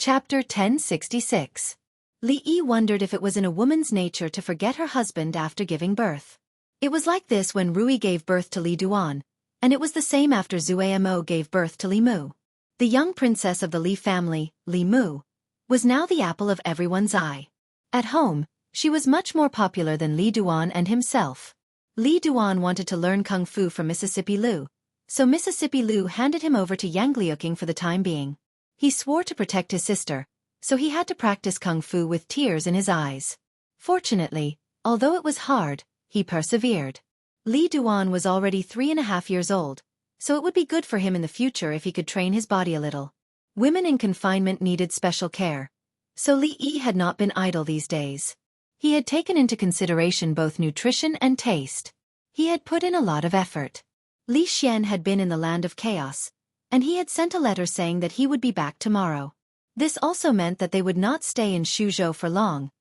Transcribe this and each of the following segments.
Chapter 1066. Li Yi wondered if it was in a woman's nature to forget her husband after giving birth. It was like this when Rui gave birth to Li Duan, and it was the same after Zuamo gave birth to Li Mu. The young princess of the Li family, Li Mu, was now the apple of everyone's eye. At home, she was much more popular than Li Duan and himself. Li Duan wanted to learn kung fu from Mississippi Liu, so Mississippi Liu handed him over to Yang Liuqing for the time being. He swore to protect his sister, so he had to practice kung fu with tears in his eyes. Fortunately, although it was hard, he persevered. Li Duan was already 3.5 years old, so it would be good for him in the future if he could train his body a little. Women in confinement needed special care, so Li Yi had not been idle these days. He had taken into consideration both nutrition and taste. He had put in a lot of effort. Li Xian had been in the land of chaos, and he had sent a letter saying that he would be back tomorrow. This also meant that they would not stay in Suzhou for long,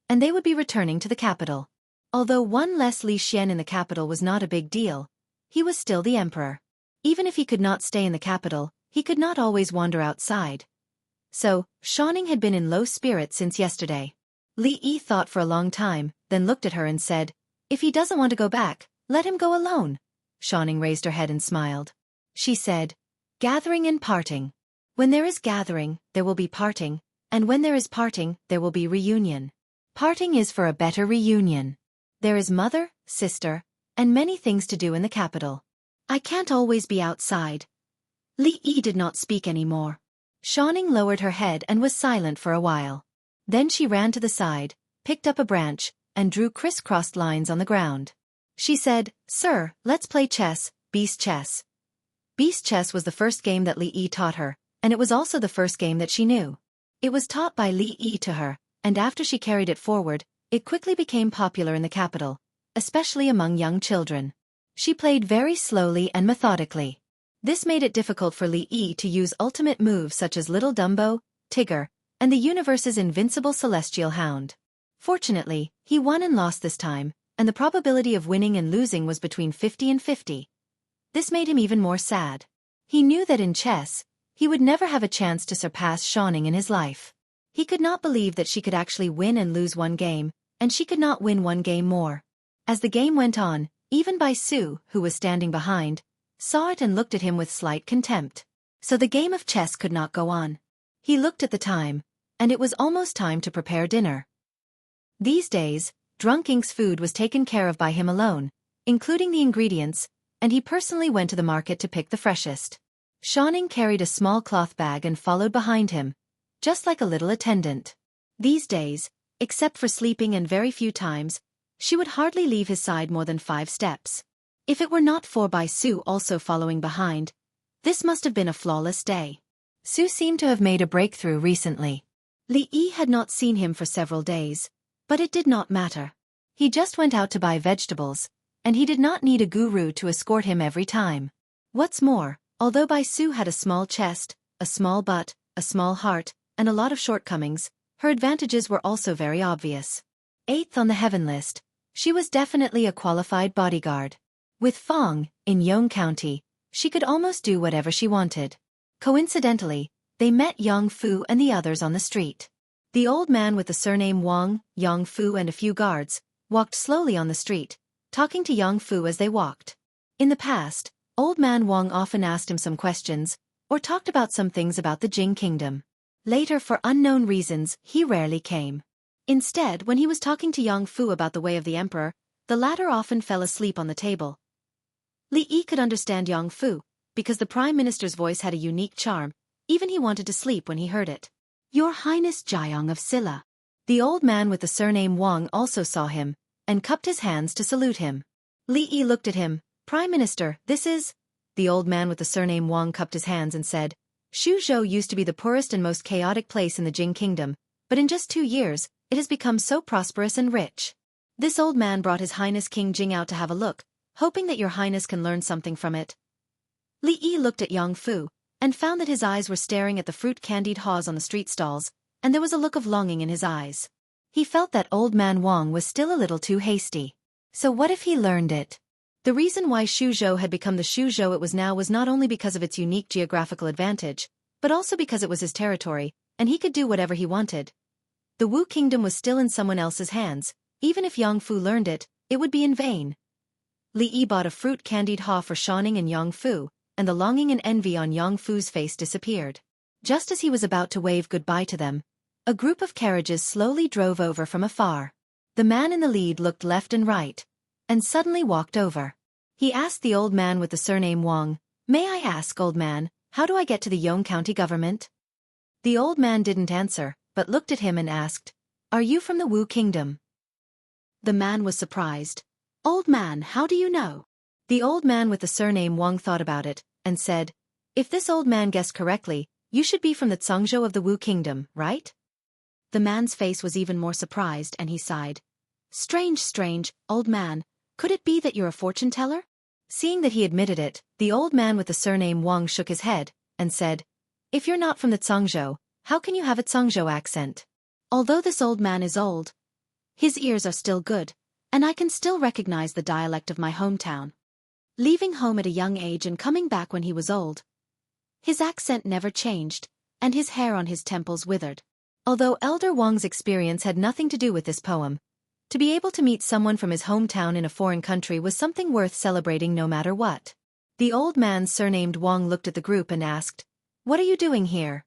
and they would be returning to the capital. Although one less Li Xian in the capital was not a big deal, he was still the emperor. Even if he could not stay in the capital, he could not always wander outside. So, Xiaoning had been in low spirits since yesterday. Li Yi thought for a long time, then looked at her and said, "If he doesn't want to go back, let him go alone." Xiaoning raised her head and smiled. She said, "Gathering and parting. When there is gathering, there will be parting, and when there is parting, there will be reunion. Parting is for a better reunion. There is mother, sister, and many things to do in the capital. I can't always be outside." Li Yi did not speak anymore. Xiaoning lowered her head and was silent for a while. Then she ran to the side, picked up a branch, and drew criss-crossed lines on the ground. She said, "Sir, let's play chess, beast chess." Beast chess was the first game that Li Yi taught her, and it was also the first game that she knew. It was taught by Li Yi to her, and after she carried it forward, it quickly became popular in the capital, especially among young children. She played very slowly and methodically. This made it difficult for Li Yi to use ultimate moves such as Little Dumbo, Tigger, and the universe's invincible celestial hound. Fortunately, he won and lost this time, and the probability of winning and losing was between 50 and 50. This made him even more sad. He knew that in chess, he would never have a chance to surpass Xiaoning in his life. He could not believe that she could actually win and lose one game, and she could not win one game more. As the game went on, even Bai Su, who was standing behind, saw it and looked at him with slight contempt. So the game of chess could not go on. He looked at the time, and it was almost time to prepare dinner. These days, Drunk Ink's food was taken care of by him alone, including the ingredients, and he personally went to the market to pick the freshest. Xiaoning carried a small cloth bag and followed behind him, just like a little attendant. These days, except for sleeping and very few times, she would hardly leave his side more than 5 steps. If it were not for Bai Su also following behind, this must have been a flawless day. Su seemed to have made a breakthrough recently. Li Yi had not seen him for several days, but it did not matter. He just went out to buy vegetables, and he did not need a guru to escort him every time. What's more, although Bai Su had a small chest, a small butt, a small heart, and a lot of shortcomings, her advantages were also very obvious. 8th on the heaven list, she was definitely a qualified bodyguard. With Fong, in Yong County, she could almost do whatever she wanted. Coincidentally, they met Yang Fu and the others on the street. The old man with the surname Wang, Yang Fu and a few guards, walked slowly on the street, talking to Yang Fu as they walked. In the past, old man Wang often asked him some questions, or talked about some things about the Jing kingdom. Later, for unknown reasons, he rarely came. Instead, when he was talking to Yang Fu about the way of the emperor, the latter often fell asleep on the table. Li Yi could understand Yang Fu, because the prime minister's voice had a unique charm, even he wanted to sleep when he heard it. "Your Highness Jiang of Silla." The old man with the surname Wang also saw him, and cupped his hands to salute him. Li Yi looked at him. "Prime Minister, this is..." The old man with the surname Wang cupped his hands and said, "Suzhou used to be the poorest and most chaotic place in the Jing kingdom, but in just 2 years, it has become so prosperous and rich. This old man brought His Highness King Jing out to have a look, hoping that your Highness can learn something from it." Li Yi looked at Yang Fu, and found that his eyes were staring at the fruit-candied haws on the street stalls, and there was a look of longing in his eyes. He felt that old man Wang was still a little too hasty. So what if he learned it? The reason why Suzhou had become the Suzhou it was now was not only because of its unique geographical advantage, but also because it was his territory, and he could do whatever he wanted. The Wu kingdom was still in someone else's hands. Even if Yang Fu learned it, it would be in vain. Li Yi bought a fruit candied ha for Shanning and Yang Fu, and the longing and envy on Yang Fu's face disappeared. Just as he was about to wave goodbye to them, a group of carriages slowly drove over from afar. The man in the lead looked left and right, and suddenly walked over. He asked the old man with the surname Wang, "May I ask, old man, how do I get to the Yong County government?" The old man didn't answer, but looked at him and asked, "Are you from the Wu kingdom?" The man was surprised. "Old man, how do you know?" The old man with the surname Wang thought about it, and said, "If this old man guessed correctly, you should be from the Zhangzhou of the Wu kingdom, right?" The man's face was even more surprised, and he sighed. Strange, old man, could it be that you're a fortune teller?" Seeing that he admitted it, the old man with the surname Wang shook his head, and said, "If you're not from the Zhangzhou, how can you have a Zhangzhou accent?" Although this old man is old, his ears are still good, and I can still recognize the dialect of my hometown. Leaving home at a young age and coming back when he was old, his accent never changed, and his hair on his temples withered. Although Elder Wang's experience had nothing to do with this poem, to be able to meet someone from his hometown in a foreign country was something worth celebrating no matter what. The old man surnamed Wang looked at the group and asked, "What are you doing here?"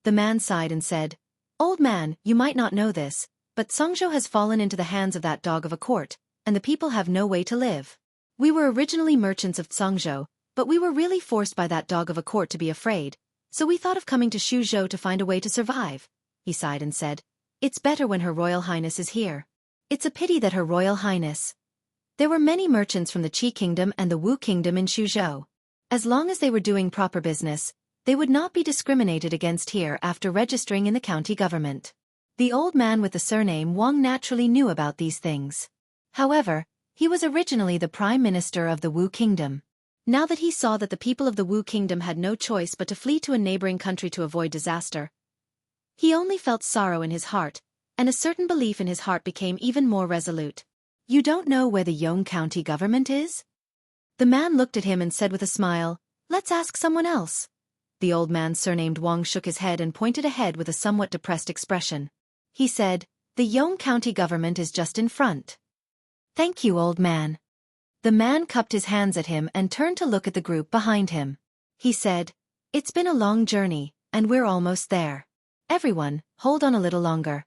The man sighed and said, "Old man, you might not know this, but Zhangzhou has fallen into the hands of that dog of a court, and the people have no way to live. We were originally merchants of Zhangzhou, but we were really forced by that dog of a court to be afraid, so we thought of coming to Xuzhou to find a way to survive." He sighed and said, "It's better when Her Royal Highness is here. It's a pity that Her Royal Highness." There were many merchants from the Qi Kingdom and the Wu Kingdom in Xuzhou. As long as they were doing proper business, they would not be discriminated against here after registering in the county government. The old man with the surname Wang naturally knew about these things. However, he was originally the Prime Minister of the Wu Kingdom. Now that he saw that the people of the Wu Kingdom had no choice but to flee to a neighboring country to avoid disaster, he only felt sorrow in his heart, and a certain belief in his heart became even more resolute. "You don't know where the Yong County government is?" The man looked at him and said with a smile, "Let's ask someone else." The old man surnamed Wang shook his head and pointed ahead with a somewhat depressed expression. He said, "The Yong County government is just in front." "Thank you, old man." The man cupped his hands at him and turned to look at the group behind him. He said, "It's been a long journey, and we're almost there. Everyone, hold on a little longer."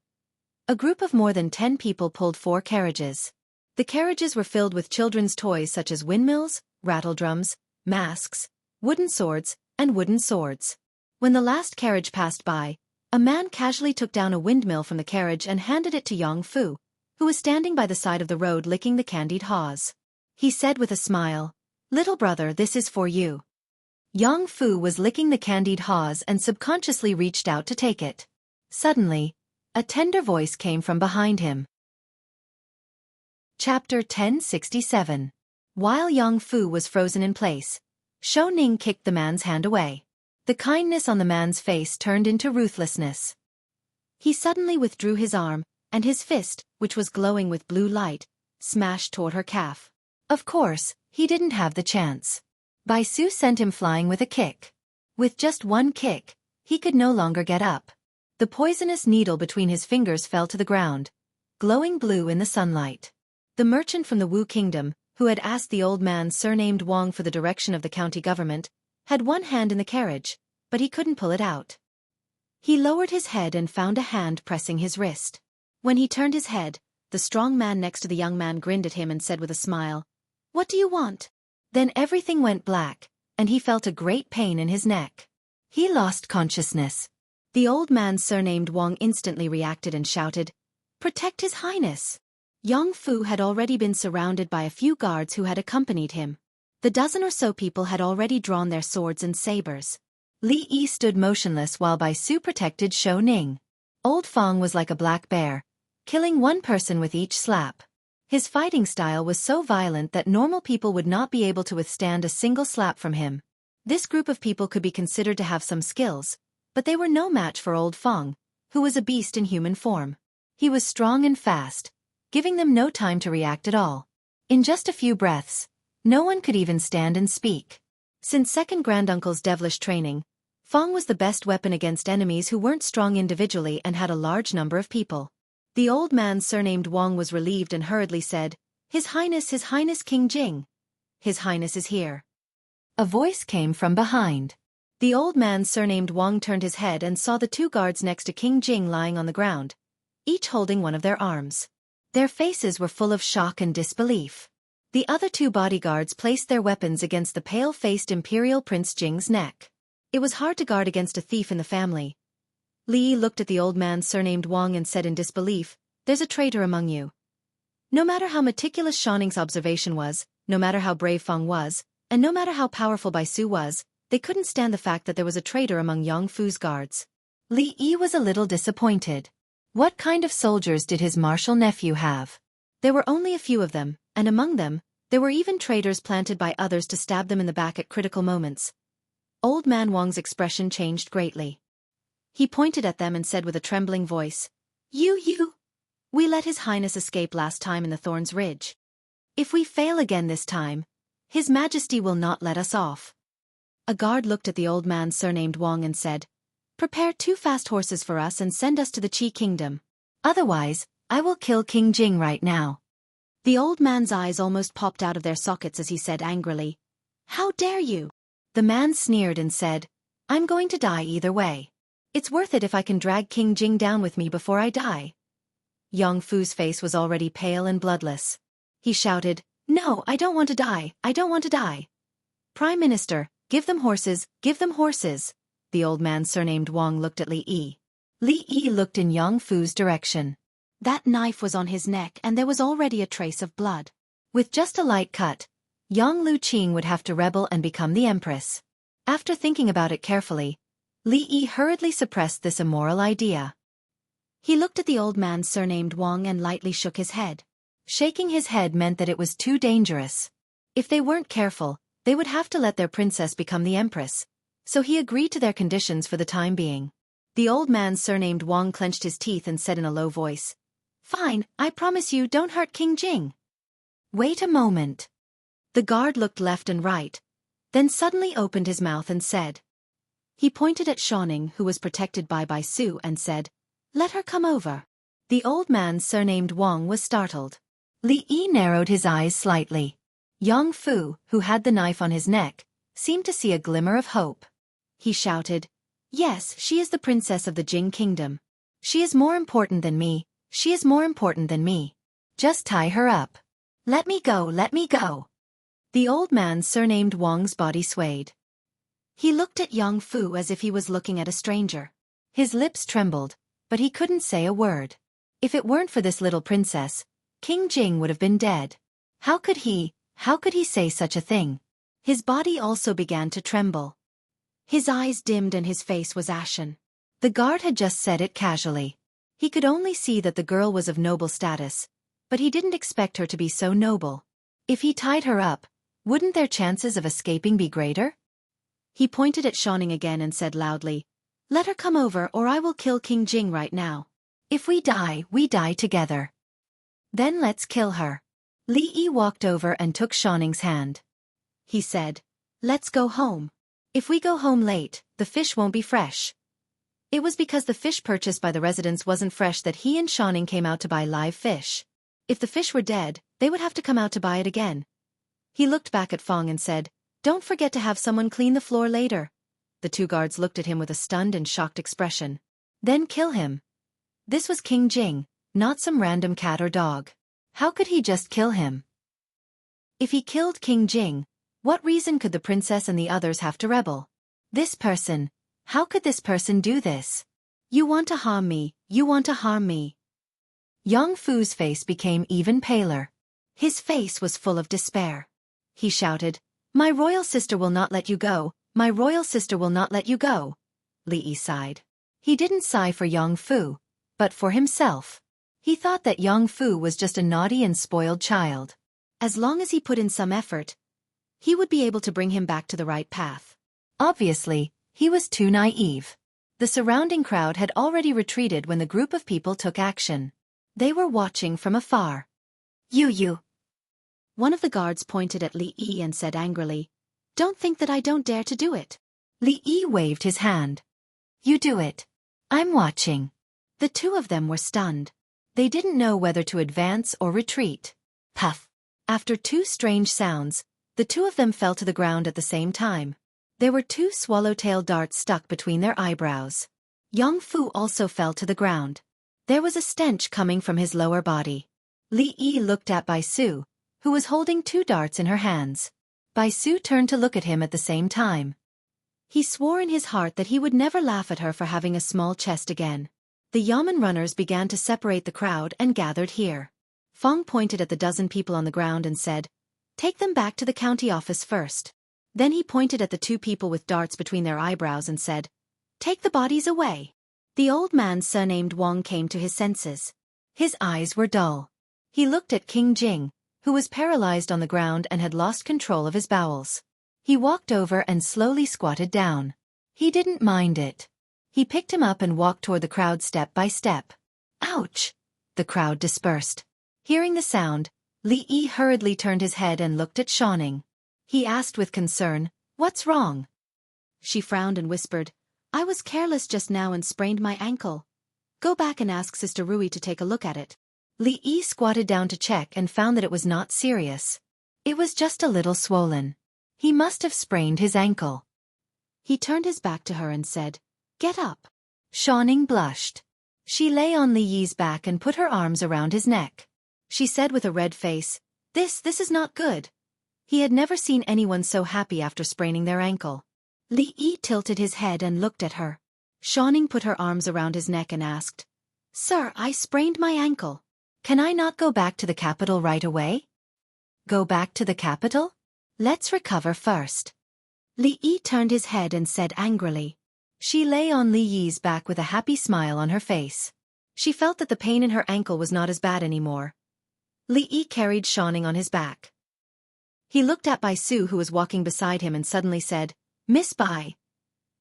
A group of more than 10 people pulled 4 carriages. The carriages were filled with children's toys such as windmills, rattledrums, masks, wooden swords, and wooden swords. When the last carriage passed by, a man casually took down a windmill from the carriage and handed it to Yang Fu, who was standing by the side of the road licking the candied haws. He said with a smile, "Little brother, this is for you." Yang Fu was licking the candied haws and subconsciously reached out to take it. Suddenly, a tender voice came from behind him. Chapter 1067. While Yang Fu was frozen in place, Shou Ning kicked the man's hand away. The kindness on the man's face turned into ruthlessness. He suddenly withdrew his arm, and his fist, which was glowing with blue light, smashed toward her calf. Of course, he didn't have the chance. Bai Su sent him flying with a kick. With just one kick, he could no longer get up. The poisonous needle between his fingers fell to the ground, glowing blue in the sunlight. The merchant from the Wu Kingdom, who had asked the old man surnamed Wang for the direction of the county government, had one hand in the carriage, but he couldn't pull it out. He lowered his head and found a hand pressing his wrist. When he turned his head, the strong man next to the young man grinned at him and said with a smile, "What do you want?" Then everything went black, and he felt a great pain in his neck. He lost consciousness. The old man surnamed Wang instantly reacted and shouted, "Protect His Highness!" Yang Fu had already been surrounded by a few guards who had accompanied him. The dozen or so people had already drawn their swords and sabers. Li Yi stood motionless while Bai Su protected Shou Ning. Old Fong was like a black bear, killing one person with each slap. His fighting style was so violent that normal people would not be able to withstand a single slap from him. This group of people could be considered to have some skills, but they were no match for Old Fong, who was a beast in human form. He was strong and fast, giving them no time to react at all. In just a few breaths, no one could even stand and speak. Since second granduncle's devilish training, Fang was the best weapon against enemies who weren't strong individually and had a large number of people. The old man surnamed Wang was relieved and hurriedly said, His Highness King Jing. His Highness is here. A voice came from behind. The old man surnamed Wang turned his head and saw the two guards next to King Jing lying on the ground, each holding one of their arms. Their faces were full of shock and disbelief. The other two bodyguards placed their weapons against the pale-faced Imperial Prince Jing's neck. It was hard to guard against a thief in the family. Li Yi looked at the old man surnamed Wang and said in disbelief, There's a traitor among you. No matter how meticulous Shanning's observation was, no matter how brave Fang was, and no matter how powerful Bai Su was, they couldn't stand the fact that there was a traitor among Yang Fu's guards. Li Yi was a little disappointed. What kind of soldiers did his martial nephew have? There were only a few of them, and among them, there were even traitors planted by others to stab them in the back at critical moments. Old man Wang's expression changed greatly. He pointed at them and said with a trembling voice, You! We let His Highness escape last time in the Thorns Ridge. If we fail again this time, His Majesty will not let us off. A guard looked at the old man surnamed Wang and said, Prepare 2 fast horses for us and send us to the Qi Kingdom. Otherwise, I will kill King Jing right now. The old man's eyes almost popped out of their sockets as he said angrily, How dare you? The man sneered and said, I'm going to die either way. It's worth it if I can drag King Jing down with me before I die. Yang Fu's face was already pale and bloodless. He shouted, No, I don't want to die, I don't want to die. Prime Minister, give them horses, give them horses. The old man surnamed Wang looked at Li Yi. Li Yi looked in Yang Fu's direction. That knife was on his neck and there was already a trace of blood. With just a light cut, Yang Luqing would have to rebel and become the empress. After thinking about it carefully, Li Yi hurriedly suppressed this immoral idea. He looked at the old man surnamed Wang and lightly shook his head. Shaking his head meant that it was too dangerous. If they weren't careful, they would have to let their princess become the empress, so he agreed to their conditions for the time being. The old man surnamed Wang clenched his teeth and said in a low voice, Fine, I promise you don't hurt King Jing. Wait a moment. The guard looked left and right, then suddenly opened his mouth and said. He pointed at Shanning who was protected by Bai Su and said, Let her come over. The old man surnamed Wang was startled. Li Yi narrowed his eyes slightly. Yang Fu, who had the knife on his neck, seemed to see a glimmer of hope. He shouted, Yes, she is the princess of the Jing Kingdom. She is more important than me, she is more important than me. Just tie her up. Let me go, let me go. The old man surnamed Wang's body swayed. He looked at Yang Fu as if he was looking at a stranger. His lips trembled, but he couldn't say a word. If it weren't for this little princess, King Jing would have been dead. How could he say such a thing? His body also began to tremble. His eyes dimmed and his face was ashen. The guard had just said it casually. He could only see that the girl was of noble status, but he didn't expect her to be so noble. If he tied her up, wouldn't their chances of escaping be greater? He pointed at Shanning again and said loudly, Let her come over or I will kill King Jing right now. If we die together. Then let's kill her. Li Yi walked over and took Shanning's hand. He said, Let's go home. If we go home late, the fish won't be fresh. It was because the fish purchased by the residents wasn't fresh that he and Shanning came out to buy live fish. If the fish were dead, they would have to come out to buy it again. He looked back at Fang and said, Don't forget to have someone clean the floor later. The two guards looked at him with a stunned and shocked expression. Then kill him. This was King Jing, not some random cat or dog. How could he just kill him? If he killed King Jing, what reason could the princess and the others have to rebel? This person, how could this person do this? You want to harm me, you want to harm me. Yang Fu's face became even paler. His face was full of despair. He shouted, My royal sister will not let you go, my royal sister will not let you go. Li Yi sighed. He didn't sigh for Yang Fu, but for himself. He thought that Yang Fu was just a naughty and spoiled child. As long as he put in some effort, he would be able to bring him back to the right path. Obviously, he was too naive. The surrounding crowd had already retreated when the group of people took action. They were watching from afar. You. One of the guards pointed at Li Yi and said angrily, Don't think that I don't dare to do it. Li Yi waved his hand. You do it. I'm watching. The two of them were stunned. They didn't know whether to advance or retreat. Puff. After two strange sounds, the two of them fell to the ground at the same time. There were two swallowtail darts stuck between their eyebrows. Yang Fu also fell to the ground. There was a stench coming from his lower body. Li Yi looked at Bai Su, who was holding two darts in her hands. Bai Su turned to look at him at the same time. He swore in his heart that he would never laugh at her for having a small chest again. The Yamen runners began to separate the crowd and gathered here. Fong pointed at the dozen people on the ground and said, "Take them back to the county office first." Then he pointed at the two people with darts between their eyebrows and said, "Take the bodies away." The old man surnamed Wang came to his senses. His eyes were dull. He looked at King Jing, who was paralyzed on the ground and had lost control of his bowels. He walked over and slowly squatted down. He didn't mind it. He picked him up and walked toward the crowd step by step. Ouch! The crowd dispersed. Hearing the sound, Li Yi hurriedly turned his head and looked at Xiaofan. He asked with concern, "What's wrong?" She frowned and whispered, "I was careless just now and sprained my ankle. Go back and ask Sister Rui to take a look at it." Li Yi squatted down to check and found that it was not serious. It was just a little swollen. He must have sprained his ankle. He turned his back to her and said, "Get up." Xiaofan blushed. She lay on Li Yi's back and put her arms around his neck. She said with a red face, This is not good." He had never seen anyone so happy after spraining their ankle. Li Yi tilted his head and looked at her. Xiaofan put her arms around his neck and asked, "Sir, I sprained my ankle. Can I not go back to the capital right away?" "Go back to the capital? Let's recover first." Li Yi turned his head and said angrily. She lay on Li Yi's back with a happy smile on her face. She felt that the pain in her ankle was not as bad anymore. Li Yi carried Xiaofan on his back. He looked at Bai Su, who was walking beside him, and suddenly said, "Miss Bai."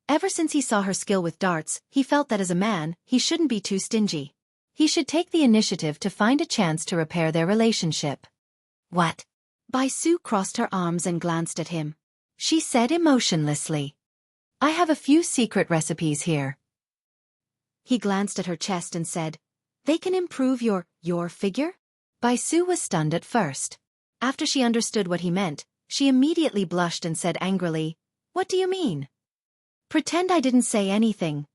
Ever since he saw her skill with darts, he felt that as a man, he shouldn't be too stingy. He should take the initiative to find a chance to repair their relationship. "What?" Bai Su crossed her arms and glanced at him. She said emotionlessly, "I have a few secret recipes here." He glanced at her chest and said, "They can improve your figure?" Bai Su was stunned at first. After she understood what he meant, she immediately blushed and said angrily, "What do you mean?" "Pretend I didn't say anything."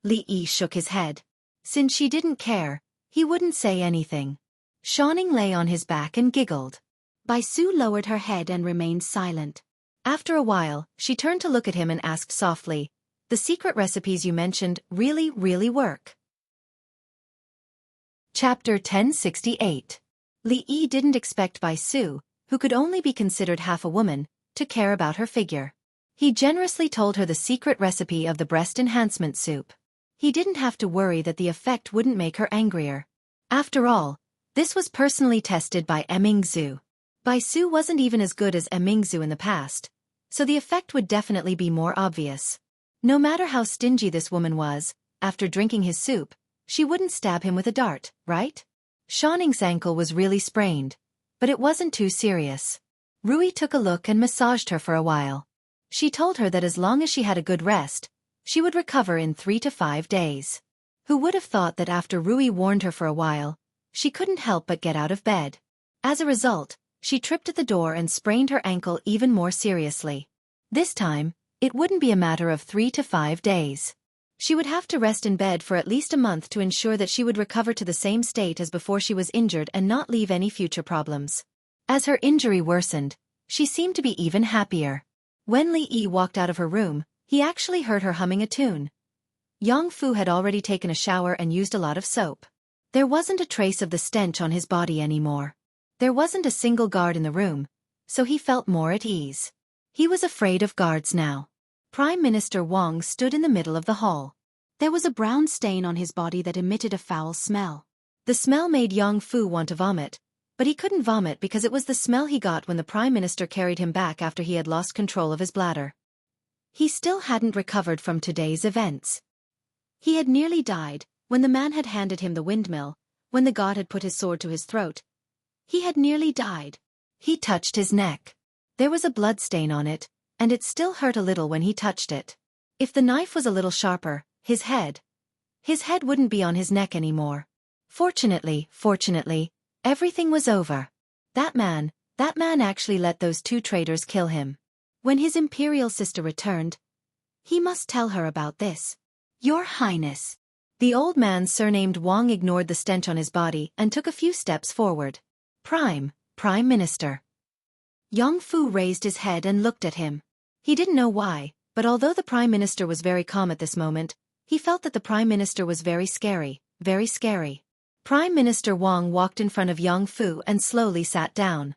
Li Yi shook his head. Since she didn't care, he wouldn't say anything. Xiaofan lay on his back and giggled. Bai Su lowered her head and remained silent. After a while, she turned to look at him and asked softly, "The secret recipes you mentioned really work?" Chapter 1068. Li Yi didn't expect Bai Su, who could only be considered half a woman, to care about her figure. He generously told her the secret recipe of the breast enhancement soup. He didn't have to worry that the effect wouldn't make her angrier. After all, this was personally tested by Emingzu. Bai Su wasn't even as good as Emingzu in the past, so the effect would definitely be more obvious. No matter how stingy this woman was, after drinking his soup, she wouldn't stab him with a dart, right? Xiaofan's ankle was really sprained, but it wasn't too serious. Rui took a look and massaged her for a while. She told her that as long as she had a good rest, she would recover in 3 to 5 days. Who would have thought that after Rui warned her for a while, she couldn't help but get out of bed. As a result, she tripped at the door and sprained her ankle even more seriously. This time, it wouldn't be a matter of 3 to 5 days. She would have to rest in bed for at least a month to ensure that she would recover to the same state as before she was injured and not leave any future problems. As her injury worsened, she seemed to be even happier. When Li Yi walked out of her room, he actually heard her humming a tune. Yang Fu had already taken a shower and used a lot of soap. There wasn't a trace of the stench on his body anymore. There wasn't a single guard in the room, so he felt more at ease. He was afraid of guards now. Prime Minister Wang stood in the middle of the hall. There was a brown stain on his body that emitted a foul smell. The smell made Yang Fu want to vomit, but he couldn't vomit because it was the smell he got when the Prime Minister carried him back after he had lost control of his bladder. He still hadn't recovered from today's events. He had nearly died when the man had handed him the windmill, when the god had put his sword to his throat. He had nearly died. He touched his neck. There was a blood stain on it, and it still hurt a little when he touched it. If the knife was a little sharper, his head wouldn't be on his neck anymore. Fortunately, everything was over. That man actually let those two traitors kill him. When his imperial sister returned, he must tell her about this. Your Highness. The old man surnamed Wang ignored the stench on his body and took a few steps forward. Prime Minister. Yang Fu raised his head and looked at him. He didn't know why, but although the Prime Minister was very calm at this moment, he felt that the Prime Minister was very scary, very scary. Prime Minister Wang walked in front of Yang Fu and slowly sat down.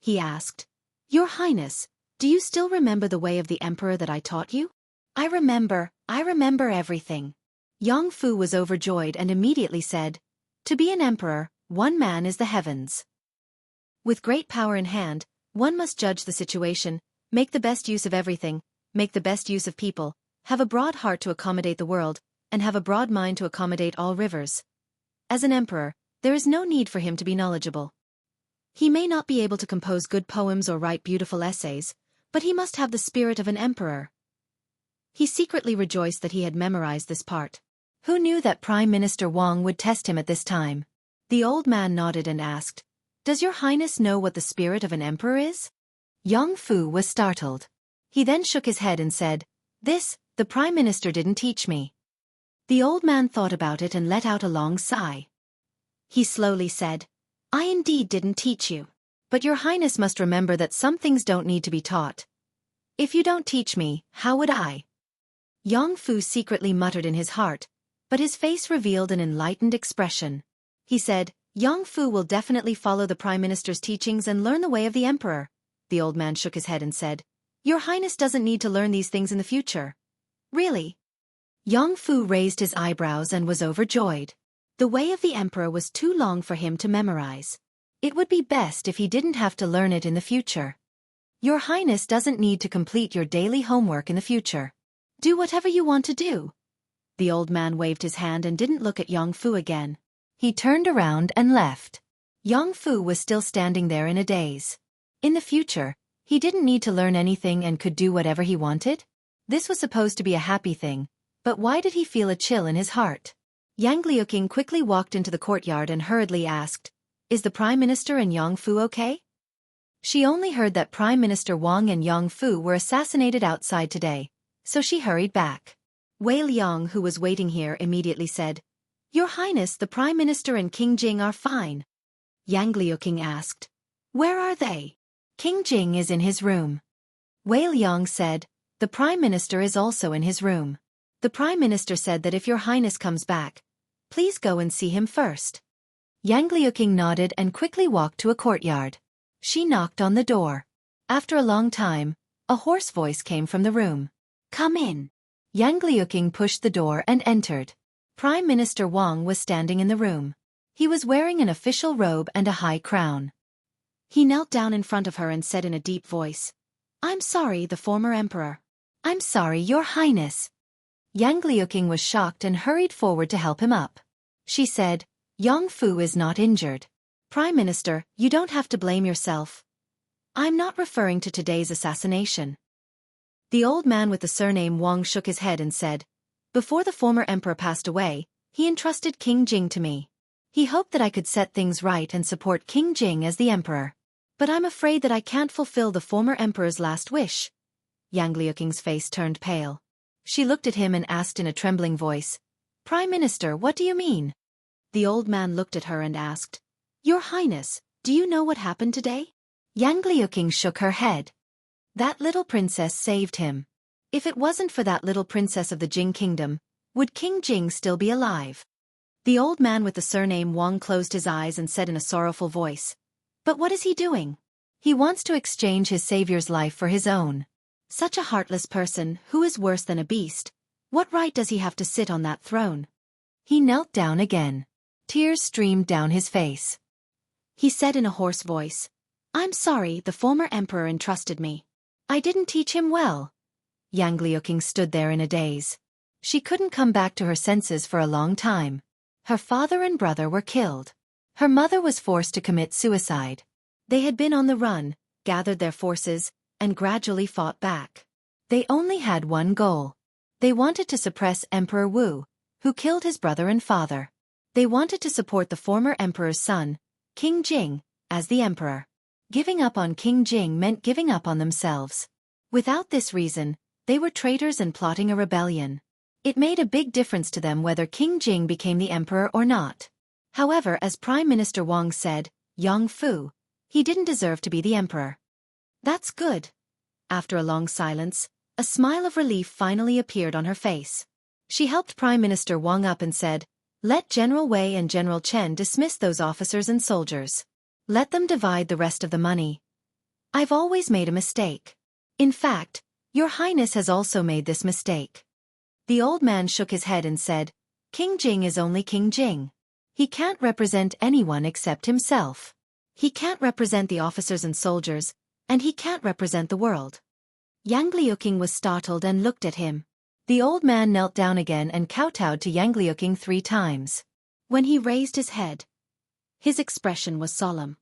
He asked, Your Highness, do you still remember the way of the Emperor that I taught you? I remember everything. Yang Fu was overjoyed and immediately said, To be an emperor, one man is the heavens. With great power in hand, one must judge the situation, make the best use of everything, make the best use of people, have a broad heart to accommodate the world, and have a broad mind to accommodate all rivers. As an emperor, there is no need for him to be knowledgeable. He may not be able to compose good poems or write beautiful essays, but he must have the spirit of an emperor. He secretly rejoiced that he had memorized this part. Who knew that Prime Minister Wang would test him at this time? The old man nodded and asked, Does your Highness know what the spirit of an emperor is? Yang Fu was startled. He then shook his head and said, This, the Prime Minister didn't teach me. The old man thought about it and let out a long sigh. He slowly said, I indeed didn't teach you. But your Highness must remember that some things don't need to be taught. If you don't teach me, how would I? Yang Fu secretly muttered in his heart, but his face revealed an enlightened expression. He said, Yang Fu will definitely follow the Prime Minister's teachings and learn the way of the Emperor. The old man shook his head and said, Your Highness doesn't need to learn these things in the future. Really? Yang Fu raised his eyebrows and was overjoyed. The way of the Emperor was too long for him to memorize. It would be best if he didn't have to learn it in the future. Your Highness doesn't need to complete your daily homework in the future. Do whatever you want to do. The old man waved his hand and didn't look at Yang Fu again. He turned around and left. Yang Fu was still standing there in a daze. In the future, he didn't need to learn anything and could do whatever he wanted? This was supposed to be a happy thing, but why did he feel a chill in his heart? Yang Liuqing quickly walked into the courtyard and hurriedly asked, Is the Prime Minister and Yang Fu okay? She only heard that Prime Minister Wang and Yang Fu were assassinated outside today, so she hurried back. Wei Liang, who was waiting here, immediately said, Your Highness, the Prime Minister and King Jing are fine. Yang Liuqing asked, Where are they? King Jing is in his room. Wei Liang said, The Prime Minister is also in his room. The Prime Minister said that if your Highness comes back, please go and see him first. Yang Liuqing nodded and quickly walked to a courtyard. She knocked on the door. After a long time, a hoarse voice came from the room. Come in. Yang Liuqing pushed the door and entered. Prime Minister Wang was standing in the room. He was wearing an official robe and a high crown. He knelt down in front of her and said in a deep voice, I'm sorry, the former emperor. I'm sorry, your Highness. Yang Liuqing was shocked and hurried forward to help him up. She said, Yang Fu is not injured. Prime Minister, you don't have to blame yourself. I'm not referring to today's assassination. The old man with the surname Wang shook his head and said, Before the former emperor passed away, he entrusted King Jing to me. He hoped that I could set things right and support King Jing as the emperor. But I'm afraid that I can't fulfill the former emperor's last wish. Yang Liuqing's face turned pale. She looked at him and asked in a trembling voice, Prime Minister, what do you mean? The old man looked at her and asked, Your Highness, do you know what happened today? Yang Liuqing shook her head. That little princess saved him. If it wasn't for that little princess of the Jing kingdom, would King Jing still be alive? The old man with the surname Wang closed his eyes and said in a sorrowful voice, But what is he doing? He wants to exchange his savior's life for his own. Such a heartless person, who is worse than a beast. What right does he have to sit on that throne? He knelt down again. Tears streamed down his face. He said in a hoarse voice, I'm sorry, the former emperor entrusted me. I didn't teach him well. Yang Liuqing stood there in a daze. She couldn't come back to her senses for a long time. Her father and brother were killed. Her mother was forced to commit suicide. They had been on the run, gathered their forces, and gradually fought back. They only had one goal. They wanted to suppress Emperor Wu, who killed his brother and father. They wanted to support the former emperor's son, King Jing, as the emperor. Giving up on King Jing meant giving up on themselves. Without this reason, they were traitors and plotting a rebellion. It made a big difference to them whether King Jing became the emperor or not. However, as Prime Minister Wang said, Yang Fu, he didn't deserve to be the emperor. That's good. After a long silence, a smile of relief finally appeared on her face. She helped Prime Minister Wang up and said, "Let General Wei and General Chen dismiss those officers and soldiers. Let them divide the rest of the money. I've always made a mistake. In fact, Your Highness has also made this mistake." The old man shook his head and said, "King Jing is only King Jing. He can't represent anyone except himself. He can't represent the officers and soldiers, and he can't represent the world." Yang Liuqing was startled and looked at him. The old man knelt down again and kowtowed to Yang Liuqing 3 times. When he raised his head, his expression was solemn.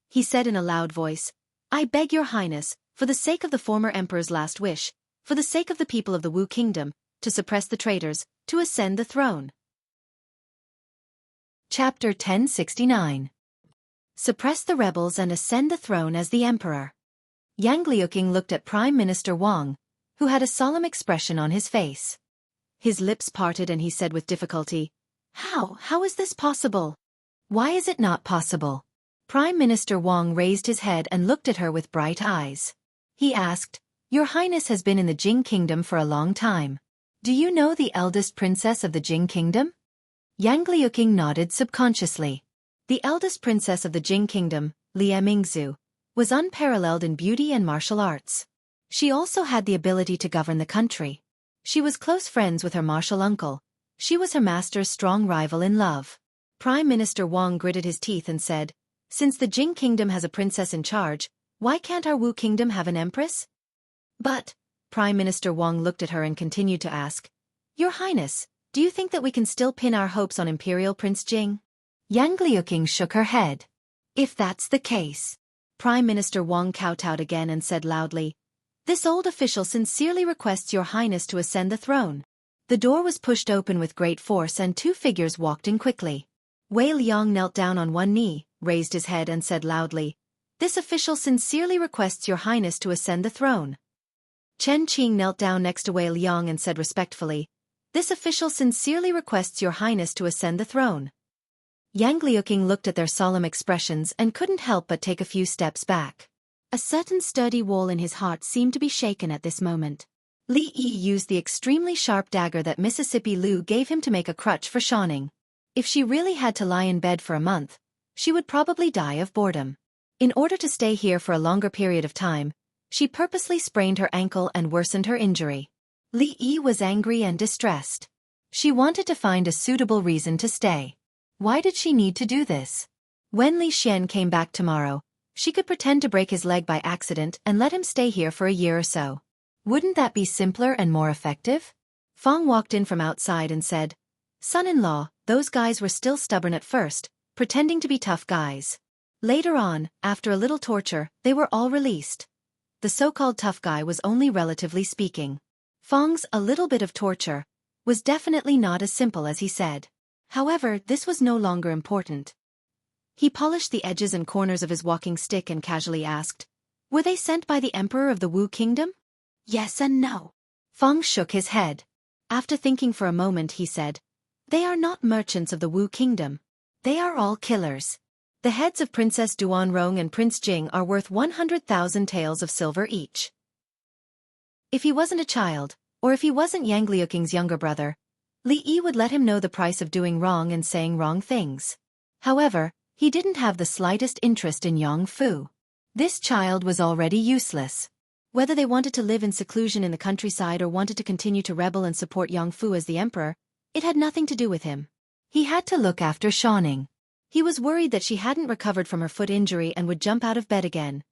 He said in a loud voice, "I beg Your Highness, for the sake of the former emperor's last wish, for the sake of the people of the Wu Kingdom, to suppress the traitors, to ascend the throne." Chapter 1069. Suppress the rebels and ascend the throne as the emperor. Yang Liuqing looked at Prime Minister Wang, who had a solemn expression on his face. His lips parted and he said with difficulty, How is this possible? Why is it not possible?" Prime Minister Wang raised his head and looked at her with bright eyes. He asked, "Your Highness has been in the Jing Kingdom for a long time. Do you know the eldest princess of the Jing Kingdom?" Yang Liuqing nodded subconsciously. The eldest princess of the Jing Kingdom, Lie Mingzhu, was unparalleled in beauty and martial arts. She also had the ability to govern the country. She was close friends with her martial uncle. She was her master's strong rival in love. Prime Minister Wang gritted his teeth and said, "Since the Jing Kingdom has a princess in charge, why can't our Wu Kingdom have an empress?" "But," Prime Minister Wang looked at her and continued to ask, "Your Highness, do you think that we can still pin our hopes on Imperial Prince Jing?" Yang Liuqing shook her head. "If that's the case," Prime Minister Wang kowtowed again and said loudly, "This old official sincerely requests Your Highness to ascend the throne." The door was pushed open with great force and 2 figures walked in quickly. Wei Liang knelt down on one knee, raised his head and said loudly, "This official sincerely requests Your Highness to ascend the throne." Chen Qing knelt down next to Wei Liang and said respectfully, "This official sincerely requests Your Highness to ascend the throne." Yang Liuqing looked at their solemn expressions and couldn't help but take a few steps back. A certain sturdy wall in his heart seemed to be shaken at this moment. Li Yi used the extremely sharp dagger that Mississippi Liu gave him to make a crutch for Shawning. If she really had to lie in bed for a month, she would probably die of boredom. In order to stay here for a longer period of time, she purposely sprained her ankle and worsened her injury. Li Yi was angry and distressed. She wanted to find a suitable reason to stay. Why did she need to do this? When Li Xian came back tomorrow, she could pretend to break his leg by accident and let him stay here for a year or so. Wouldn't that be simpler and more effective? Fang walked in from outside and said, "Son-in-law, those guys were still stubborn at first, pretending to be tough guys. Later on, after a little torture, they were all released." The so-called tough guy was only relatively speaking. Fang's "a little bit of torture" was definitely not as simple as he said. However, this was no longer important. He polished the edges and corners of his walking stick and casually asked, "Were they sent by the Emperor of the Wu Kingdom?" "Yes and no." Fang shook his head. After thinking for a moment he said, "They are not merchants of the Wu Kingdom. They are all killers. The heads of Princess Duanrong and Prince Jing are worth 100,000 taels of silver each." If he wasn't a child, or if he wasn't Yang Liuqing's younger brother, Li Yi would let him know the price of doing wrong and saying wrong things. However, he didn't have the slightest interest in Yang Fu. This child was already useless. Whether they wanted to live in seclusion in the countryside or wanted to continue to rebel and support Yang Fu as the emperor, it had nothing to do with him. He had to look after Shawning. He was worried that she hadn't recovered from her foot injury and would jump out of bed again.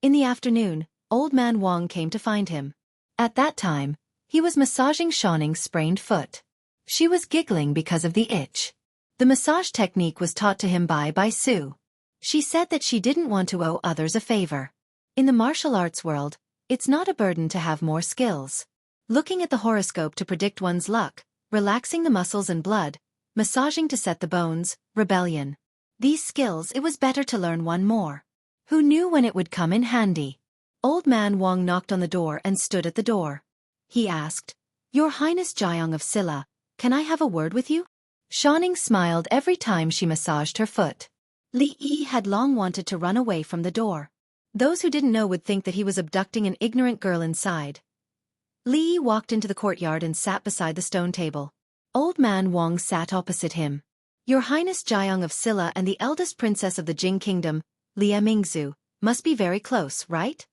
In the afternoon, Old Man Wang came to find him. At that time, he was massaging Shawning's sprained foot. She was giggling because of the itch. The massage technique was taught to him by Su. She said that she didn't want to owe others a favor. In the martial arts world, it's not a burden to have more skills. Looking at the horoscope to predict one's luck, relaxing the muscles and blood, massaging to set the bones, rebellion. These skills it was better to learn one more. Who knew when it would come in handy? Old man Wang knocked on the door and stood at the door. He asked, "Your Highness Jiang of Silla, can I have a word with you?" Shaning smiled every time she massaged her foot. Li Yi had long wanted to run away from the door. Those who didn't know would think that he was abducting an ignorant girl inside. Li Yi walked into the courtyard and sat beside the stone table. Old man Wang sat opposite him. Your Highness Jiang of Silla and the eldest princess of the Jing Kingdom, Li Mingzu, must be very close, right?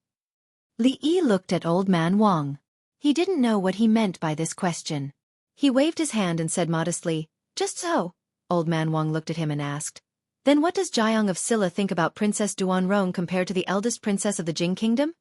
Li Yi looked at old man Wang. He didn't know what he meant by this question. He waved his hand and said modestly, "Just so." Old man Wang looked at him and asked, "Then what does Jiang of Silla think about Princess Duanrong compared to the eldest princess of the Jing Kingdom?"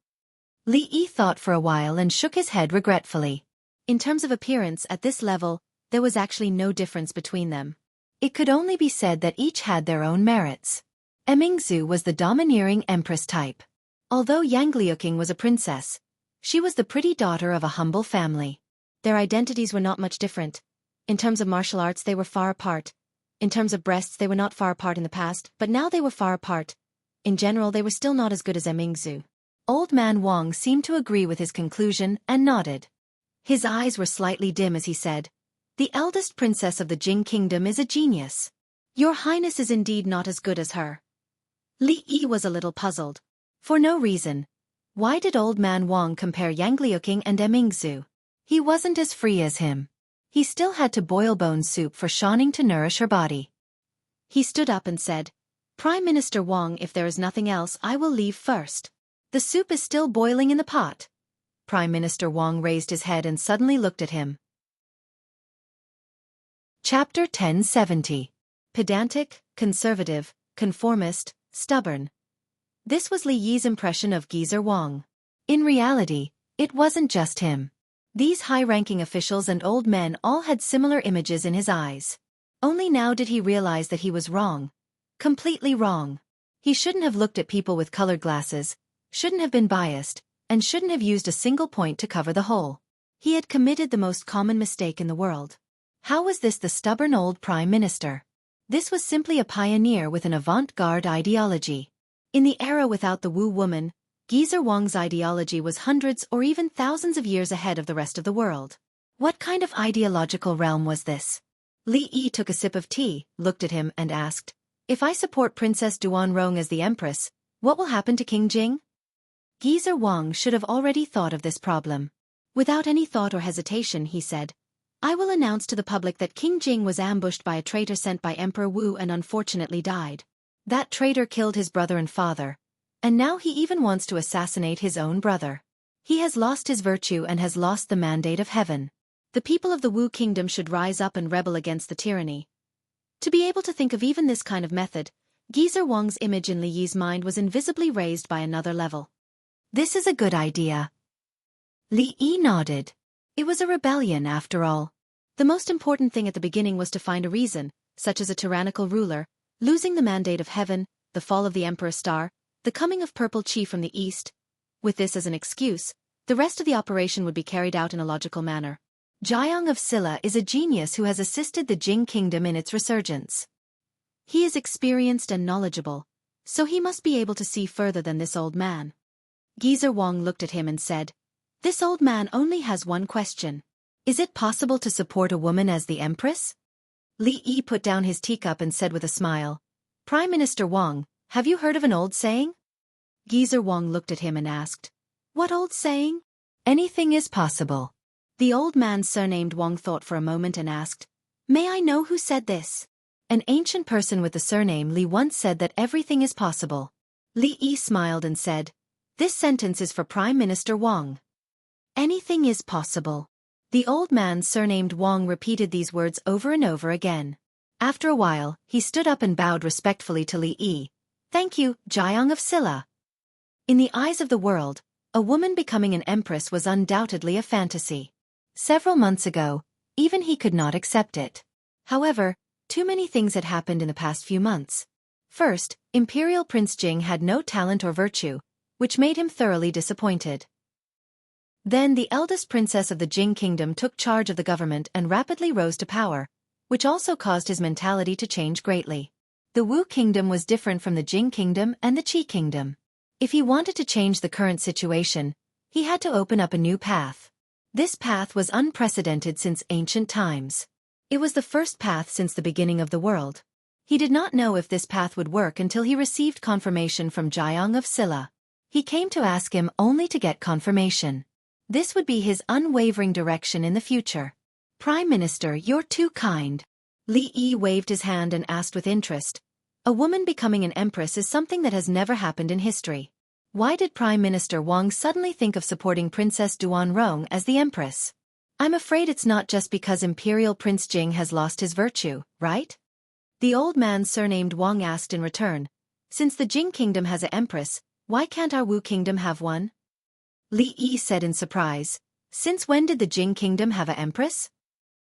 Li Yi thought for a while and shook his head regretfully. In terms of appearance at this level, there was actually no difference between them. It could only be said that each had their own merits. Mingzu was the domineering empress type. Although Yang Liuqing was a princess, she was the pretty daughter of a humble family. Their identities were not much different. In terms of martial arts they were far apart. In terms of breasts they were not far apart in the past, but now they were far apart. In general they were still not as good as Mingzu. Old man Wang seemed to agree with his conclusion and nodded. His eyes were slightly dim as he said, "The eldest princess of the Jing Kingdom is a genius. Your Highness is indeed not as good as her." Li Yi was a little puzzled. For no reason. Why did old man Wang compare Yang Liuqing and Mingzu? He wasn't as free as him. He still had to boil bone soup for Shaning to nourish her body. He stood up and said, "Prime Minister Wang, if there is nothing else, I will leave first. The soup is still boiling in the pot." Prime Minister Wang raised his head and suddenly looked at him. Chapter 1070. Pedantic, conservative, conformist, stubborn. This was Li Yi's impression of Geezer Wang. In reality, it wasn't just him. These high-ranking officials and old men all had similar images in his eyes. Only now did he realize that he was wrong. Completely wrong. He shouldn't have looked at people with colored glasses, shouldn't have been biased, and shouldn't have used a single point to cover the whole. He had committed the most common mistake in the world. How was this the stubborn old prime minister? This was simply a pioneer with an avant-garde ideology. In the era without the Wu woman, Geezer Wang's ideology was hundreds or even thousands of years ahead of the rest of the world. What kind of ideological realm was this? Li Yi took a sip of tea, looked at him, and asked, "If I support Princess Duanrong as the empress, what will happen to King Jing?" Geezer Wang should have already thought of this problem. Without any thought or hesitation, he said, "I will announce to the public that King Jing was ambushed by a traitor sent by Emperor Wu and unfortunately died. That traitor killed his brother and father. And now he even wants to assassinate his own brother. He has lost his virtue and has lost the mandate of heaven. The people of the Wu kingdom should rise up and rebel against the tyranny." To be able to think of even this kind of method, Geezer Wang's image in Li Yi's mind was invisibly raised by another level. "This is a good idea." Li Yi nodded. It was a rebellion after all. The most important thing at the beginning was to find a reason, such as a tyrannical ruler, losing the mandate of heaven, the fall of the Emperor Star, the coming of Purple Chi from the east. With this as an excuse, the rest of the operation would be carried out in a logical manner. Jiang of Silla is a genius who has assisted the Jing Kingdom in its resurgence. He is experienced and knowledgeable, so he must be able to see further than this old man. Geezer Wang looked at him and said, "This old man only has one question. Is it possible to support a woman as the empress?" Li Yi put down his teacup and said with a smile, "Prime Minister Wang, have you heard of an old saying?" Geezer Wang looked at him and asked, "What old saying?" "Anything is possible." The old man surnamed Wang thought for a moment and asked, "May I know who said this?" An ancient person with the surname Li once said that everything is possible. Li Yi smiled and said, "This sentence is for Prime Minister Wang." Anything is possible. The old man surnamed Wang repeated these words over and over again. After a while, he stood up and bowed respectfully to Li Yi. "Thank you, Jiang of Silla." In the eyes of the world, a woman becoming an empress was undoubtedly a fantasy. Several months ago, even he could not accept it. However, too many things had happened in the past few months. First, Imperial Prince Jing had no talent or virtue, which made him thoroughly disappointed. Then the eldest princess of the Jing kingdom took charge of the government and rapidly rose to power, which also caused his mentality to change greatly. The Wu kingdom was different from the Jing kingdom and the Qi kingdom. If he wanted to change the current situation, he had to open up a new path. This path was unprecedented since ancient times. It was the first path since the beginning of the world. He did not know if this path would work until he received confirmation from Jiang of Silla. He came to ask him only to get confirmation. This would be his unwavering direction in the future. Prime Minister, you're too kind. Li Yi waved his hand and asked with interest. A woman becoming an empress is something that has never happened in history. Why did Prime Minister Wang suddenly think of supporting Princess Duanrong as the empress? I'm afraid it's not just because Imperial Prince Jing has lost his virtue, right? The old man surnamed Wang asked in return. Since the Jing kingdom has an empress, why can't our Wu kingdom have one? Li Yi said in surprise. Since when did the Jing kingdom have an empress?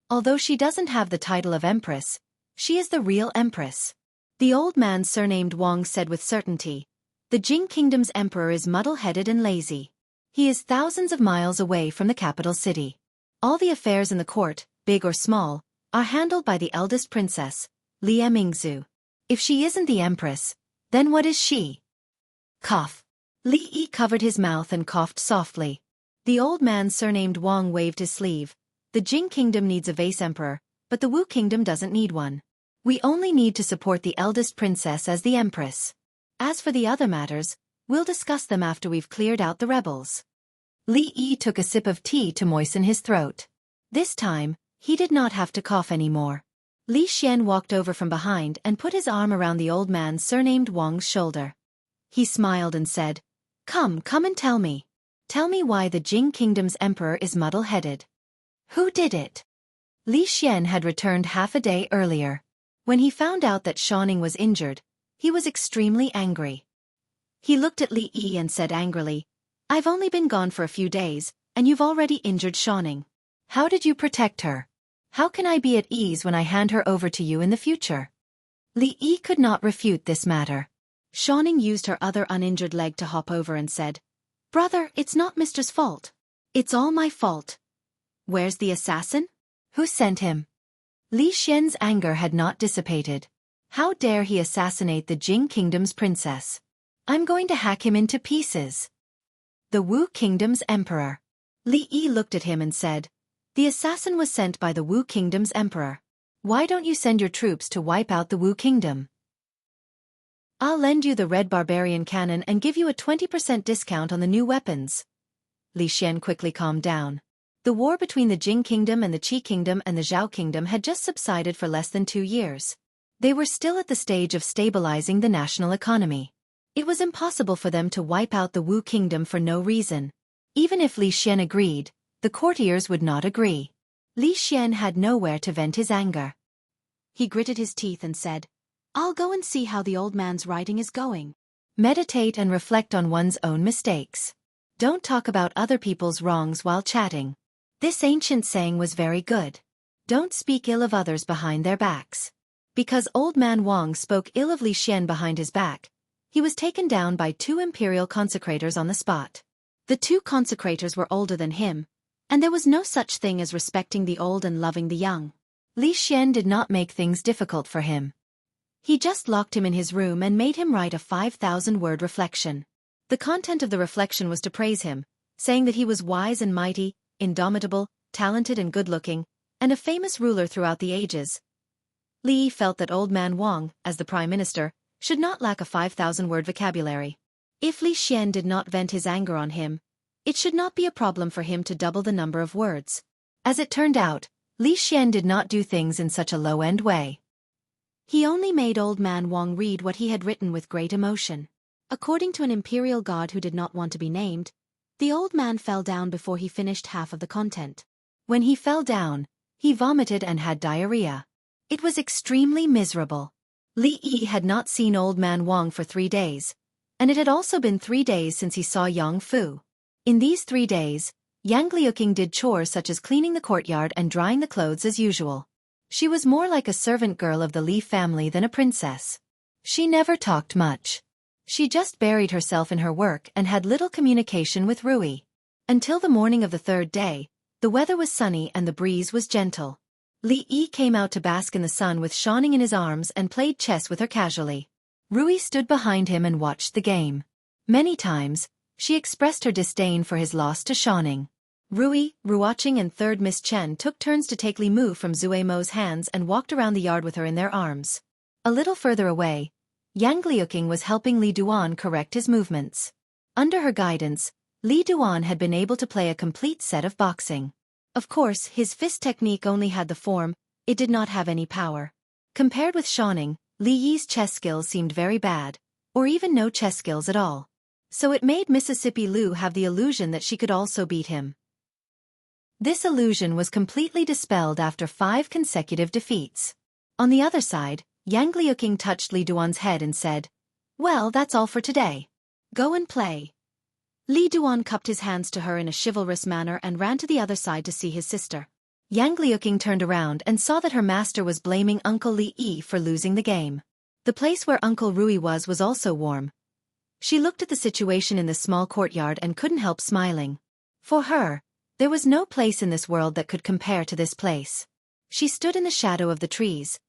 Although she doesn't have the title of empress, she is the real empress. The old man surnamed Wang said with certainty. The Jing kingdom's emperor is muddle-headed and lazy. He is thousands of miles away from the capital city. All the affairs in the court, big or small, are handled by the eldest princess, Li Mingzu. If she isn't the empress, then what is she? Cough. Li Yi covered his mouth and coughed softly. The old man surnamed Wang waved his sleeve. The Jing kingdom needs a vice emperor, but the Wu kingdom doesn't need one. We only need to support the eldest princess as the empress. As for the other matters, we'll discuss them after we've cleared out the rebels. Li Yi took a sip of tea to moisten his throat. This time, he did not have to cough anymore. Li Xian walked over from behind and put his arm around the old man surnamed Wang's shoulder. He smiled and said, Come and tell me. Tell me why the Jing kingdom's emperor is muddle-headed. Who did it? Li Xian had returned half a day earlier. When he found out that Xiaoning was injured, he was extremely angry. He looked at Li Yi and said angrily, I've only been gone for a few days, and you've already injured Xiaoning. How did you protect her? How can I be at ease when I hand her over to you in the future? Li Yi could not refute this matter. Xiaoning used her other uninjured leg to hop over and said, Brother, it's not Mister's fault. It's all my fault. Where's the assassin? Who sent him? Li Xian's anger had not dissipated. How dare he assassinate the Jing kingdom's princess? I'm going to hack him into pieces. The Wu kingdom's emperor. Li Yi looked at him and said, The assassin was sent by the Wu kingdom's emperor. Why don't you send your troops to wipe out the Wu kingdom? I'll lend you the red barbarian cannon and give you a 20% discount on the new weapons. Li Xian quickly calmed down. The war between the Jing kingdom and the Qi kingdom and the Zhao kingdom had just subsided for less than 2 years. They were still at the stage of stabilizing the national economy. It was impossible for them to wipe out the Wu kingdom for no reason. Even if Li Xian agreed, the courtiers would not agree. Li Xian had nowhere to vent his anger. He gritted his teeth and said, I'll go and see how the old man's writing is going. Meditate and reflect on one's own mistakes. Don't talk about other people's wrongs while chatting. This ancient saying was very good. Don't speak ill of others behind their backs. Because old man Wang spoke ill of Li Xian behind his back, he was taken down by 2 imperial consecrators on the spot. The 2 consecrators were older than him, and there was no such thing as respecting the old and loving the young. Li Xian did not make things difficult for him. He just locked him in his room and made him write a 5,000-word reflection. The content of the reflection was to praise him, saying that he was wise and mighty, indomitable, talented and good-looking, and a famous ruler throughout the ages. Li felt that old man Wang, as the prime minister, should not lack a 5,000-word vocabulary. If Li Xian did not vent his anger on him, it should not be a problem for him to double the number of words. As it turned out, Li Xian did not do things in such a low-end way. He only made old man Wang read what he had written with great emotion. According to an imperial god who did not want to be named, the old man fell down before he finished half of the content. When he fell down, he vomited and had diarrhea. It was extremely miserable. Li Yi had not seen old man Wang for 3 days, and it had also been 3 days since he saw Yang Fu. In these 3 days, Yang Liuqing did chores such as cleaning the courtyard and drying the clothes as usual. She was more like a servant girl of the Li family than a princess. She never talked much. She just buried herself in her work and had little communication with Rui. Until the morning of the third day, the weather was sunny and the breeze was gentle. Li Yi came out to bask in the sun with Xiaofan in his arms and played chess with her casually. Rui stood behind him and watched the game. Many times, she expressed her disdain for his loss to Xiaofan. Rui, Ruoqing and third Miss Chen took turns to take Li Mu from Zue Mo's hands and walked around the yard with her in their arms. A little further away, Yang Liuqing was helping Li Duan correct his movements. Under her guidance, Li Duan had been able to play a complete set of boxing. Of course, his fist technique only had the form, it did not have any power. Compared with Xiaofan, Li Yi's chess skills seemed very bad, or even no chess skills at all. So it made Mississippi Lu have the illusion that she could also beat him. This illusion was completely dispelled after 5 consecutive defeats. On the other side, Yang Liuqing touched Li Duan's head and said, "Well, that's all for today. Go and play." Li Duan cupped his hands to her in a chivalrous manner and ran to the other side to see his sister. Yang Liuqing turned around and saw that her master was blaming Uncle Li Yi for losing the game. The place where Uncle Rui was also warm. She looked at the situation in the small courtyard and couldn't help smiling. For her, there was no place in this world that could compare to this place. She stood in the shadow of the trees,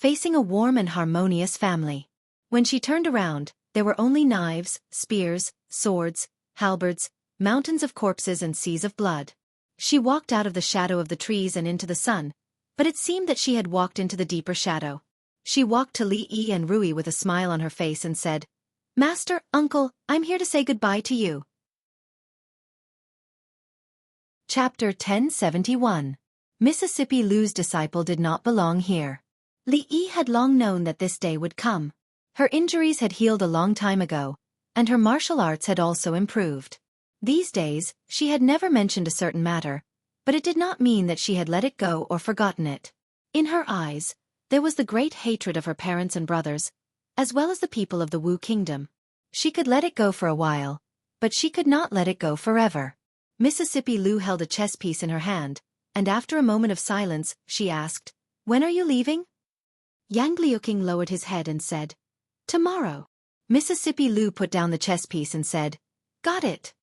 facing a warm and harmonious family. When she turned around, there were only knives, spears, swords, halberds, mountains of corpses and seas of blood. She walked out of the shadow of the trees and into the sun, but it seemed that she had walked into the deeper shadow. She walked to Li Yi and Rui with a smile on her face and said, "Master, Uncle, I'm here to say goodbye to you." Chapter 1071. Mississippi Lu's disciple did not belong here. Li Yi had long known that this day would come. Her injuries had healed a long time ago, and her martial arts had also improved. These days, she had never mentioned a certain matter, but it did not mean that she had let it go or forgotten it. In her eyes, there was the great hatred of her parents and brothers, as well as the people of the Wu Kingdom. She could let it go for a while, but she could not let it go forever. Mississippi Lu held a chess piece in her hand, and after a moment of silence, she asked, "When are you leaving?" Yang Liuqing lowered his head and said, "Tomorrow." Mississippi Lu put down the chess piece and said, "Got it.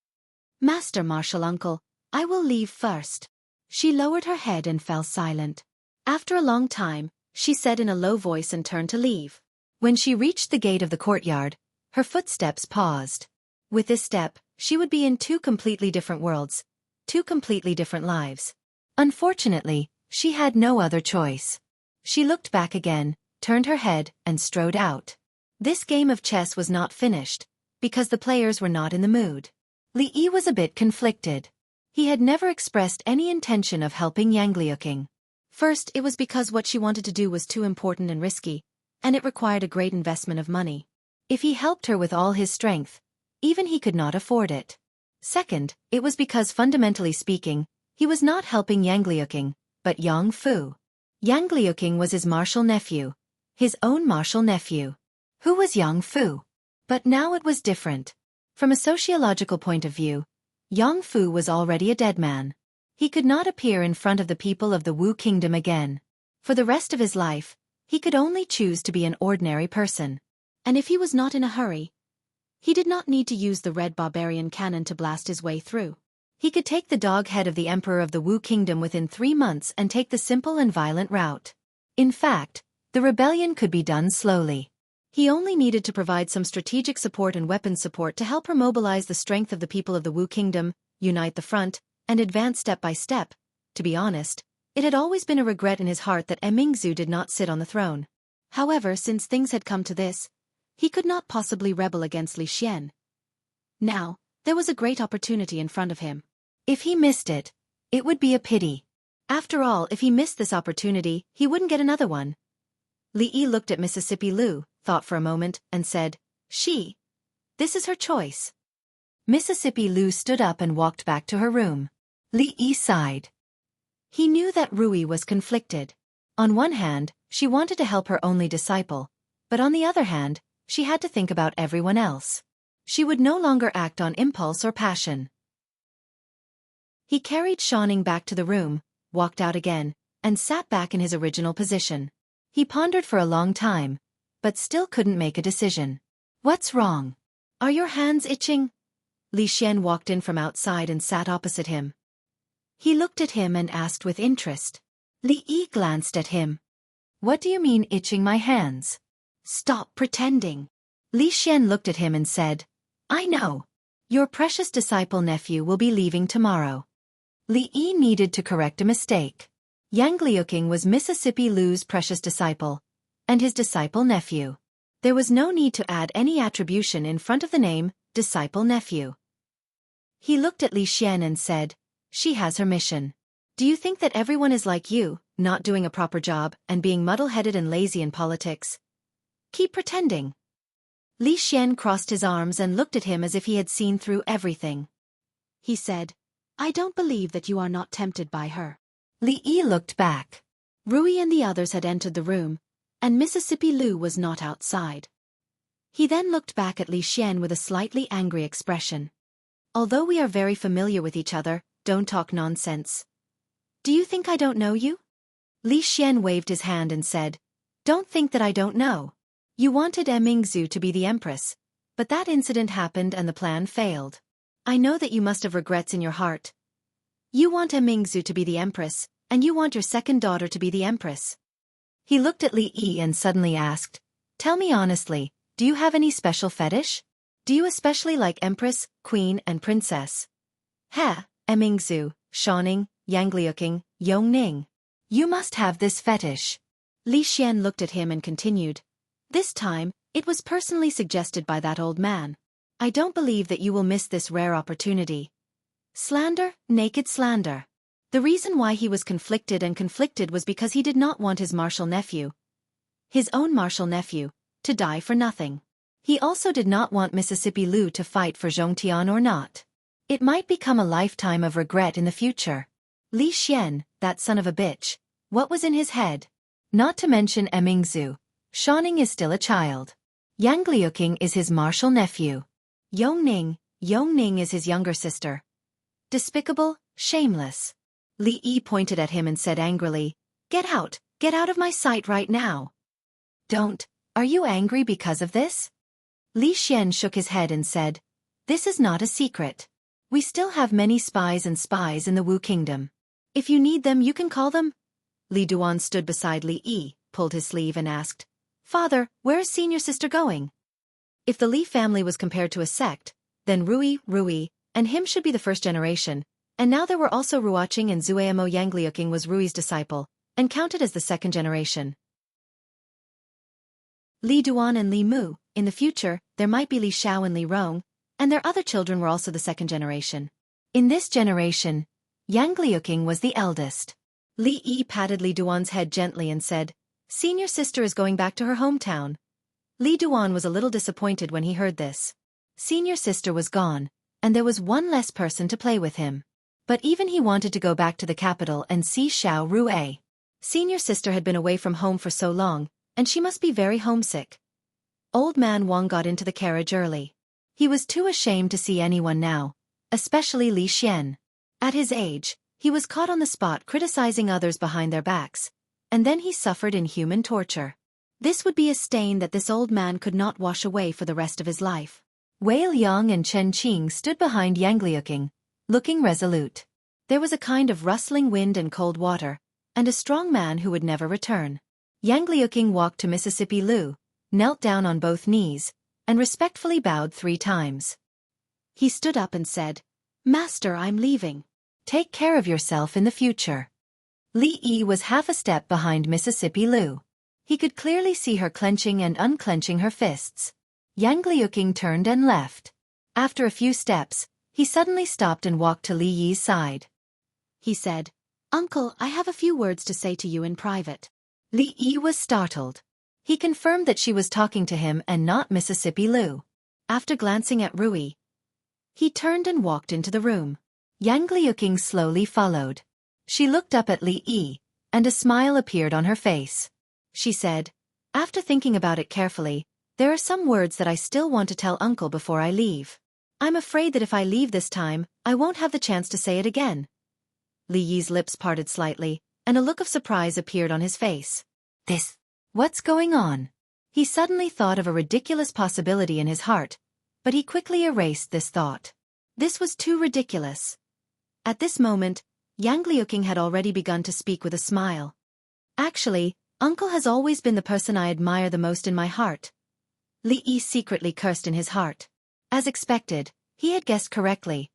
Master Martial Uncle, I will leave first." She lowered her head and fell silent. After a long time, she said in a low voice and turned to leave. When she reached the gate of the courtyard, her footsteps paused. With this step, she would be in 2 completely different worlds, 2 completely different lives. Unfortunately, she had no other choice. She looked back again, turned her head, and strode out. This game of chess was not finished, because the players were not in the mood. Li Yi was a bit conflicted. He had never expressed any intention of helping Yang Liuqing. First, it was because what she wanted to do was too important and risky, and it required a great investment of money. If he helped her with all his strength, even he could not afford it. Second, it was because fundamentally speaking, he was not helping Yang Liuqing, but Yang Fu. Yang Liuqing was his martial nephew, his own martial nephew. Who was Yang Fu? But now it was different. From a sociological point of view, Yang Fu was already a dead man. He could not appear in front of the people of the Wu Kingdom again. For the rest of his life, he could only choose to be an ordinary person. And if he was not in a hurry, he did not need to use the red barbarian cannon to blast his way through. He could take the dog head of the emperor of the Wu Kingdom within 3 months and take the simple and violent route. In fact, the rebellion could be done slowly. He only needed to provide some strategic support and weapons support to help her mobilize the strength of the people of the Wu Kingdom, unite the front, and advance step by step. To be honest, it had always been a regret in his heart that Emingzu did not sit on the throne. However, since things had come to this, he could not possibly rebel against Li Xian. Now, there was a great opportunity in front of him. If he missed it, it would be a pity. After all, if he missed this opportunity, he wouldn't get another one. Li Yi looked at Mississippi Lu, thought for a moment, and said, "This is her choice." Mississippi Lu stood up and walked back to her room. Li Yi sighed. He knew that Rui was conflicted. On one hand, she wanted to help her only disciple, but on the other hand, she had to think about everyone else. She would no longer act on impulse or passion. He carried Xiaofan back to the room, walked out again, and sat back in his original position. He pondered for a long time, but still couldn't make a decision. "What's wrong?" Are your hands itching? Li Xian walked in from outside and sat opposite him. He looked at him and asked with interest. Li Yi glanced at him. What do you mean itching my hands? Stop pretending. Li Xian looked at him and said, I know. Your precious disciple nephew will be leaving tomorrow. Li Yi needed to correct a mistake. Yang Liuqing was Mississippi Lu's precious disciple, and his disciple nephew. There was no need to add any attribution in front of the name, disciple nephew. He looked at Li Xian and said, she has her mission. Do you think that everyone is like you, not doing a proper job and being muddle-headed and lazy in politics? Keep pretending. Li Xian crossed his arms and looked at him as if he had seen through everything. He said, I don't believe that you are not tempted by her. Li Yi looked back. Rui and the others had entered the room, and Mississippi Lu was not outside. He then looked back at Li Xian with a slightly angry expression. Although we are very familiar with each other, don't talk nonsense. Do you think I don't know you? Li Xian waved his hand and said, don't think that I don't know. You wanted Mingzu to be the empress, but that incident happened and the plan failed. I know that you must have regrets in your heart. You want Mingzu to be the empress, and you want your second daughter to be the empress. He looked at Li Yi and suddenly asked, tell me honestly, do you have any special fetish? Do you especially like empress, queen and princess? Mingzu, Shaoning, Yang Liuqing, Yongning. You must have this fetish. Li Xian looked at him and continued. This time, it was personally suggested by that old man. I don't believe that you will miss this rare opportunity. Slander, naked slander. The reason why he was conflicted was because he did not want his martial nephew, his own martial nephew, to die for nothing. He also did not want Mississippi Lu to fight for Zhongtian or not. It might become a lifetime of regret in the future. Li Xian, that son of a bitch, what was in his head? Not to mention Mingzu. Shaoning is still a child. Yang Liuqing is his martial nephew. Yongning is his younger sister. Despicable, shameless. Li Yi pointed at him and said angrily, get out of my sight right now. Don't, are you angry because of this? Li Xian shook his head and said, this is not a secret. We still have many spies in the Wu kingdom. If you need them you can call them. Li Duan stood beside Li Yi, pulled his sleeve and asked, Father, where is senior sister going? If the Li family was compared to a sect, then Rui, and him should be the first generation, and now there were also Ruoqing and Zueimo. Yang Liuqing was Rui's disciple, and counted as the second generation. Li Duan and Li Mu, in the future, there might be Li Xiao and Li Rong, and their other children were also the second generation. In this generation, Yang Liuqing was the eldest. Li Yi patted Li Duan's head gently and said, senior sister is going back to her hometown. Li Duan was a little disappointed when he heard this. Senior sister was gone, and there was one less person to play with him. But even he wanted to go back to the capital and see Xiao Rui. Senior sister had been away from home for so long, and she must be very homesick. Old man Wang got into the carriage early. He was too ashamed to see anyone now, especially Li Xian. At his age, he was caught on the spot criticizing others behind their backs, and then he suffered inhuman torture. This would be a stain that this old man could not wash away for the rest of his life. Wei Liang and Chen Qing stood behind Yang Liuqing, looking resolute. There was a kind of rustling wind and cold water, and a strong man who would never return. Yang Liuqing walked to Mississippi Lu, knelt down on both knees, and respectfully bowed 3 times. He stood up and said, Master, I'm leaving. Take care of yourself in the future. Li Yi was half a step behind Mississippi Lu. He could clearly see her clenching and unclenching her fists. Yang Liuqing turned and left. After a few steps, he suddenly stopped and walked to Li Yi's side. He said, Uncle, I have a few words to say to you in private. Li Yi was startled. He confirmed that she was talking to him and not Mississippi Lu. After glancing at Rui, he turned and walked into the room. Yang Liuqing slowly followed. She looked up at Li Yi, and a smile appeared on her face. She said, after thinking about it carefully, there are some words that I still want to tell Uncle before I leave. I'm afraid that if I leave this time, I won't have the chance to say it again. Li Yi's lips parted slightly, and a look of surprise appeared on his face. What's going on? He suddenly thought of a ridiculous possibility in his heart, but he quickly erased this thought. This was too ridiculous. At this moment, Yang Liuqing had already begun to speak with a smile. Actually, Uncle has always been the person I admire the most in my heart. Li Yi secretly cursed in his heart. As expected, he had guessed correctly.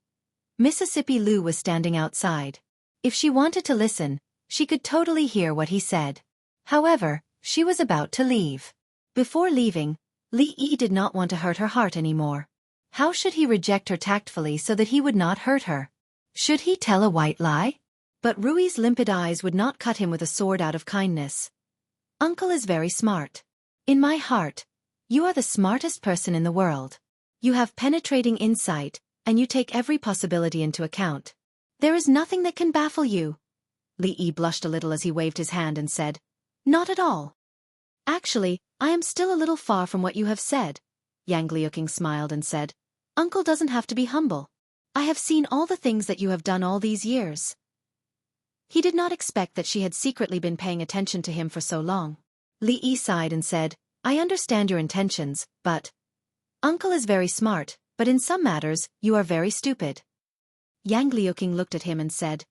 Mississippi Lu was standing outside. If she wanted to listen, she could totally hear what he said. However, she was about to leave. Before leaving, Li Yi did not want to hurt her heart anymore. How should he reject her tactfully so that he would not hurt her? Should he tell a white lie? But Rui's limpid eyes would not cut him with a sword out of kindness. Uncle is very smart. In my heart, you are the smartest person in the world. You have penetrating insight, and you take every possibility into account. There is nothing that can baffle you. Li Yi blushed a little as he waved his hand and said, "Not at all." "Actually, I am still a little far from what you have said." Yang Liuqing smiled and said, "Uncle doesn't have to be humble. I have seen all the things that you have done all these years." He did not expect that she had secretly been paying attention to him for so long. Li Yi sighed and said, "I understand your intentions, but Uncle is very smart, but in some matters, you are very stupid." Yang Liuqing looked at him and said,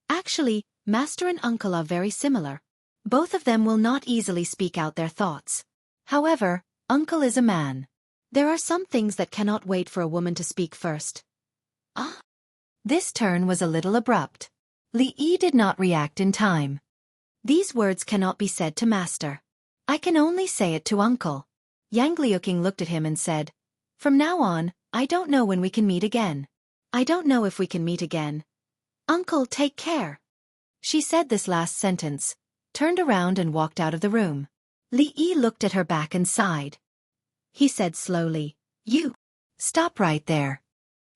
"Actually, Master and Uncle are very similar. Both of them will not easily speak out their thoughts. However, Uncle is a man. There are some things that cannot wait for a woman to speak first." Ah! This turn was a little abrupt. Li Yi did not react in time. "These words cannot be said to Master. I can only say it to Uncle." Yang Liuqing looked at him and said, "From now on, I don't know when we can meet again. I don't know if we can meet again. Uncle, take care." She said this last sentence, turned around and walked out of the room. Li Yi looked at her back and sighed. He said slowly, "You, stop right there."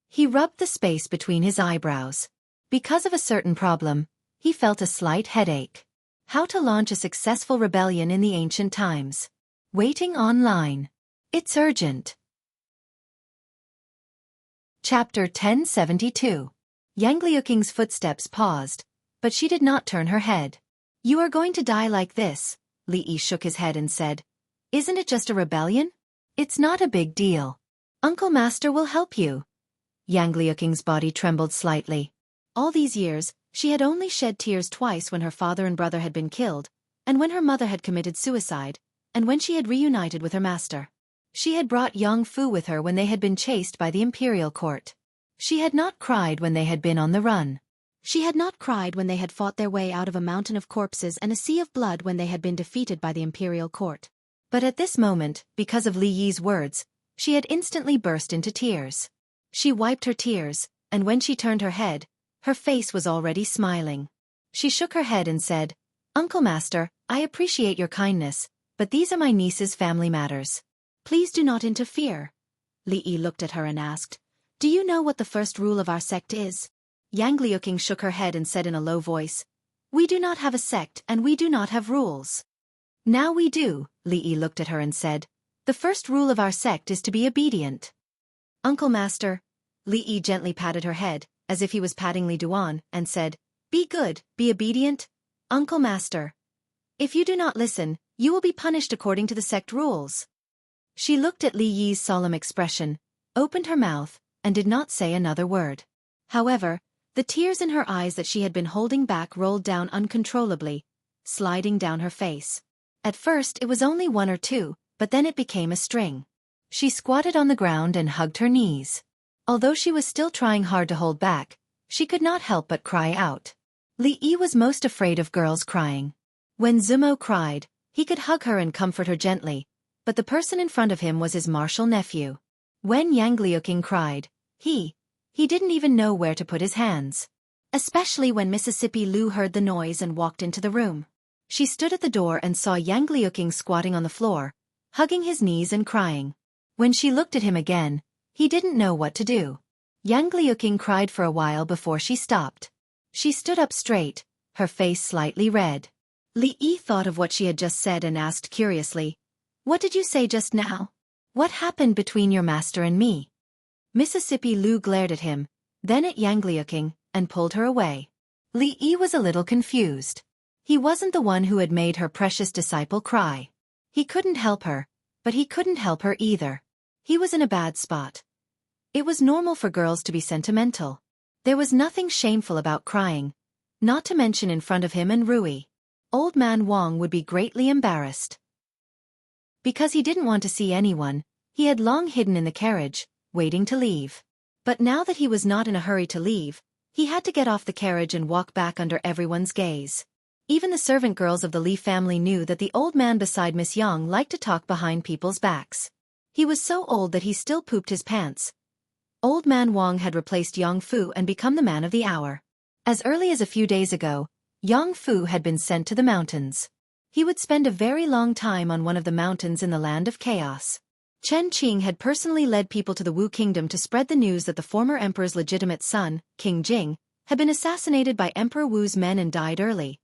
He rubbed the space between his eyebrows. Because of a certain problem, he felt a slight headache. How to launch a successful rebellion in the ancient times. Waiting online. It's urgent. Chapter 1072. Yang Liuqing's footsteps paused, but she did not turn her head. "You are going to die like this," Li Yi shook his head and said. "Isn't it just a rebellion? It's not a big deal. Uncle Master will help you." Yang Liuqing's body trembled slightly. All these years, she had only shed tears twice when her father and brother had been killed, and when her mother had committed suicide, and when she had reunited with her master. She had brought Yang Fu with her when they had been chased by the imperial court. She had not cried when they had been on the run. She had not cried when they had fought their way out of a mountain of corpses and a sea of blood when they had been defeated by the imperial court. But at this moment, because of Li Yi's words, she had instantly burst into tears. She wiped her tears, and when she turned her head, her face was already smiling. She shook her head and said, "Uncle Master, I appreciate your kindness, but these are my niece's family matters. Please do not interfere." Li Yi looked at her and asked, "Do you know what the first rule of our sect is?" Yang Liuqing shook her head and said in a low voice, "We do not have a sect and we do not have rules." "Now we do," Li Yi looked at her and said, "The first rule of our sect is to be obedient." "Uncle Master," Li Yi gently patted her head, as if he was patting Li Duan, and said, "Be good, be obedient. Uncle Master. If you do not listen, you will be punished according to the sect rules." She looked at Li Yi's solemn expression, opened her mouth, and did not say another word. However, the tears in her eyes that she had been holding back rolled down uncontrollably, sliding down her face. At first it was only one or two, but then it became a string. She squatted on the ground and hugged her knees. Although she was still trying hard to hold back, she could not help but cry out. Li Yi was most afraid of girls crying. When Zumo cried, he could hug her and comfort her gently, but the person in front of him was his martial nephew. When Yang Liuqing cried, he didn't even know where to put his hands. Especially when Mississippi Lu heard the noise and walked into the room. She stood at the door and saw Yang Liuqing squatting on the floor, hugging his knees and crying. When she looked at him again, he didn't know what to do. Yang Liuqing cried for a while before she stopped. She stood up straight, her face slightly red. Li Yi thought of what she had just said and asked curiously, "What did you say just now? What happened between your master and me?" Mississippi Lu glared at him, then at Yang Liuqing, and pulled her away. Li Yi was a little confused. He wasn't the one who had made her precious disciple cry. He couldn't help her, but he couldn't help her either. He was in a bad spot. It was normal for girls to be sentimental. There was nothing shameful about crying, not to mention in front of him and Rui. Old man Wang would be greatly embarrassed. Because he didn't want to see anyone, he had long hidden in the carriage, waiting to leave. But now that he was not in a hurry to leave, he had to get off the carriage and walk back under everyone's gaze. Even the servant girls of the Li family knew that the old man beside Miss Yang liked to talk behind people's backs. He was so old that he still pooped his pants. Old man Wang had replaced Yang Fu and become the man of the hour. As early as a few days ago, Yang Fu had been sent to the mountains. He would spend a very long time on one of the mountains in the land of chaos. Chen Qing had personally led people to the Wu kingdom to spread the news that the former emperor's legitimate son, King Jing, had been assassinated by Emperor Wu's men and died early.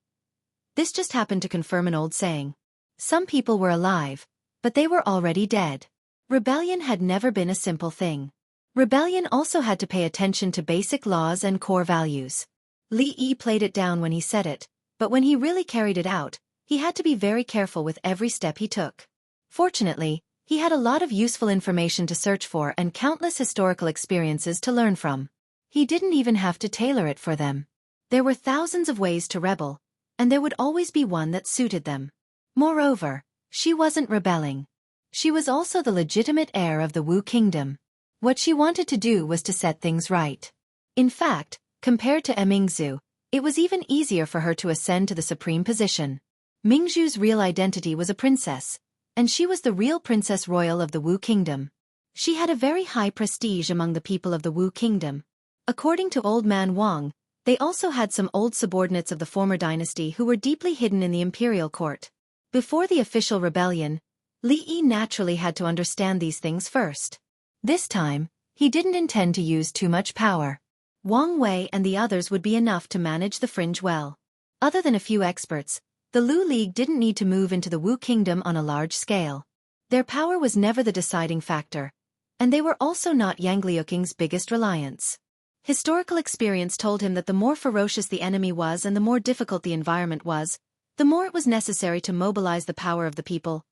This just happened to confirm an old saying. Some people were alive, but they were already dead. Rebellion had never been a simple thing. Rebellion also had to pay attention to basic laws and core values. Li Yi played it down when he said it, but when he really carried it out, he had to be very careful with every step he took. Fortunately, he had a lot of useful information to search for and countless historical experiences to learn from. He didn't even have to tailor it for them. There were thousands of ways to rebel, and there would always be one that suited them. Moreover, she wasn't rebelling. She was also the legitimate heir of the Wu kingdom. What she wanted to do was to set things right. In fact, compared to Mingzhu, it was even easier for her to ascend to the supreme position. Mingzhu's real identity was a princess, and she was the real princess royal of the Wu kingdom. She had a very high prestige among the people of the Wu kingdom. According to Old Man Wang, they also had some old subordinates of the former dynasty who were deeply hidden in the imperial court. Before the official rebellion, Li Yi naturally had to understand these things first. This time, he didn't intend to use too much power. Wang Wei and the others would be enough to manage the fringe well. Other than a few experts, the Lu League didn't need to move into the Wu kingdom on a large scale. Their power was never the deciding factor, and they were also not Yang Liuqing's biggest reliance. Historical experience told him that the more ferocious the enemy was and the more difficult the environment was, the more it was necessary to mobilize the power of the people.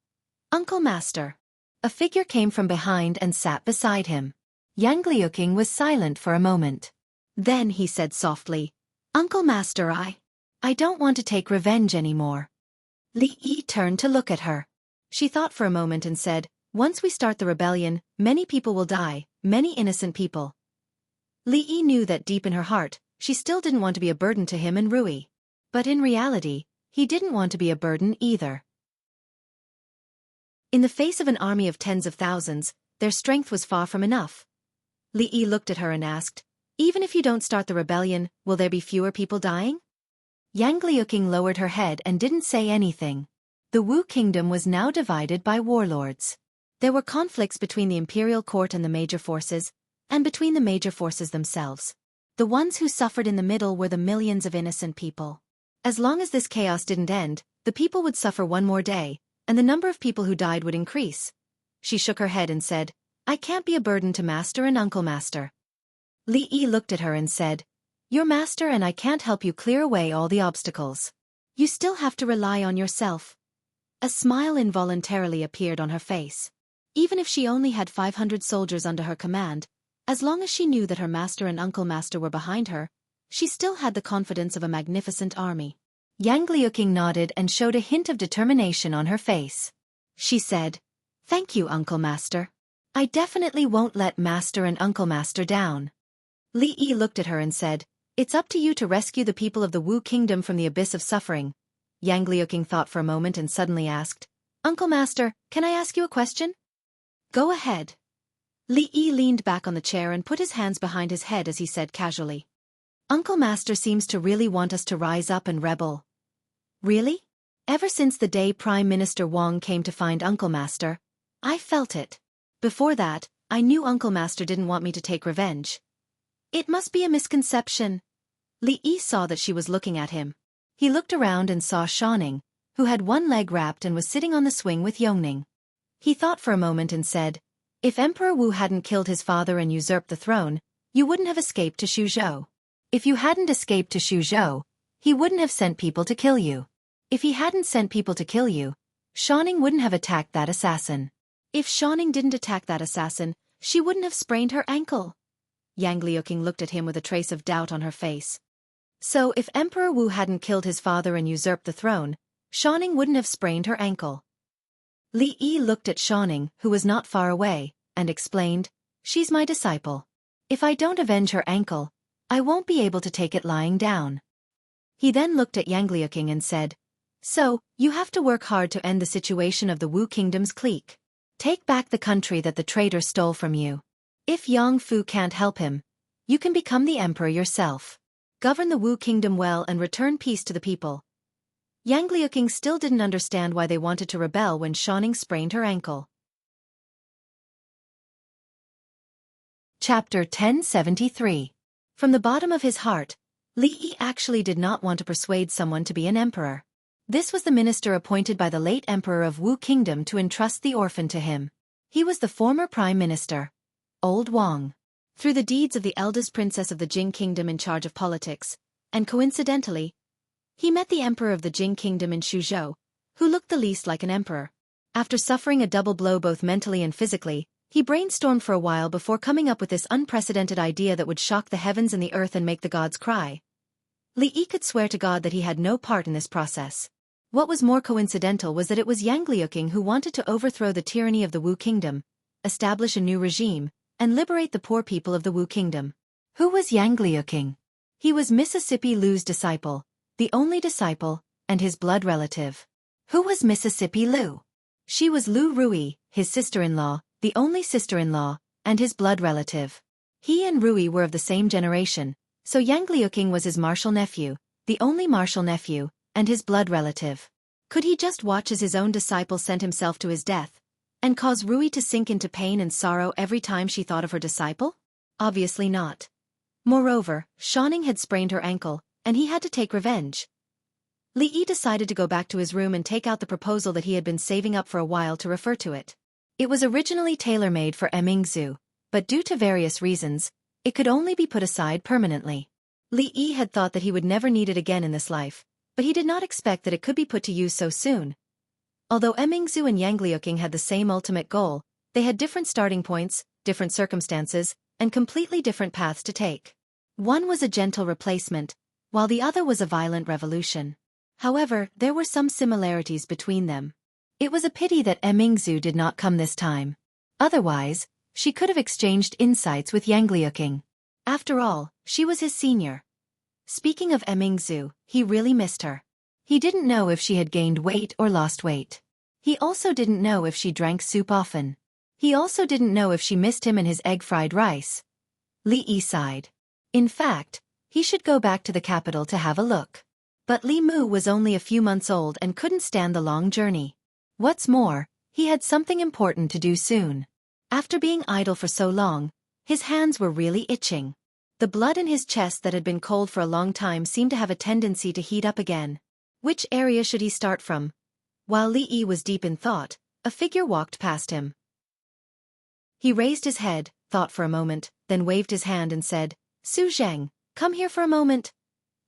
Uncle Master. A figure came from behind and sat beside him. Yang Liuqing was silent for a moment. Then he said softly, "Uncle Master, I don't want to take revenge anymore." Li Yi turned to look at her. She thought for a moment and said, "Once we start the rebellion, many people will die, many innocent people." Li Yi knew that deep in her heart, she still didn't want to be a burden to him and Rui. But in reality, he didn't want to be a burden either. In the face of an army of tens of thousands, their strength was far from enough. Li Yi looked at her and asked, "Even if you don't start the rebellion, will there be fewer people dying?" Yang Liuqing lowered her head and didn't say anything. The Wu kingdom was now divided by warlords. There were conflicts between the imperial court and the major forces, and between the major forces themselves. The ones who suffered in the middle were the millions of innocent people. As long as this chaos didn't end, the people would suffer one more day, and the number of people who died would increase. She shook her head and said, "I can't be a burden to Master and Uncle Master." Li Yi looked at her and said, "You're Master and I can't help you clear away all the obstacles. You still have to rely on yourself." A smile involuntarily appeared on her face. Even if she only had 500 soldiers under her command, as long as she knew that her Master and Uncle Master were behind her, she still had the confidence of a magnificent army. Yang Liuqing nodded and showed a hint of determination on her face. She said, "Thank you, Uncle Master. I definitely won't let Master and Uncle Master down." Li Yi looked at her and said, "It's up to you to rescue the people of the Wu kingdom from the abyss of suffering." Yang Liuqing thought for a moment and suddenly asked, "Uncle Master, can I ask you a question?" "Go ahead." Li Yi leaned back on the chair and put his hands behind his head as he said casually, "Uncle Master seems to really want us to rise up and rebel." "Really? Ever since the day Prime Minister Wang came to find Uncle Master, I felt it. Before that, I knew Uncle Master didn't want me to take revenge." "It must be a misconception." Li Yi saw that she was looking at him. He looked around and saw Shaoning, who had one leg wrapped and was sitting on the swing with Yongning. He thought for a moment and said, "If Emperor Wu hadn't killed his father and usurped the throne, you wouldn't have escaped to Xuzhou. If you hadn't escaped to Xuzhou, he wouldn't have sent people to kill you. If he hadn't sent people to kill you, Shaoning wouldn't have attacked that assassin. If Shaoning didn't attack that assassin, she wouldn't have sprained her ankle. Yang Liuqing looked at him with a trace of doubt on her face. So if Emperor Wu hadn't killed his father and usurped the throne, Xiaoning wouldn't have sprained her ankle. Li Yi looked at Xiaoning, who was not far away, and explained, "She's my disciple. If I don't avenge her ankle, I won't be able to take it lying down." He then looked at Yang Liuqing and said, "So, you have to work hard to end the situation of the Wu Kingdom's clique. Take back the country that the traitor stole from you. If Yang Fu can't help him, you can become the emperor yourself. Govern the Wu Kingdom well and return peace to the people." Yang Liuqing still didn't understand why they wanted to rebel when Xiaoning sprained her ankle. Chapter 1073. From the bottom of his heart, Li Yi actually did not want to persuade someone to be an emperor. This was the minister appointed by the late emperor of Wu Kingdom to entrust the orphan to him. He was the former prime minister, Old Wang. Through the deeds of the eldest princess of the Jing Kingdom in charge of politics, and coincidentally, he met the emperor of the Jing Kingdom in Suzhou, who looked the least like an emperor. After suffering a double blow both mentally and physically, he brainstormed for a while before coming up with this unprecedented idea that would shock the heavens and the earth and make the gods cry. Li Yi could swear to God that he had no part in this process. What was more coincidental was that it was Yang Liuqing who wanted to overthrow the tyranny of the Wu Kingdom, establish a new regime, and liberate the poor people of the Wu Kingdom. Who was Yang Liuqing? He was Mississippi Lu's disciple, the only disciple, and his blood relative. Who was Mississippi Lu? She was Lu Rui, his sister-in-law, the only sister-in-law, and his blood relative. He and Rui were of the same generation, so Yang Liuqing was his martial nephew, the only martial nephew, and his blood relative. Could he just watch as his own disciple sent himself to his death, and cause Rui to sink into pain and sorrow every time she thought of her disciple? Obviously not. Moreover, Xiaoning had sprained her ankle, and he had to take revenge. Li Yi decided to go back to his room and take out the proposal that he had been saving up for a while to refer to it. It was originally tailor-made for Emingzu, but due to various reasons, it could only be put aside permanently. Li Yi had thought that he would never need it again in this life, but he did not expect that it could be put to use so soon. Although Emingzu and Yang Liuqing had the same ultimate goal, they had different starting points, different circumstances, and completely different paths to take. One was a gentle replacement, while the other was a violent revolution. However, there were some similarities between them. It was a pity that Emingzu did not come this time. Otherwise, she could have exchanged insights with Yang Liuqing. After all, she was his senior. Speaking of Emingzu, he really missed her. He didn't know if she had gained weight or lost weight. He also didn't know if she drank soup often. He also didn't know if she missed him and his egg-fried rice. Li Yi sighed. In fact, he should go back to the capital to have a look. But Li Mu was only a few months old and couldn't stand the long journey. What's more, he had something important to do soon. After being idle for so long, his hands were really itching. The blood in his chest that had been cold for a long time seemed to have a tendency to heat up again. Which area should he start from? While Li Yi was deep in thought, a figure walked past him. He raised his head, thought for a moment, then waved his hand and said, "Su Zheng, come here for a moment."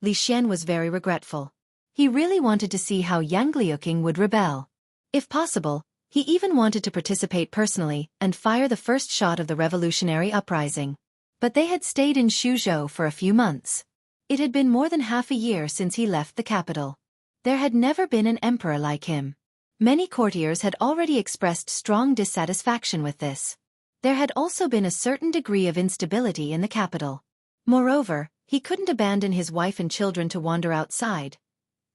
Li Xian was very regretful. He really wanted to see how Yang Liuqing would rebel. If possible, he even wanted to participate personally and fire the first shot of the revolutionary uprising. But they had stayed in Suzhou for a few months. It had been more than half a year since he left the capital. There had never been an emperor like him. Many courtiers had already expressed strong dissatisfaction with this. There had also been a certain degree of instability in the capital. Moreover, he couldn't abandon his wife and children to wander outside.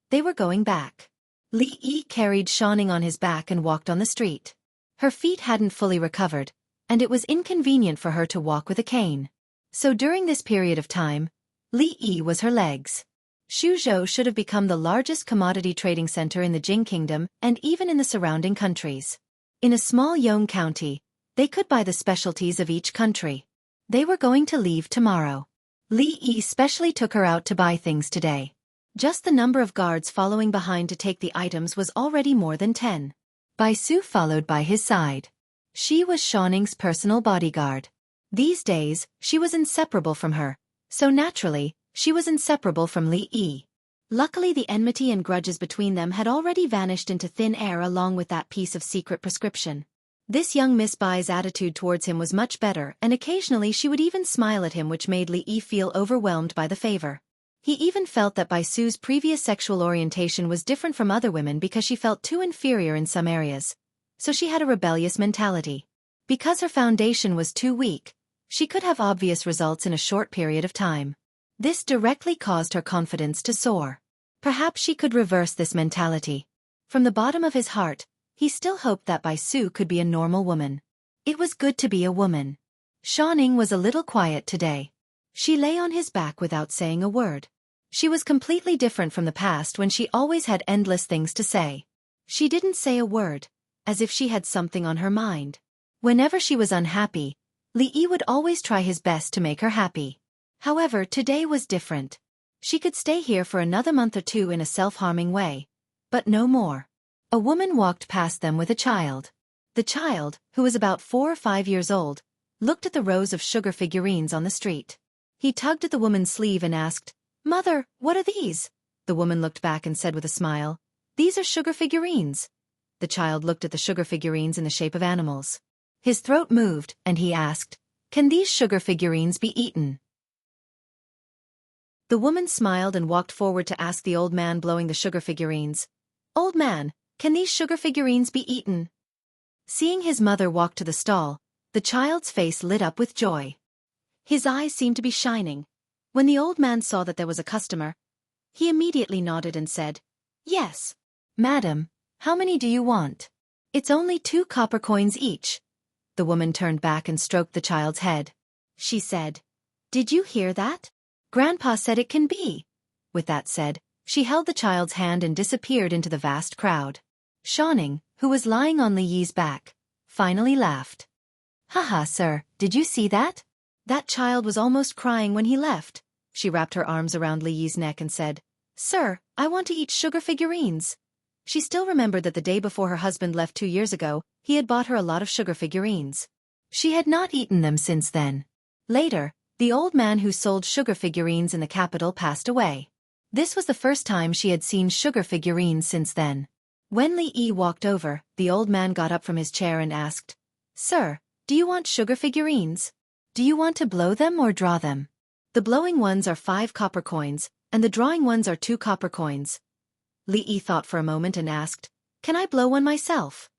They were going back. Li Yi carried Xiaoning on his back and walked on the street. Her feet hadn't fully recovered, and it was inconvenient for her to walk with a cane. So during this period of time, Li Yi was her legs. Suzhou should have become the largest commodity trading center in the Jing Kingdom and even in the surrounding countries. In a small Yong county, they could buy the specialties of each country. They were going to leave tomorrow. Li Yi specially took her out to buy things today. Just the number of guards following behind to take the items was already more than 10. Bai Su followed by his side. She was Xiaoning's personal bodyguard. These days, she was inseparable from her, so naturally, she was inseparable from Li Yi. Luckily the enmity and grudges between them had already vanished into thin air along with that piece of secret prescription. This young Miss Bai's attitude towards him was much better, and occasionally she would even smile at him, which made Li Yi feel overwhelmed by the favor. He even felt that Bai Su's previous sexual orientation was different from other women because she felt too inferior in some areas. So she had a rebellious mentality. Because her foundation was too weak, she could have obvious results in a short period of time. This directly caused her confidence to soar. Perhaps she could reverse this mentality. From the bottom of his heart, he still hoped that Bai Su could be a normal woman. It was good to be a woman. Xiaoning was a little quiet today. She lay on his back without saying a word. She was completely different from the past when she always had endless things to say. She didn't say a word, as if she had something on her mind. Whenever she was unhappy, Li Yi would always try his best to make her happy. However, today was different. She could stay here for another month or two in a self-harming way. But no more. A woman walked past them with a child. The child, who was about 4 or 5 years old, looked at the rows of sugar figurines on the street. He tugged at the woman's sleeve and asked, "Mother, what are these?" The woman looked back and said with a smile, "These are sugar figurines." The child looked at the sugar figurines in the shape of animals. His throat moved, and he asked, "Can these sugar figurines be eaten?" The woman smiled and walked forward to ask the old man blowing the sugar figurines, "Old man, can these sugar figurines be eaten?" Seeing his mother walk to the stall, the child's face lit up with joy. His eyes seemed to be shining. When the old man saw that there was a customer, he immediately nodded and said, "Yes. Madam, how many do you want?" "It's only 2 copper coins each." The woman turned back and stroked the child's head. She said, "Did you hear that? Grandpa said it can be." With that said, she held the child's hand and disappeared into the vast crowd. Xiaoning, who was lying on Li Yi's back, finally laughed. "Haha, sir, did you see that? That child was almost crying when he left." She wrapped her arms around Li Yi's neck and said, "Sir, I want to eat sugar figurines." She still remembered that the day before her husband left 2 years ago, he had bought her a lot of sugar figurines. She had not eaten them since then. Later, the old man who sold sugar figurines in the capital passed away. This was the first time she had seen sugar figurines since then. When Li Yi walked over, the old man got up from his chair and asked, "Sir, do you want sugar figurines? Do you want to blow them or draw them?" "The blowing ones are 5 copper coins, and the drawing ones are 2 copper coins." Li Yi thought for a moment and asked, "Can I blow one myself?"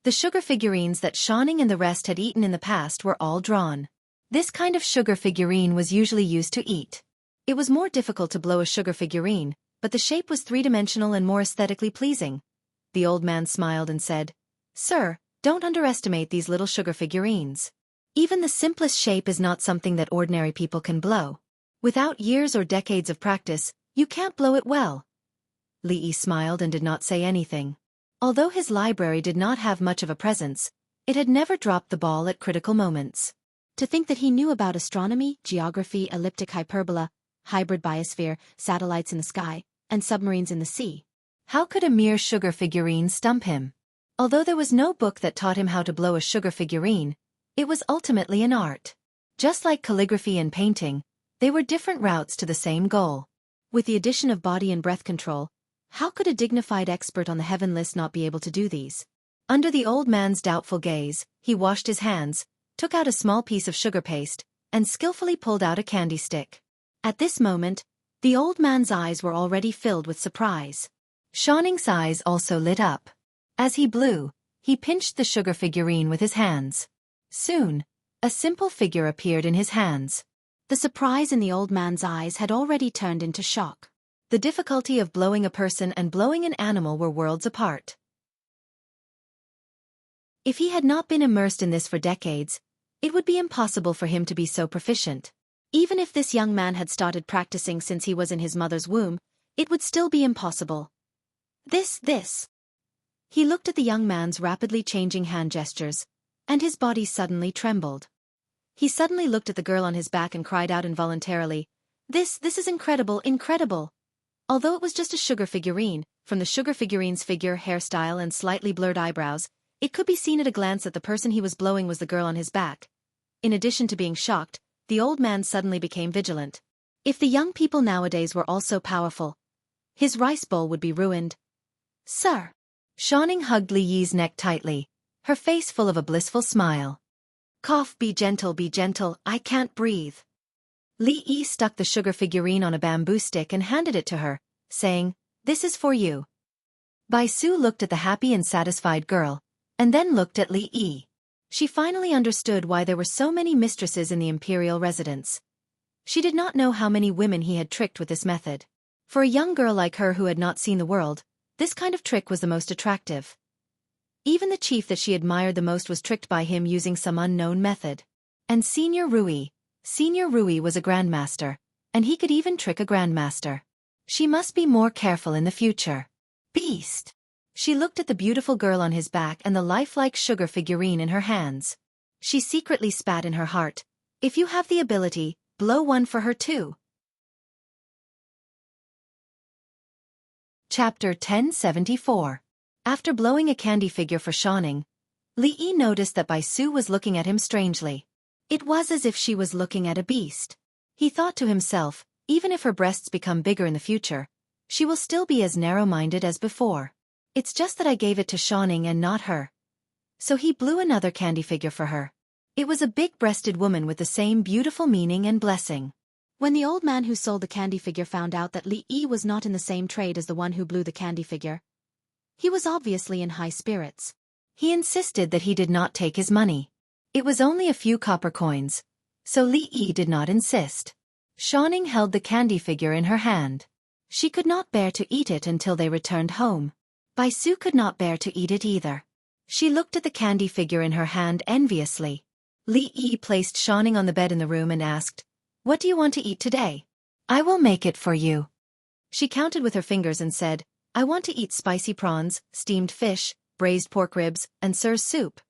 The sugar figurines that Xiaoning and the rest had eaten in the past were all drawn. This kind of sugar figurine was usually used to eat. It was more difficult to blow a sugar figurine, but the shape was three-dimensional and more aesthetically pleasing. The old man smiled and said, "Sir, don't underestimate these little sugar figurines. Even the simplest shape is not something that ordinary people can blow. Without years or decades of practice, you can't blow it well." Li Yi smiled and did not say anything. Although his library did not have much of a presence, it had never dropped the ball at critical moments. To think that he knew about astronomy, geography, elliptic hyperbola, hybrid biosphere, satellites in the sky, and submarines in the sea. How could a mere sugar figurine stump him? Although there was no book that taught him how to blow a sugar figurine, it was ultimately an art. Just like calligraphy and painting, they were different routes to the same goal. With the addition of body and breath control, how could a dignified expert on the heaven list not be able to do these? Under the old man's doubtful gaze, he washed his hands, took out a small piece of sugar paste, and skillfully pulled out a candy stick. At this moment, the old man's eyes were already filled with surprise. Xiaoning's eyes also lit up. As he blew, he pinched the sugar figurine with his hands. Soon, a simple figure appeared in his hands. The surprise in the old man's eyes had already turned into shock. The difficulty of blowing a person and blowing an animal were worlds apart. If he had not been immersed in this for decades, it would be impossible for him to be so proficient. Even if this young man had started practicing since he was in his mother's womb, it would still be impossible. This. He looked at the young man's rapidly changing hand gestures, and his body suddenly trembled. He suddenly looked at the girl on his back and cried out involuntarily, This is incredible, incredible!" Although it was just a sugar figurine, from the sugar figurine's figure, hairstyle, and slightly blurred eyebrows, it could be seen at a glance that the person he was blowing was the girl on his back. In addition to being shocked, the old man suddenly became vigilant. If the young people nowadays were all so powerful, his rice bowl would be ruined. "Sir!" Xiaoning hugged Li Yi's neck tightly. her face full of a blissful smile. Cough, be gentle, I can't breathe. Li Yi stuck the sugar figurine on a bamboo stick and handed it to her, saying, "This is for you." Bai Su looked at the happy and satisfied girl, and then looked at Li Yi. She finally understood why there were so many mistresses in the imperial residence. She did not know how many women he had tricked with this method. For a young girl like her who had not seen the world, this kind of trick was the most attractive. Even the chief that she admired the most was tricked by him using some unknown method. And Senior Rui was a grandmaster, and he could even trick a grandmaster. She must be more careful in the future. Beast! She looked at the beautiful girl on his back and the lifelike sugar figurine in her hands. She secretly spat in her heart. If you have the ability, blow one for her too. Chapter 1074. After blowing a candy figure for Xiaofan, Li Yi noticed that Bai Su was looking at him strangely. It was as if she was looking at a beast. He thought to himself, even if her breasts become bigger in the future, she will still be as narrow-minded as before. It's just that I gave it to Xiaofan and not her. So he blew another candy figure for her. It was a big-breasted woman with the same beautiful meaning and blessing. When the old man who sold the candy figure found out that Li Yi was not in the same trade as the one who blew the candy figure, he was obviously in high spirits. He insisted that he did not take his money. It was only a few copper coins, so Li Yi did not insist. Xiaofan held the candy figure in her hand. She could not bear to eat it until they returned home. Bai Su could not bear to eat it either. She looked at the candy figure in her hand enviously. Li Yi placed Xiaofan on the bed in the room and asked, "What do you want to eat today? I will make it for you." She counted with her fingers and said, "I want to eat spicy prawns, steamed fish, braised pork ribs, and sir's soup."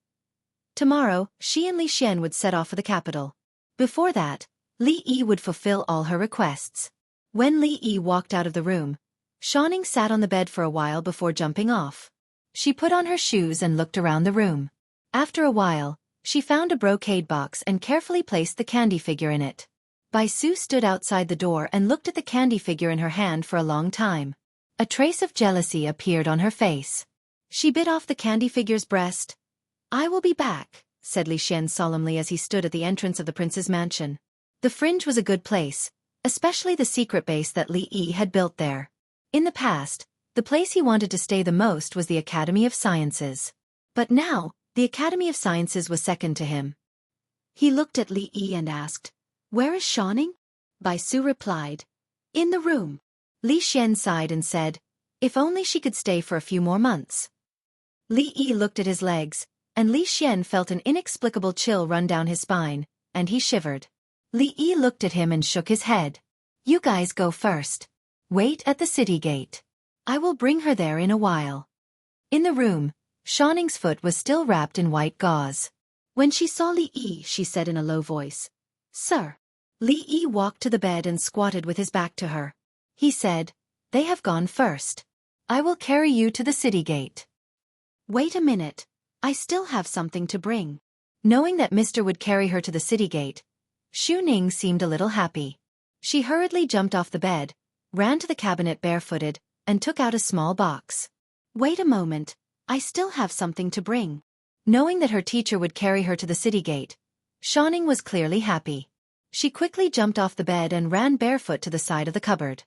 Tomorrow, she and Li Xian would set off for the capital. Before that, Li Yi would fulfill all her requests. When Li Yi walked out of the room, Xiaofan sat on the bed for a while before jumping off. She put on her shoes and looked around the room. After a while, she found a brocade box and carefully placed the candy figure in it. Bai Su stood outside the door and looked at the candy figure in her hand for a long time. A trace of jealousy appeared on her face. She bit off the candy figure's breast. "I will be back," said Li Xian solemnly as he stood at the entrance of the prince's mansion. The fringe was a good place, especially the secret base that Li Yi had built there. In the past, the place he wanted to stay the most was the Academy of Sciences. But now, the Academy of Sciences was second to him. He looked at Li Yi and asked, "Where is Xiaofan?" Bai Su replied, "In the room." Li Xian sighed and said, "If only she could stay for a few more months." Li Yi looked at his legs, and Li Xian felt an inexplicable chill run down his spine, and he shivered. Li Yi looked at him and shook his head. "You guys go first. Wait at the city gate. I will bring her there in a while." In the room, Xiaofan's foot was still wrapped in white gauze. When she saw Li Yi, she said in a low voice, "Sir." Li Yi walked to the bed and squatted with his back to her. He said, "They have gone first. I will carry you to the city gate." "Wait a minute. I still have something to bring." Knowing that Mr. would carry her to the city gate, Xu Ning seemed a little happy. She hurriedly jumped off the bed, ran to the cabinet barefooted, and took out a small box. "Wait a moment, I still have something to bring." Knowing that her teacher would carry her to the city gate, Xiaofan was clearly happy. She quickly jumped off the bed and ran barefoot to the side of the cupboard.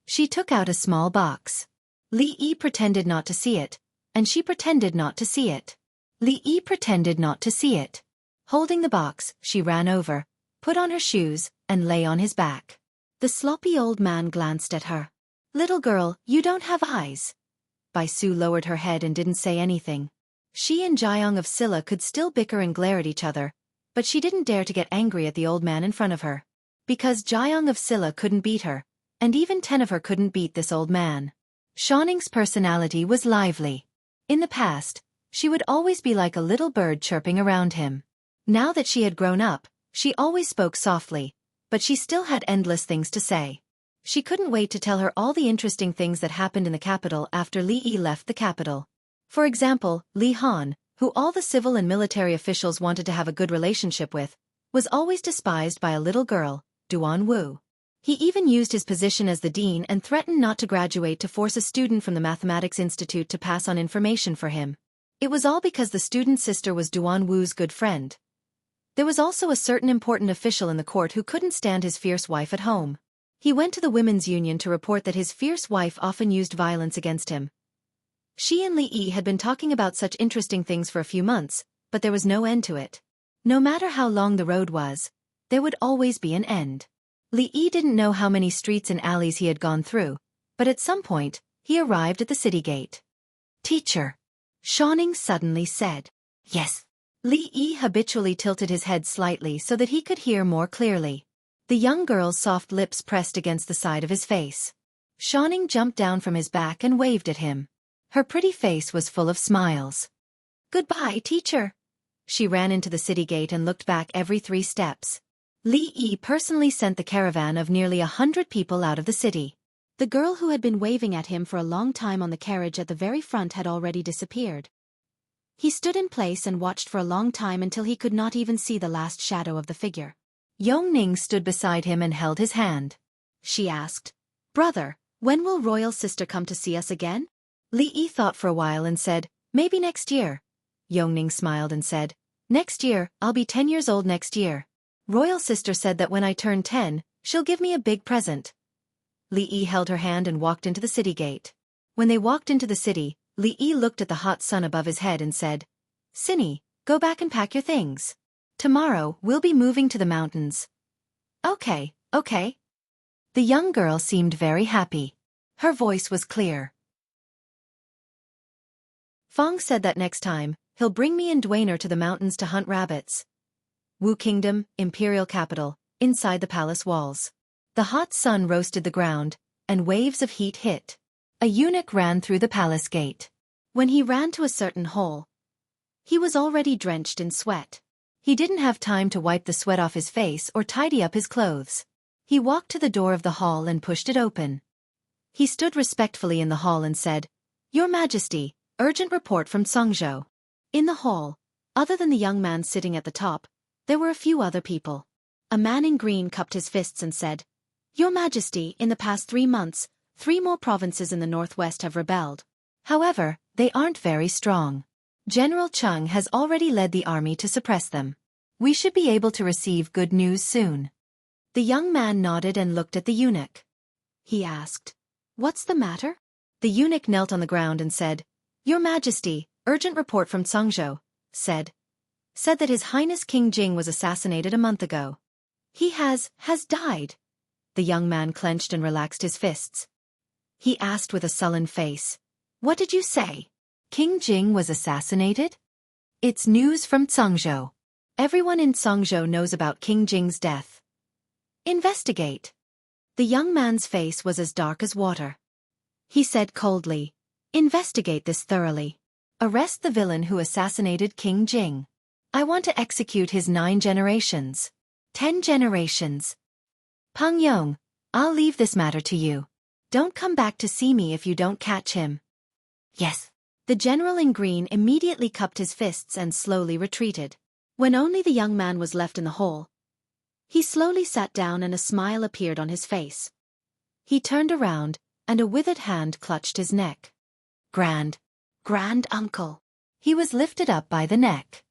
She took out a small box. Li Yi pretended not to see it, and she pretended not to see it. Li Yi pretended not to see it. Holding the box, she ran over, put on her shoes, and lay on his back. The sloppy old man glanced at her. "Little girl, you don't have eyes." Bai Su lowered her head and didn't say anything. She and Jiang of Silla could still bicker and glare at each other, but she didn't dare to get angry at the old man in front of her. Because Jiang of Silla couldn't beat her, and even 10 of her couldn't beat this old man. Xiaofan's personality was lively. In the past, she would always be like a little bird chirping around him. Now that she had grown up, she always spoke softly, but she still had endless things to say. She couldn't wait to tell her all the interesting things that happened in the capital after Li Yi left the capital. For example, Li Han, who all the civil and military officials wanted to have a good relationship with, was always despised by a little girl, Duan Wu. He even used his position as the dean and threatened not to graduate to force a student from the Mathematics Institute to pass on information for him. It was all because the student's sister was Duan Wu's good friend. There was also a certain important official in the court who couldn't stand his fierce wife at home. He went to the women's union to report that his fierce wife often used violence against him. She and Li Yi had been talking about such interesting things for a few months, but there was no end to it. No matter how long the road was, there would always be an end. Li Yi didn't know how many streets and alleys he had gone through, but at some point, he arrived at the city gate. "Teacher," Xiaofan suddenly said. "Yes." Li Yi habitually tilted his head slightly so that he could hear more clearly. The young girl's soft lips pressed against the side of his face. Xiaofan jumped down from his back and waved at him. Her pretty face was full of smiles. "Goodbye, teacher." She ran into the city gate and looked back every 3 steps. Li Yi personally sent the caravan of nearly 100 people out of the city. The girl who had been waving at him for a long time on the carriage at the very front had already disappeared. He stood in place and watched for a long time until he could not even see the last shadow of the figure. Yongning stood beside him and held his hand. She asked, "Brother, when will royal sister come to see us again?" Li Yi thought for a while and said, "Maybe next year." Yongning smiled and said, "Next year, I'll be 10 years old next year. Royal sister said that when I turn 10, she'll give me a big present." Li Yi held her hand and walked into the city gate. When they walked into the city, Li Yi looked at the hot sun above his head and said, "Cinny, go back and pack your things. Tomorrow, we'll be moving to the mountains." "Okay, okay." The young girl seemed very happy. Her voice was clear. Fong said that next time, he'll bring me and Dwainer to the mountains to hunt rabbits. Wu Kingdom, imperial capital, inside the palace walls. The hot sun roasted the ground, and waves of heat hit. A eunuch ran through the palace gate. When he ran to a certain hole, he was already drenched in sweat. He didn't have time to wipe the sweat off his face or tidy up his clothes. He walked to the door of the hall and pushed it open. He stood respectfully in the hall and said, "Your Majesty, urgent report from Songzhou." In the hall, other than the young man sitting at the top, there were a few other people. A man in green cupped his fists and said, "Your Majesty, in the past 3 months, 3 more provinces in the northwest have rebelled. However, they aren't very strong. General Cheng has already led the army to suppress them. We should be able to receive good news soon." The young man nodded and looked at the eunuch. He asked, "What's the matter?" The eunuch knelt on the ground and said, "Your Majesty, urgent report from Songzhou, said that His Highness King Jing was assassinated a month ago. He has died." The young man clenched and relaxed his fists. He asked with a sullen face, "What did you say? King Jing was assassinated?" "It's news from Songzhou. Everyone in Songzhou knows about King Jing's death. Investigate." The young man's face was as dark as water. He said coldly, "Investigate this thoroughly. Arrest the villain who assassinated King Jing. I want to execute his 9 generations. 10 generations. Peng Yong, I'll leave this matter to you. Don't come back to see me if you don't catch him." "Yes." The general in green immediately cupped his fists and slowly retreated. When only the young man was left in the hole, he slowly sat down and a smile appeared on his face. He turned around, and a withered hand clutched his neck. Grand uncle." He was lifted up by the neck.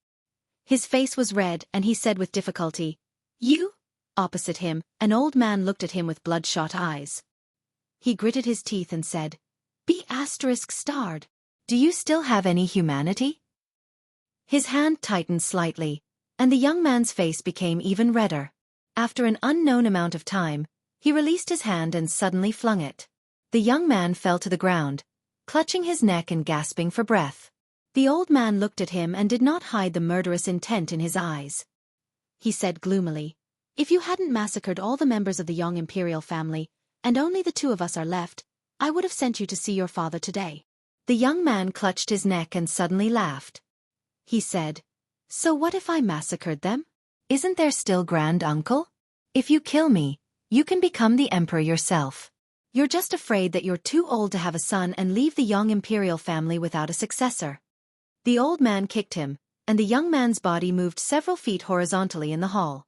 His face was red and he said with difficulty, "You?" Opposite him, an old man looked at him with bloodshot eyes. He gritted his teeth and said, "Be ****. Do you still have any humanity?" His hand tightened slightly, and the young man's face became even redder. After an unknown amount of time, he released his hand and suddenly flung it. The young man fell to the ground, clutching his neck and gasping for breath. The old man looked at him and did not hide the murderous intent in his eyes. He said gloomily, "If you hadn't massacred all the members of the Yong imperial family, and only the 2 of us are left, I would have sent you to see your father today." The young man clutched his neck and suddenly laughed. He said, "So what if I massacred them? Isn't there still Grand Uncle? If you kill me, you can become the emperor yourself. You're just afraid that you're too old to have a son and leave the Yong imperial family without a successor." The old man kicked him, and the young man's body moved several feet horizontally in the hall.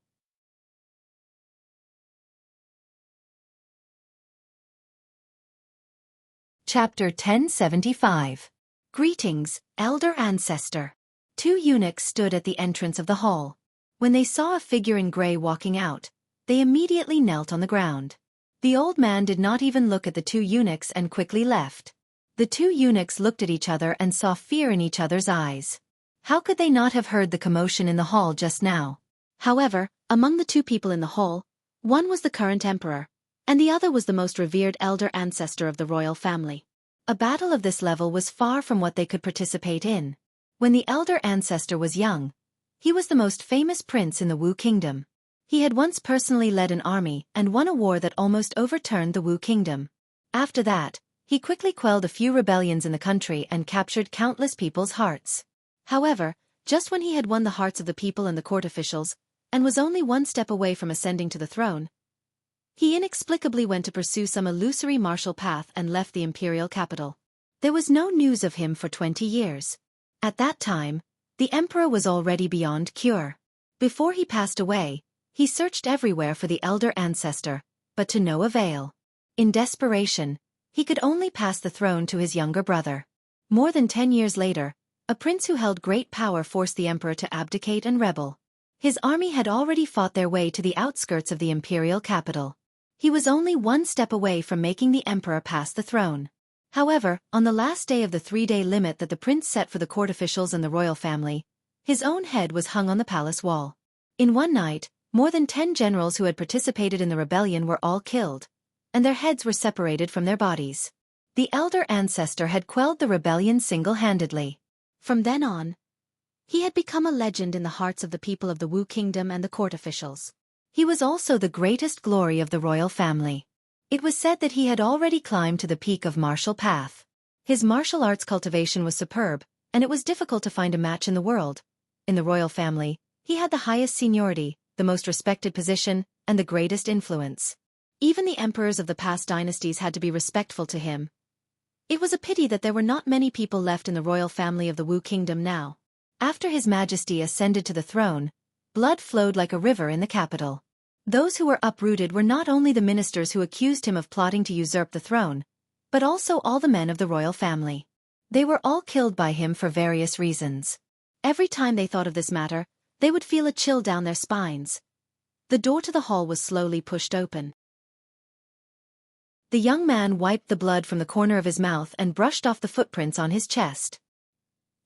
Chapter 1075. Greetings, Elder Ancestor. Two eunuchs stood at the entrance of the hall. When they saw a figure in gray walking out, they immediately knelt on the ground. The old man did not even look at the two eunuchs and quickly left. The two eunuchs looked at each other and saw fear in each other's eyes. How could they not have heard the commotion in the hall just now? However, among the two people in the hall, one was the current emperor, and the other was the most revered elder ancestor of the royal family. A battle of this level was far from what they could participate in. When the elder ancestor was young, he was the most famous prince in the Wu kingdom. He had once personally led an army and won a war that almost overturned the Wu kingdom. After that, he quickly quelled a few rebellions in the country and captured countless people's hearts. However, just when he had won the hearts of the people and the court officials, and was only one step away from ascending to the throne, he inexplicably went to pursue some illusory martial path and left the imperial capital. There was no news of him for 20 years. At that time, the emperor was already beyond cure. Before he passed away, he searched everywhere for the elder ancestor, but to no avail. In desperation, he could only pass the throne to his younger brother. More than 10 years later, a prince who held great power forced the emperor to abdicate and rebel. His army had already fought their way to the outskirts of the imperial capital. He was only one step away from making the emperor pass the throne. However, on the last day of the 3-day limit that the prince set for the court officials and the royal family, his own head was hung on the palace wall. In one night, more than 10 generals who had participated in the rebellion were all killed, and their heads were separated from their bodies. The elder ancestor had quelled the rebellion single-handedly. From then on, he had become a legend in the hearts of the people of the Wu kingdom and the court officials. He was also the greatest glory of the royal family. It was said that he had already climbed to the peak of martial path. His martial arts cultivation was superb, and it was difficult to find a match in the world. In the royal family, he had the highest seniority, the most respected position, and the greatest influence. Even the emperors of the past dynasties had to be respectful to him. It was a pity that there were not many people left in the royal family of the Wu kingdom now. After His Majesty ascended to the throne, blood flowed like a river in the capital. Those who were uprooted were not only the ministers who accused him of plotting to usurp the throne, but also all the men of the royal family. They were all killed by him for various reasons. Every time they thought of this matter, they would feel a chill down their spines. The door to the hall was slowly pushed open. The young man wiped the blood from the corner of his mouth and brushed off the footprints on his chest.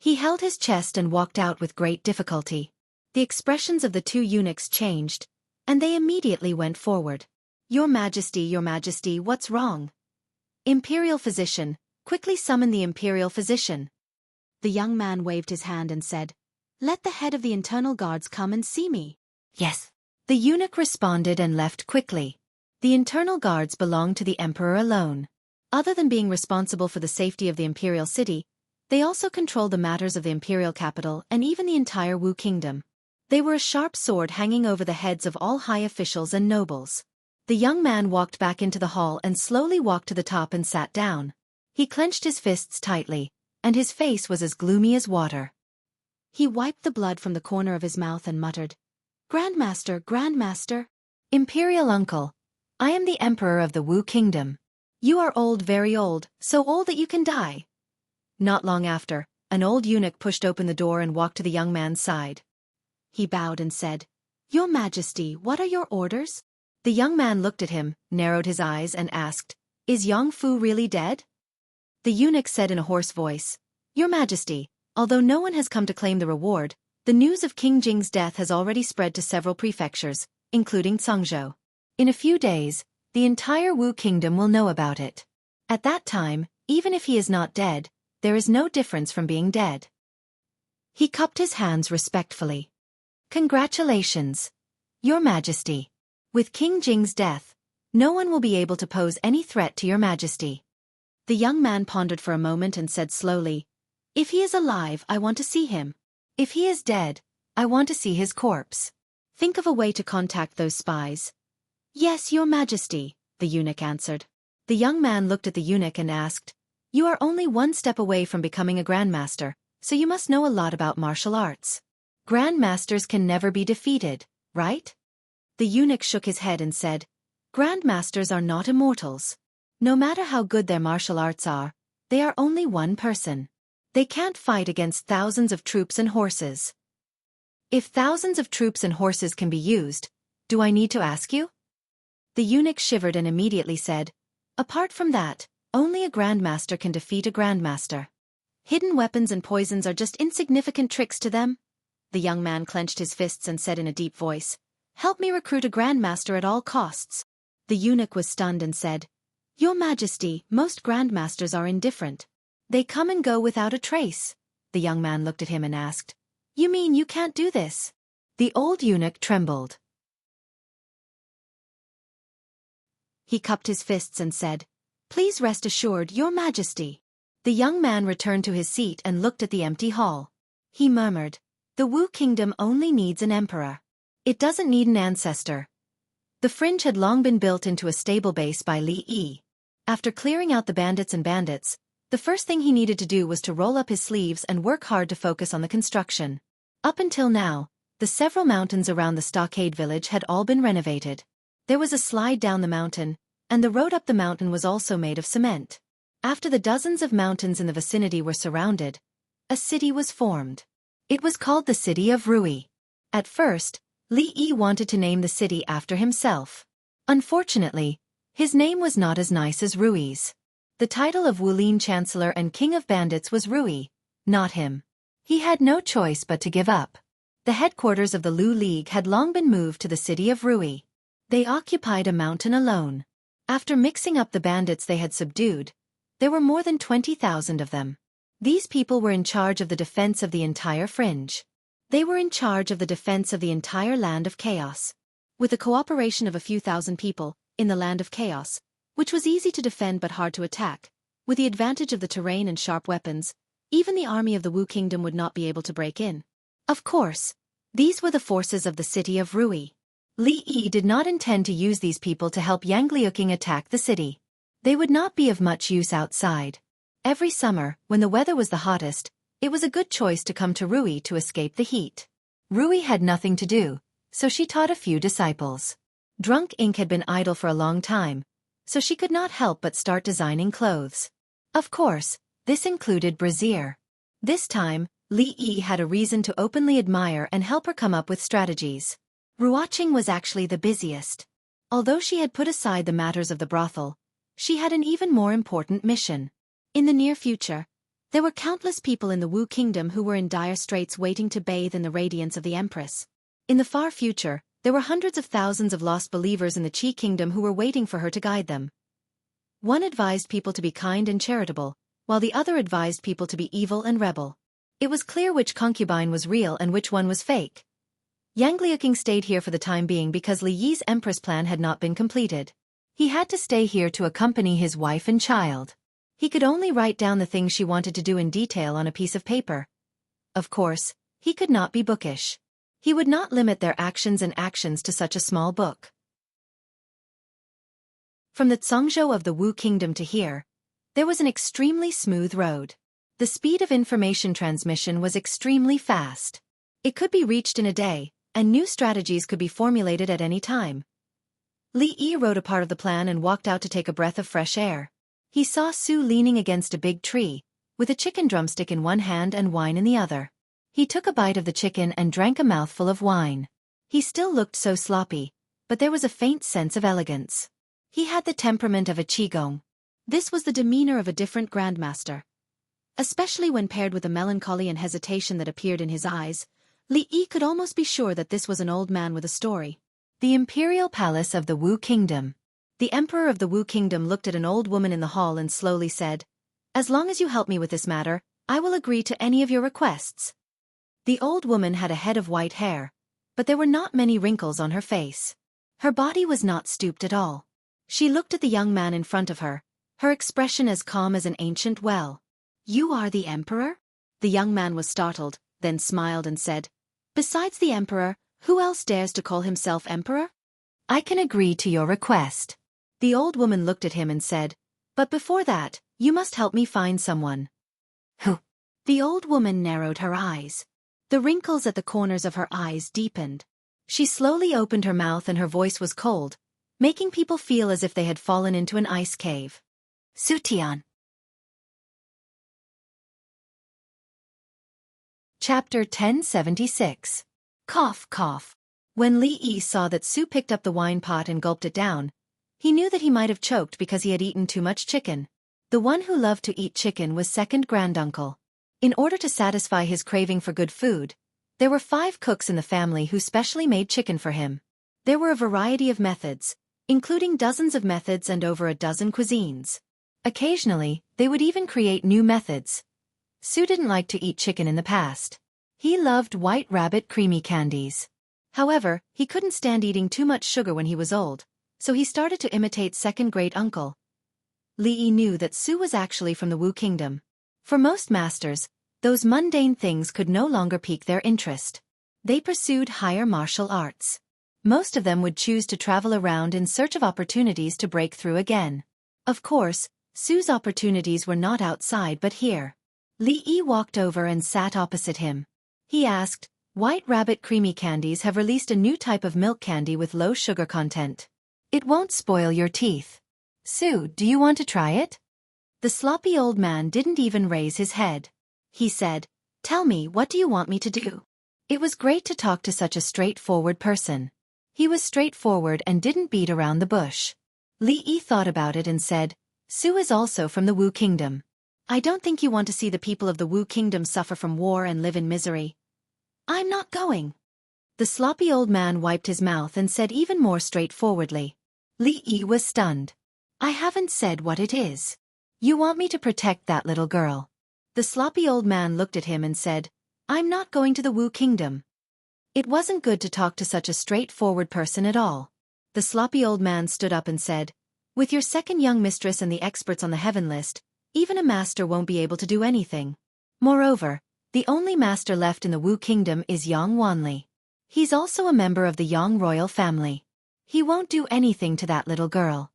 He held his chest and walked out with great difficulty. The expressions of the two eunuchs changed, and they immediately went forward. Your Majesty, what's wrong? Imperial physician, quickly summon the imperial physician. The young man waved his hand and said, Let the head of the internal guards come and see me. Yes. The eunuch responded and left quickly. The internal guards belonged to the emperor alone. Other than being responsible for the safety of the imperial city, they also controlled the matters of the imperial capital and even the entire Wu kingdom. They were a sharp sword hanging over the heads of all high officials and nobles. The young man walked back into the hall and slowly walked to the top and sat down. He clenched his fists tightly, and his face was as gloomy as water. He wiped the blood from the corner of his mouth and muttered, Grandmaster. Imperial uncle, I am the emperor of the Wu kingdom. You are old, very old, so old that you can die. Not long after, an old eunuch pushed open the door and walked to the young man's side. He bowed and said, Your Majesty, what are your orders? The young man looked at him, narrowed his eyes and asked, Is Yong Fu really dead? The eunuch said in a hoarse voice, Your Majesty, although no one has come to claim the reward, the news of King Jing's death has already spread to several prefectures, including Cangzhou. In a few days, the entire Wu kingdom will know about it. At that time, even if he is not dead, there is no difference from being dead. He cupped his hands respectfully. Congratulations, Your Majesty. With King Jing's death, no one will be able to pose any threat to Your Majesty. The young man pondered for a moment and said slowly, If he is alive, I want to see him. If he is dead, I want to see his corpse. Think of a way to contact those spies. Yes, Your Majesty, the eunuch answered. The young man looked at the eunuch and asked, You are only one step away from becoming a grandmaster, so you must know a lot about martial arts. Grandmasters can never be defeated, right? The eunuch shook his head and said, Grandmasters are not immortals. No matter how good their martial arts are, they are only one person. They can't fight against thousands of troops and horses. If thousands of troops and horses can be used, do I need to ask you? The eunuch shivered and immediately said, apart from that, only a grandmaster can defeat a grandmaster. Hidden weapons and poisons are just insignificant tricks to them. The young man clenched his fists and said in a deep voice, help me recruit a grandmaster at all costs. The eunuch was stunned and said, Your Majesty, most grandmasters are indifferent. They come and go without a trace. The young man looked at him and asked, You mean you can't do this? The old eunuch trembled. He cupped his fists and said, Please rest assured, Your Majesty. The young man returned to his seat and looked at the empty hall. He murmured, The Wu kingdom only needs an emperor. It doesn't need an ancestor. The fringe had long been built into a stable base by Li Yi. After clearing out the bandits, the first thing he needed to do was to roll up his sleeves and work hard to focus on the construction. Up until now, the several mountains around the stockade village had all been renovated. There was a slide down the mountain, and the road up the mountain was also made of cement. After the dozens of mountains in the vicinity were surrounded, a city was formed. It was called the city of Rui. At first, Li Yi wanted to name the city after himself. Unfortunately, his name was not as nice as Rui's. The title of Wulin Chancellor and King of Bandits was Rui, not him. He had no choice but to give up. The headquarters of the Lu League had long been moved to the city of Rui. They occupied a mountain alone. After mixing up the bandits they had subdued, there were more than 20,000 of them. These people were in charge of the defense of the entire fringe. They were in charge of the defense of the entire land of chaos. With the cooperation of a few thousand people, in the land of chaos, which was easy to defend but hard to attack, with the advantage of the terrain and sharp weapons, even the army of the Wu kingdom would not be able to break in. Of course, these were the forces of the city of Rui. Li Yi did not intend to use these people to help Yang Liuqing attack the city. They would not be of much use outside. Every summer, when the weather was the hottest, it was a good choice to come to Rui to escape the heat. Rui had nothing to do, so she taught a few disciples. Drunk Ink had been idle for a long time, so she could not help but start designing clothes. Of course, this included brassiere. This time, Li Yi had a reason to openly admire and help her come up with strategies. Ruoqing was actually the busiest. Although she had put aside the matters of the brothel, she had an even more important mission. In the near future, there were countless people in the Wu kingdom who were in dire straits waiting to bathe in the radiance of the Empress. In the far future, there were hundreds of thousands of lost believers in the Qi kingdom who were waiting for her to guide them. One advised people to be kind and charitable, while the other advised people to be evil and rebel. It was clear which concubine was real and which one was fake. Yang Liuqing stayed here for the time being because Li Yi's Empress plan had not been completed. He had to stay here to accompany his wife and child. He could only write down the things she wanted to do in detail on a piece of paper. Of course, he could not be bookish. He would not limit their actions to such a small book. From the Zhongzhou of the Wu kingdom to here, there was an extremely smooth road. The speed of information transmission was extremely fast. It could be reached in a day, and new strategies could be formulated at any time. Li Yi wrote a part of the plan and walked out to take a breath of fresh air. He saw Su leaning against a big tree, with a chicken drumstick in one hand and wine in the other. He took a bite of the chicken and drank a mouthful of wine. He still looked so sloppy, but there was a faint sense of elegance. He had the temperament of a qigong. This was the demeanor of a different grandmaster. Especially when paired with the melancholy and hesitation that appeared in his eyes, Li Yi could almost be sure that this was an old man with a story. The imperial palace of the Wu kingdom. The emperor of the Wu kingdom looked at an old woman in the hall and slowly said, "As long as you help me with this matter, I will agree to any of your requests." The old woman had a head of white hair, but there were not many wrinkles on her face. Her body was not stooped at all. She looked at the young man in front of her, her expression as calm as an ancient well. "You are the emperor?" The young man was startled, then smiled and said, "Besides the emperor, who else dares to call himself emperor? I can agree to your request." The old woman looked at him and said, "But before that, you must help me find someone." Who? The old woman narrowed her eyes. The wrinkles at the corners of her eyes deepened. She slowly opened her mouth and her voice was cold, making people feel as if they had fallen into an ice cave. Sutian. Chapter 1076. Cough, cough. When Li Yi saw that Su picked up the wine pot and gulped it down, he knew that he might have choked because he had eaten too much chicken. The one who loved to eat chicken was second granduncle. In order to satisfy his craving for good food, there were 5 cooks in the family who specially made chicken for him. There were a variety of methods, including dozens of methods and over a dozen cuisines. Occasionally, they would even create new methods. Su didn't like to eat chicken in the past. He loved white rabbit creamy candies. However, he couldn't stand eating too much sugar when he was old, so he started to imitate second great uncle. Li Yi knew that Su was actually from the Wu Kingdom. For most masters, those mundane things could no longer pique their interest. They pursued higher martial arts. Most of them would choose to travel around in search of opportunities to break through again. Of course, Su's opportunities were not outside but here. Li Yi walked over and sat opposite him. He asked, "White rabbit creamy candies have released a new type of milk candy with low sugar content. It won't spoil your teeth. Su, do you want to try it?" The sloppy old man didn't even raise his head. He said, "Tell me, what do you want me to do?" It was great to talk to such a straightforward person. He was straightforward and didn't beat around the bush. Li Yi thought about it and said, "Su is also from the Wu Kingdom. I don't think you want to see the people of the Wu Kingdom suffer from war and live in misery. I'm not going." The sloppy old man wiped his mouth and said even more straightforwardly. Li Yi was stunned. "I haven't said what it is. You want me to protect that little girl." The sloppy old man looked at him and said, "I'm not going to the Wu Kingdom." It wasn't good to talk to such a straightforward person at all. The sloppy old man stood up and said, "With your second young mistress and the experts on the heaven list, even a master won't be able to do anything. Moreover, the only master left in the Wu Kingdom is Yang Wanli. He's also a member of the Yang royal family. He won't do anything to that little girl."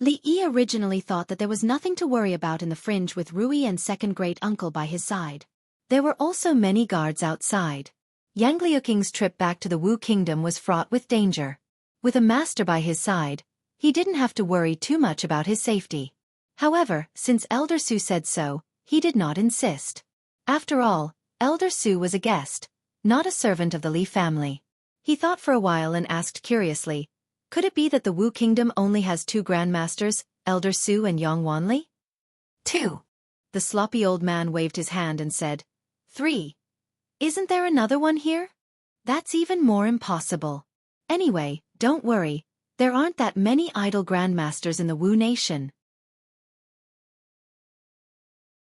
Li Yi originally thought that there was nothing to worry about in the fringe with Rui and second great uncle by his side. There were also many guards outside. Yang Liuking's trip back to the Wu Kingdom was fraught with danger. With a master by his side, he didn't have to worry too much about his safety. However, since Elder Su said so, he did not insist. After all, Elder Su was a guest, not a servant of the Li family. He thought for a while and asked curiously, could it be that the Wu Kingdom only has 2 grandmasters, Elder Su and Yang Wanli? 2. The sloppy old man waved his hand and said, 3. Isn't there another one here? That's even more impossible. Anyway, don't worry, there aren't that many idle grandmasters in the Wu nation.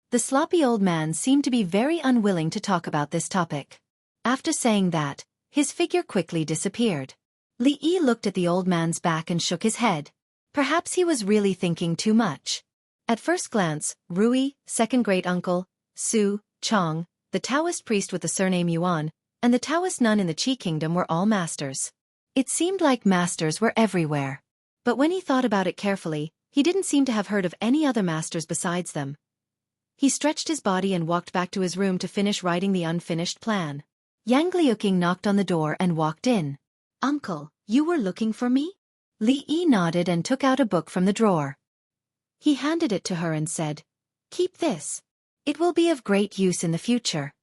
The sloppy old man seemed to be very unwilling to talk about this topic. After saying that, his figure quickly disappeared. Li Yi looked at the old man's back and shook his head. Perhaps he was really thinking too much. At first glance, Rui, second great uncle, Su, Chong, the Taoist priest with the surname Yuan, and the Taoist nun in the Qi kingdom were all masters. It seemed like masters were everywhere. But when he thought about it carefully, he didn't seem to have heard of any other masters besides them. He stretched his body and walked back to his room to finish writing the unfinished plan. Yang Liuking knocked on the door and walked in. "Uncle, you were looking for me?" Li Yi nodded and took out a book from the drawer. He handed it to her and said, "Keep this. It will be of great use in the future."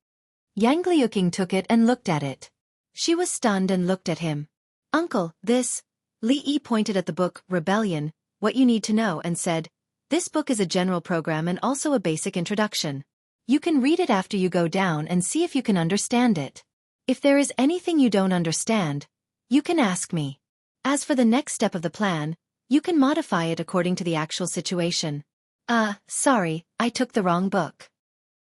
Yang Liuking took it and looked at it. She was stunned and looked at him. "Uncle, this..." Li Yi pointed at the book, Rebellion, What You Need to Know, and said, "This book is a general program and also a basic introduction. You can read it after you go down and see if you can understand it. If there is anything you don't understand, you can ask me. As for the next step of the plan, you can modify it according to the actual situation." Sorry, I took the wrong book."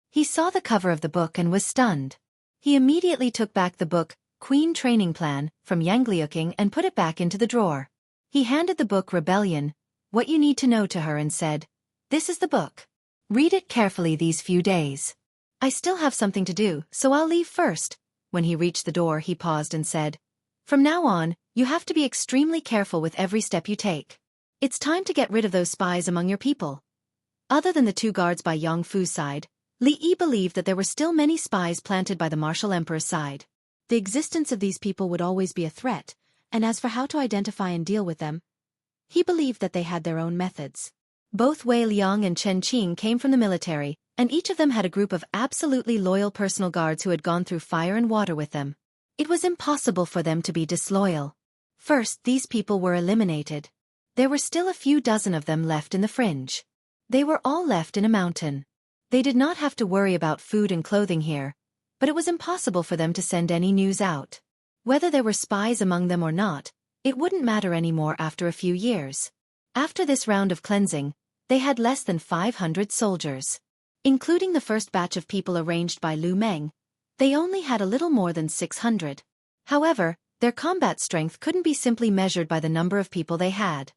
He saw the cover of the book and was stunned. He immediately took back the book, Queen Training Plan, from Yang Liuking and put it back into the drawer. He handed the book Rebellion, What You Need to Know to her and said, "This is the book. Read it carefully these few days. I still have something to do, so I'll leave first." When he reached the door, he paused and said, "From now on, you have to be extremely careful with every step you take. It's time to get rid of those spies among your people." Other than the 2 guards by Yang Fu's side, Li Yi believed that there were still many spies planted by the martial emperor's side. The existence of these people would always be a threat, and as for how to identify and deal with them, he believed that they had their own methods. Both Wei Liang and Chen Qing came from the military, and each of them had a group of absolutely loyal personal guards who had gone through fire and water with them. It was impossible for them to be disloyal. First, these people were eliminated. There were still a few dozen of them left in the fringe. They were all left in a mountain. They did not have to worry about food and clothing here, but it was impossible for them to send any news out. Whether there were spies among them or not, it wouldn't matter anymore after a few years. After this round of cleansing, they had less than 500 soldiers. Including the first batch of people arranged by Lu Meng, they only had a little more than 600. However, their combat strength couldn't be simply measured by the number of people they had.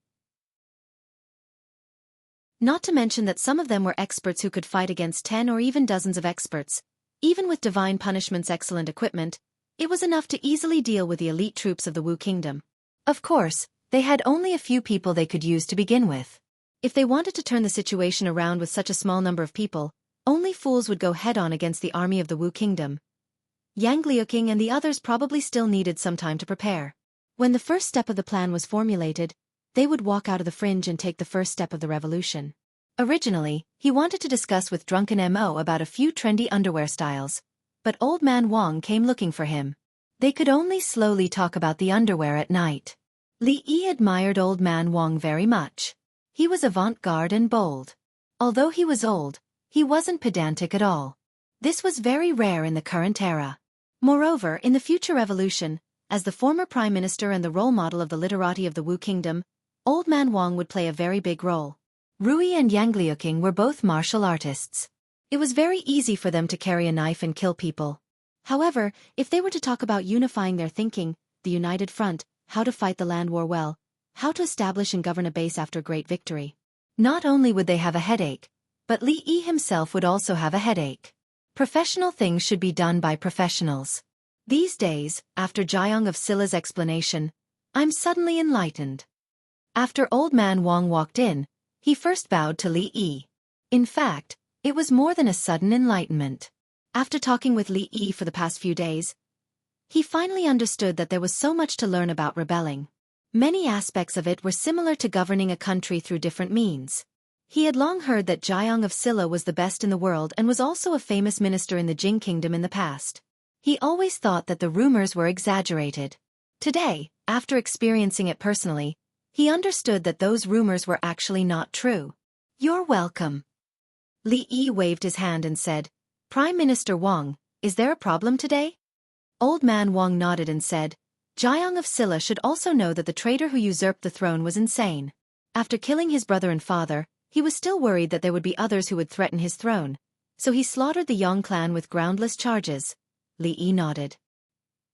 Not to mention that some of them were experts who could fight against 10 or even dozens of experts. Even with Divine Punishment's excellent equipment, it was enough to easily deal with the elite troops of the Wu Kingdom. Of course, they had only a few people they could use to begin with. If they wanted to turn the situation around with such a small number of people, only fools would go head-on against the army of the Wu Kingdom. Yang Liuqing and the others probably still needed some time to prepare. When the first step of the plan was formulated, they would walk out of the fringe and take the first step of the revolution. Originally, he wanted to discuss with Drunken Mo about a few trendy underwear styles, but Old Man Wang came looking for him. They could only slowly talk about the underwear at night. Li Yi admired Old Man Wang very much. He was avant-garde and bold. Although he was old, he wasn't pedantic at all. This was very rare in the current era. Moreover, in the future revolution, as the former prime minister and the role model of the literati of the Wu Kingdom, Old Man Wang would play a very big role. Rui and Yang Liuqing were both martial artists. It was very easy for them to carry a knife and kill people. However, if they were to talk about unifying their thinking, the united front, how to fight the land war well, how to establish and govern a base after great victory, not only would they have a headache, but Li Yi himself would also have a headache. Professional things should be done by professionals. These days, after Jiang of Silla's explanation, I'm suddenly enlightened. After Old Man Wang walked in, he first bowed to Li Yi. In fact, it was more than a sudden enlightenment. After talking with Li Yi for the past few days, he finally understood that there was so much to learn about rebelling. Many aspects of it were similar to governing a country through different means. He had long heard that Jiang of Silla was the best in the world and was also a famous minister in the Jing Kingdom in the past. He always thought that the rumors were exaggerated. Today, after experiencing it personally, he understood that those rumors were actually not true. You're welcome. Li Yi waved his hand and said, Prime Minister Wang, is there a problem today? Old Man Wang nodded and said, Jiang of Silla should also know that the traitor who usurped the throne was insane. After killing his brother and father, he was still worried that there would be others who would threaten his throne, so he slaughtered the Yang clan with groundless charges. Li Yi nodded.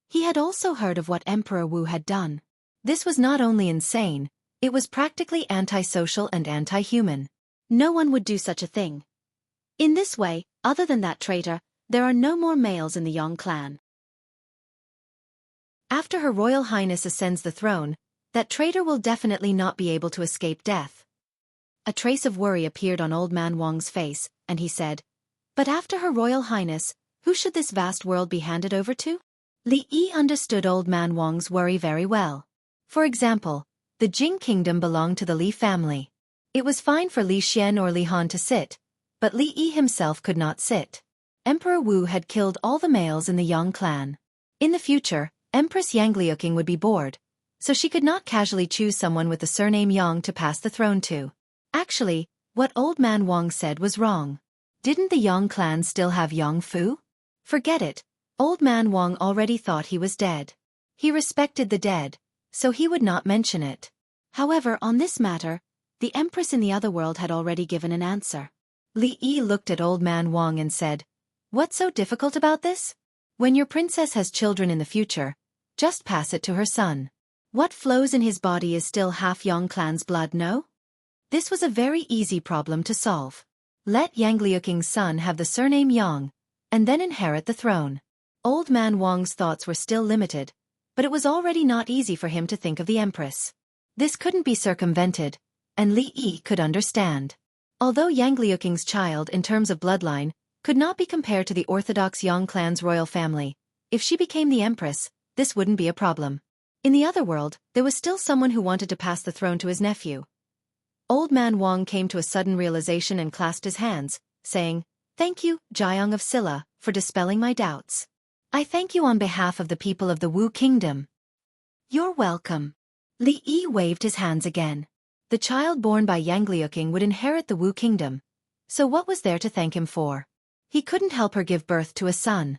He had also heard of what Emperor Wu had done. This was not only insane, it was practically antisocial and anti-human. No one would do such a thing. In this way, other than that traitor, there are no more males in the Yang clan. After Her Royal Highness ascends the throne, that traitor will definitely not be able to escape death. A trace of worry appeared on Old Man Wang's face, and he said, But after Her Royal Highness, who should this vast world be handed over to? Li Yi understood Old Man Wang's worry very well. For example, the Jing Kingdom belonged to the Li family. It was fine for Li Xian or Li Han to sit, but Li Yi himself could not sit. Emperor Wu had killed all the males in the Yang clan. In the future, Empress Yang Liuqing would be bored, so she could not casually choose someone with the surname Yang to pass the throne to. Actually, what Old Man Wang said was wrong. Didn't the Yang clan still have Yang Fu? Forget it. Old Man Wang already thought he was dead. He respected the dead, so he would not mention it. However, on this matter, the Empress in the other world had already given an answer. Li Yi looked at Old Man Wang and said, What's so difficult about this? When your princess has children in the future, just pass it to her son. What flows in his body is still half Yang clan's blood, no? This was a very easy problem to solve. Let Yang Liuqing's son have the surname Yang, and then inherit the throne. Old Man Wang's thoughts were still limited, but it was already not easy for him to think of the Empress. This couldn't be circumvented, and Li Yi could understand. Although Yang Liuqing's child in terms of bloodline could not be compared to the orthodox Yang clan's royal family, if she became the Empress, this wouldn't be a problem. In the other world, there was still someone who wanted to pass the throne to his nephew. Old Man Wang came to a sudden realization and clasped his hands, saying, "Thank you, Jiang of Silla, for dispelling my doubts. I thank you on behalf of the people of the Wu Kingdom." "You're welcome." Li Yi waved his hands again. The child born by Yang Liuqing would inherit the Wu Kingdom. So what was there to thank him for? He couldn't help her give birth to a son.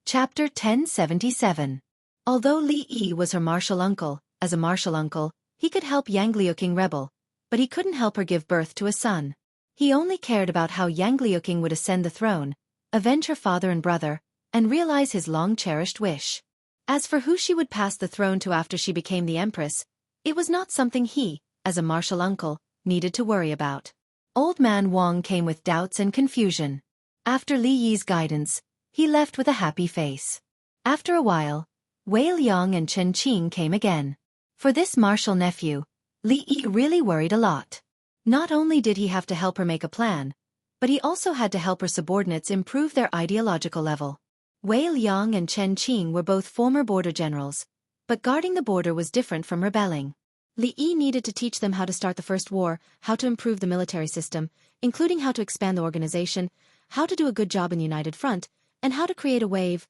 Chapter 1077. Although Li Yi was her martial uncle, as a martial uncle, he could help Yang Liuqing rebel, but he couldn't help her give birth to a son. He only cared about how Yang Liuqing would ascend the throne, avenge her father and brother, and realize his long-cherished wish. As for who she would pass the throne to after she became the empress, it was not something he, as a martial uncle, needed to worry about. Old Man Wang came with doubts and confusion. After Li Yi's guidance, he left with a happy face. After a while, Wei Liang and Chen Qing came again. For this martial nephew, Li Yi really worried a lot. Not only did he have to help her make a plan, but he also had to help her subordinates improve their ideological level. Wei Liang and Chen Qing were both former border generals, but guarding the border was different from rebelling. Li Yi needed to teach them how to start the first war, how to improve the military system, including how to expand the organization, how to do a good job in the United Front, and how to create a wave.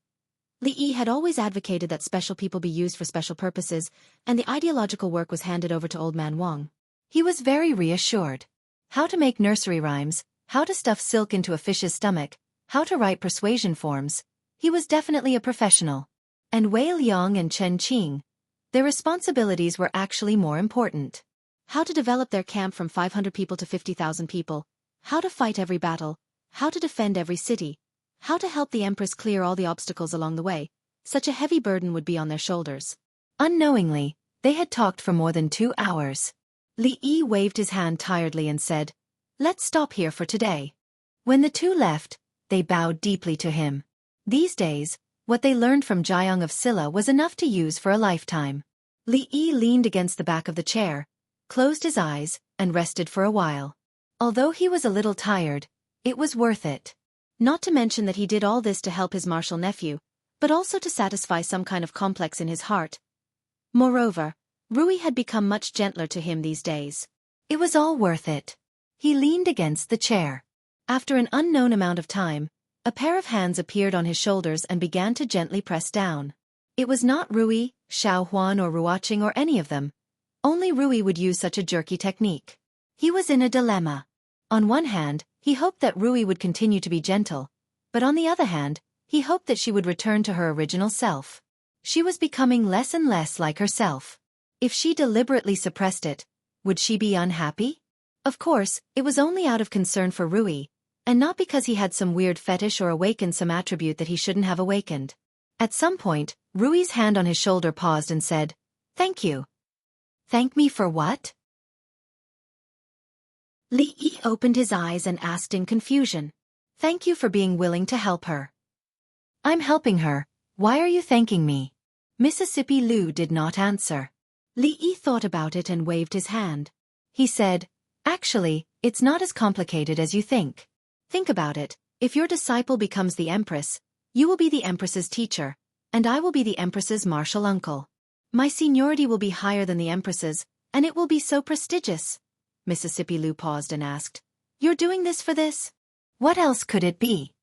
Li Yi had always advocated that special people be used for special purposes, and the ideological work was handed over to Old Man Wang. He was very reassured. How to make nursery rhymes, how to stuff silk into a fish's stomach, how to write persuasion forms. He was definitely a professional. And Wei Liang and Chen Qing, their responsibilities were actually more important. How to develop their camp from 500 people to 50,000 people, how to fight every battle, how to defend every city, how to help the Empress clear all the obstacles along the way. Such a heavy burden would be on their shoulders. Unknowingly, they had talked for more than 2 hours. Li Yi waved his hand tiredly and said, "Let's stop here for today." When the two left, they bowed deeply to him. These days, what they learned from Jiang of Silla was enough to use for a lifetime. Li Yi leaned against the back of the chair, closed his eyes, and rested for a while. Although he was a little tired, it was worth it. Not to mention that he did all this to help his martial nephew, but also to satisfy some kind of complex in his heart. Moreover, Rui had become much gentler to him these days. It was all worth it. He leaned against the chair. After an unknown amount of time, a pair of hands appeared on his shoulders and began to gently press down. It was not Rui, Xiaofan or Ruoqing or any of them. Only Rui would use such a jerky technique. He was in a dilemma. On one hand, he hoped that Rui would continue to be gentle, but on the other hand, he hoped that she would return to her original self. She was becoming less and less like herself. If she deliberately suppressed it, would she be unhappy? Of course, it was only out of concern for Rui, and not because he had some weird fetish or awakened some attribute that he shouldn't have awakened. At some point, Rui's hand on his shoulder paused and said, "Thank you." "Thank me for what?" Li Yi opened his eyes and asked in confusion. "Thank you for being willing to help her." "I'm helping her. Why are you thanking me?" Mississippi Lu did not answer. Li Yi thought about it and waved his hand. He said, "Actually, it's not as complicated as you think. Think about it, if your disciple becomes the Empress, you will be the Empress's teacher, and I will be the Empress's martial uncle. My seniority will be higher than the Empress's, and it will be so prestigious." Mississippi Lu paused and asked, "You're doing this for this? What else could it be?"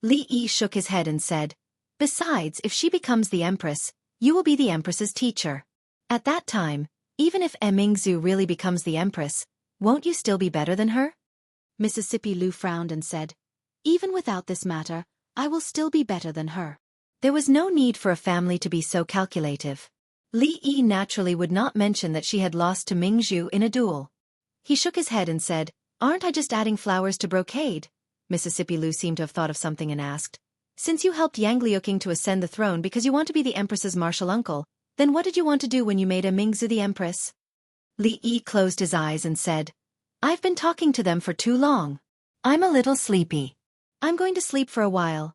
Li Yi shook his head and said, "Besides, if she becomes the Empress, you will be the Empress's teacher. At that time, even if Mingzhu really becomes the Empress, won't you still be better than her?" Mississippi Lu frowned and said, "Even without this matter, I will still be better than her." There was no need for a family to be so calculative. Li Yi naturally would not mention that she had lost to Mingzhu in a duel. He shook his head and said, "Aren't I just adding flowers to brocade?" Mississippi Lu seemed to have thought of something and asked, "Since you helped Yang Liuqing to ascend the throne because you want to be the Empress's martial uncle, then what did you want to do when you made Mingzhu the Empress?" Li Yi closed his eyes and said, "I've been talking to them for too long. I'm a little sleepy. I'm going to sleep for a while."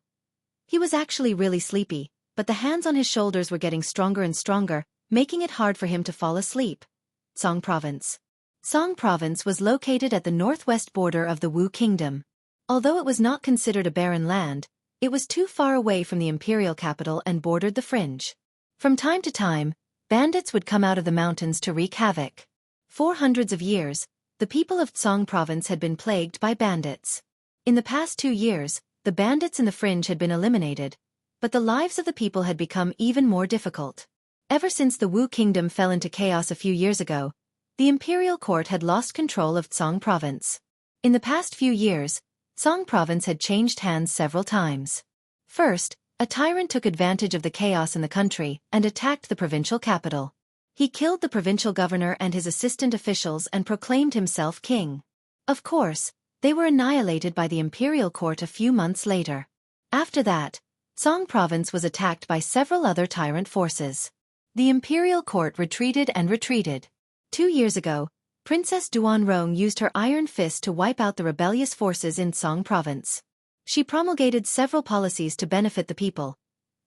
He was actually really sleepy, but the hands on his shoulders were getting stronger and stronger, making it hard for him to fall asleep. Song Province. Song Province was located at the northwest border of the Wu Kingdom. Although it was not considered a barren land, it was too far away from the imperial capital and bordered the fringe. From time to time, bandits would come out of the mountains to wreak havoc. For hundreds of years, the people of Tsang province had been plagued by bandits. In the past 2 years, the bandits in the fringe had been eliminated, but the lives of the people had become even more difficult. Ever since the Wu kingdom fell into chaos a few years ago, the imperial court had lost control of Tsang province. In the past few years, Tsang province had changed hands several times. First, a tyrant took advantage of the chaos in the country and attacked the provincial capital. He killed the provincial governor and his assistant officials and proclaimed himself king. Of course, they were annihilated by the imperial court a few months later. After that, Tsang province was attacked by several other tyrant forces. The imperial court retreated and retreated. 2 years ago, Princess Duanrong used her iron fist to wipe out the rebellious forces in Tsang province. She promulgated several policies to benefit the people,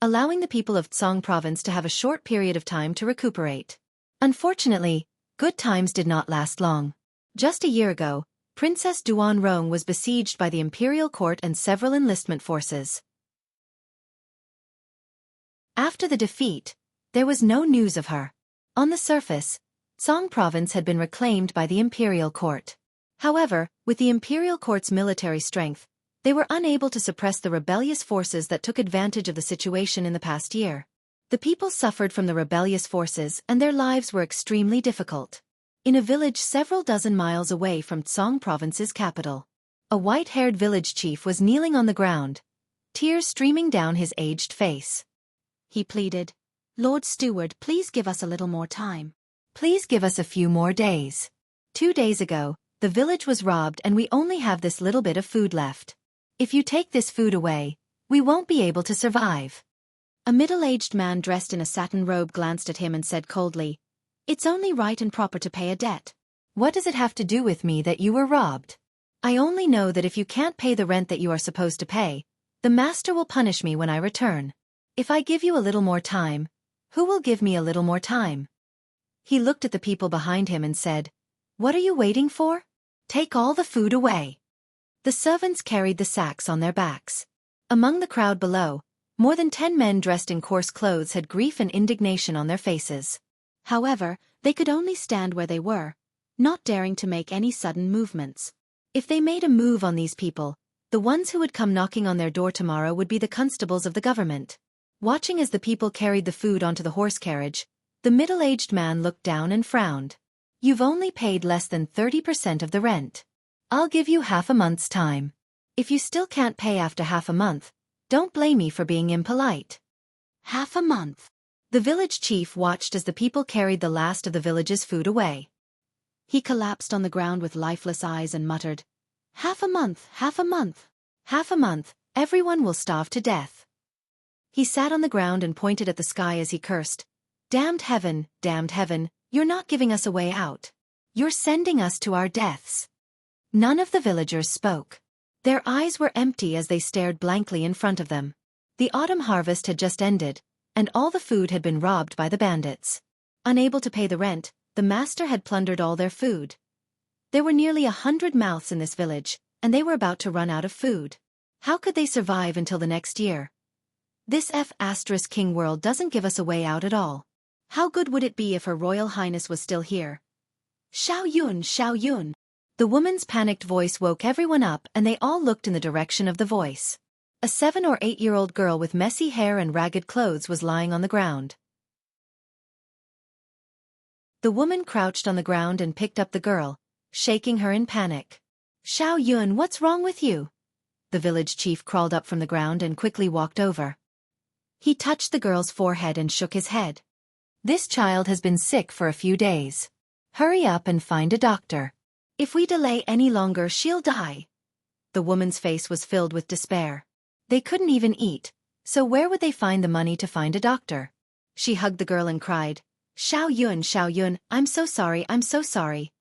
allowing the people of Tsang province to have a short period of time to recuperate. Unfortunately, good times did not last long. Just a year ago, Princess Duanrong was besieged by the imperial court and several enlistment forces. After the defeat, there was no news of her. On the surface, Tsang province had been reclaimed by the imperial court. However, with the imperial court's military strength, they were unable to suppress the rebellious forces that took advantage of the situation in the past year. The people suffered from the rebellious forces and their lives were extremely difficult. In a village several dozen miles away from Tsang province's capital, a white-haired village chief was kneeling on the ground, tears streaming down his aged face. He pleaded, "Lord Steward, please give us a little more time. Please give us a few more days. 2 days ago, the village was robbed and we only have this little bit of food left. If you take this food away, we won't be able to survive." A middle-aged man dressed in a satin robe glanced at him and said coldly, "It's only right and proper to pay a debt. What does it have to do with me that you were robbed? I only know that if you can't pay the rent that you are supposed to pay, the master will punish me when I return. If I give you a little more time, who will give me a little more time?" He looked at the people behind him and said, "What are you waiting for? Take all the food away." The servants carried the sacks on their backs. Among the crowd below, more than 10 men dressed in coarse clothes had grief and indignation on their faces. However, they could only stand where they were, not daring to make any sudden movements. If they made a move on these people, the ones who would come knocking on their door tomorrow would be the constables of the government. Watching as the people carried the food onto the horse carriage, the middle-aged man looked down and frowned. "You've only paid less than 30% of the rent. I'll give you half a month's time. If you still can't pay after half a month, don't blame me for being impolite." Half a month. The village chief watched as the people carried the last of the village's food away. He collapsed on the ground with lifeless eyes and muttered, "Half a month, half a month. Half a month, everyone will starve to death." He sat on the ground and pointed at the sky as he cursed, damned heaven, you're not giving us a way out. You're sending us to our deaths." None of the villagers spoke. Their eyes were empty as they stared blankly in front of them. The autumn harvest had just ended, and all the food had been robbed by the bandits. Unable to pay the rent, the master had plundered all their food. There were nearly 100 mouths in this village, and they were about to run out of food. How could they survive until the next year? This King world doesn't give us a way out at all. How good would it be if Her Royal Highness was still here? Xiao Yun. The woman's panicked voice woke everyone up and they all looked in the direction of the voice. A 7 or 8-year-old girl with messy hair and ragged clothes was lying on the ground. The woman crouched on the ground and picked up the girl, shaking her in panic. "Xiao Yun, what's wrong with you?" The village chief crawled up from the ground and quickly walked over. He touched the girl's forehead and shook his head. "This child has been sick for a few days. Hurry up and find a doctor. If we delay any longer, she'll die." The woman's face was filled with despair. They couldn't even eat, so where would they find the money to find a doctor? She hugged the girl and cried, Xiao Yun, I'm so sorry.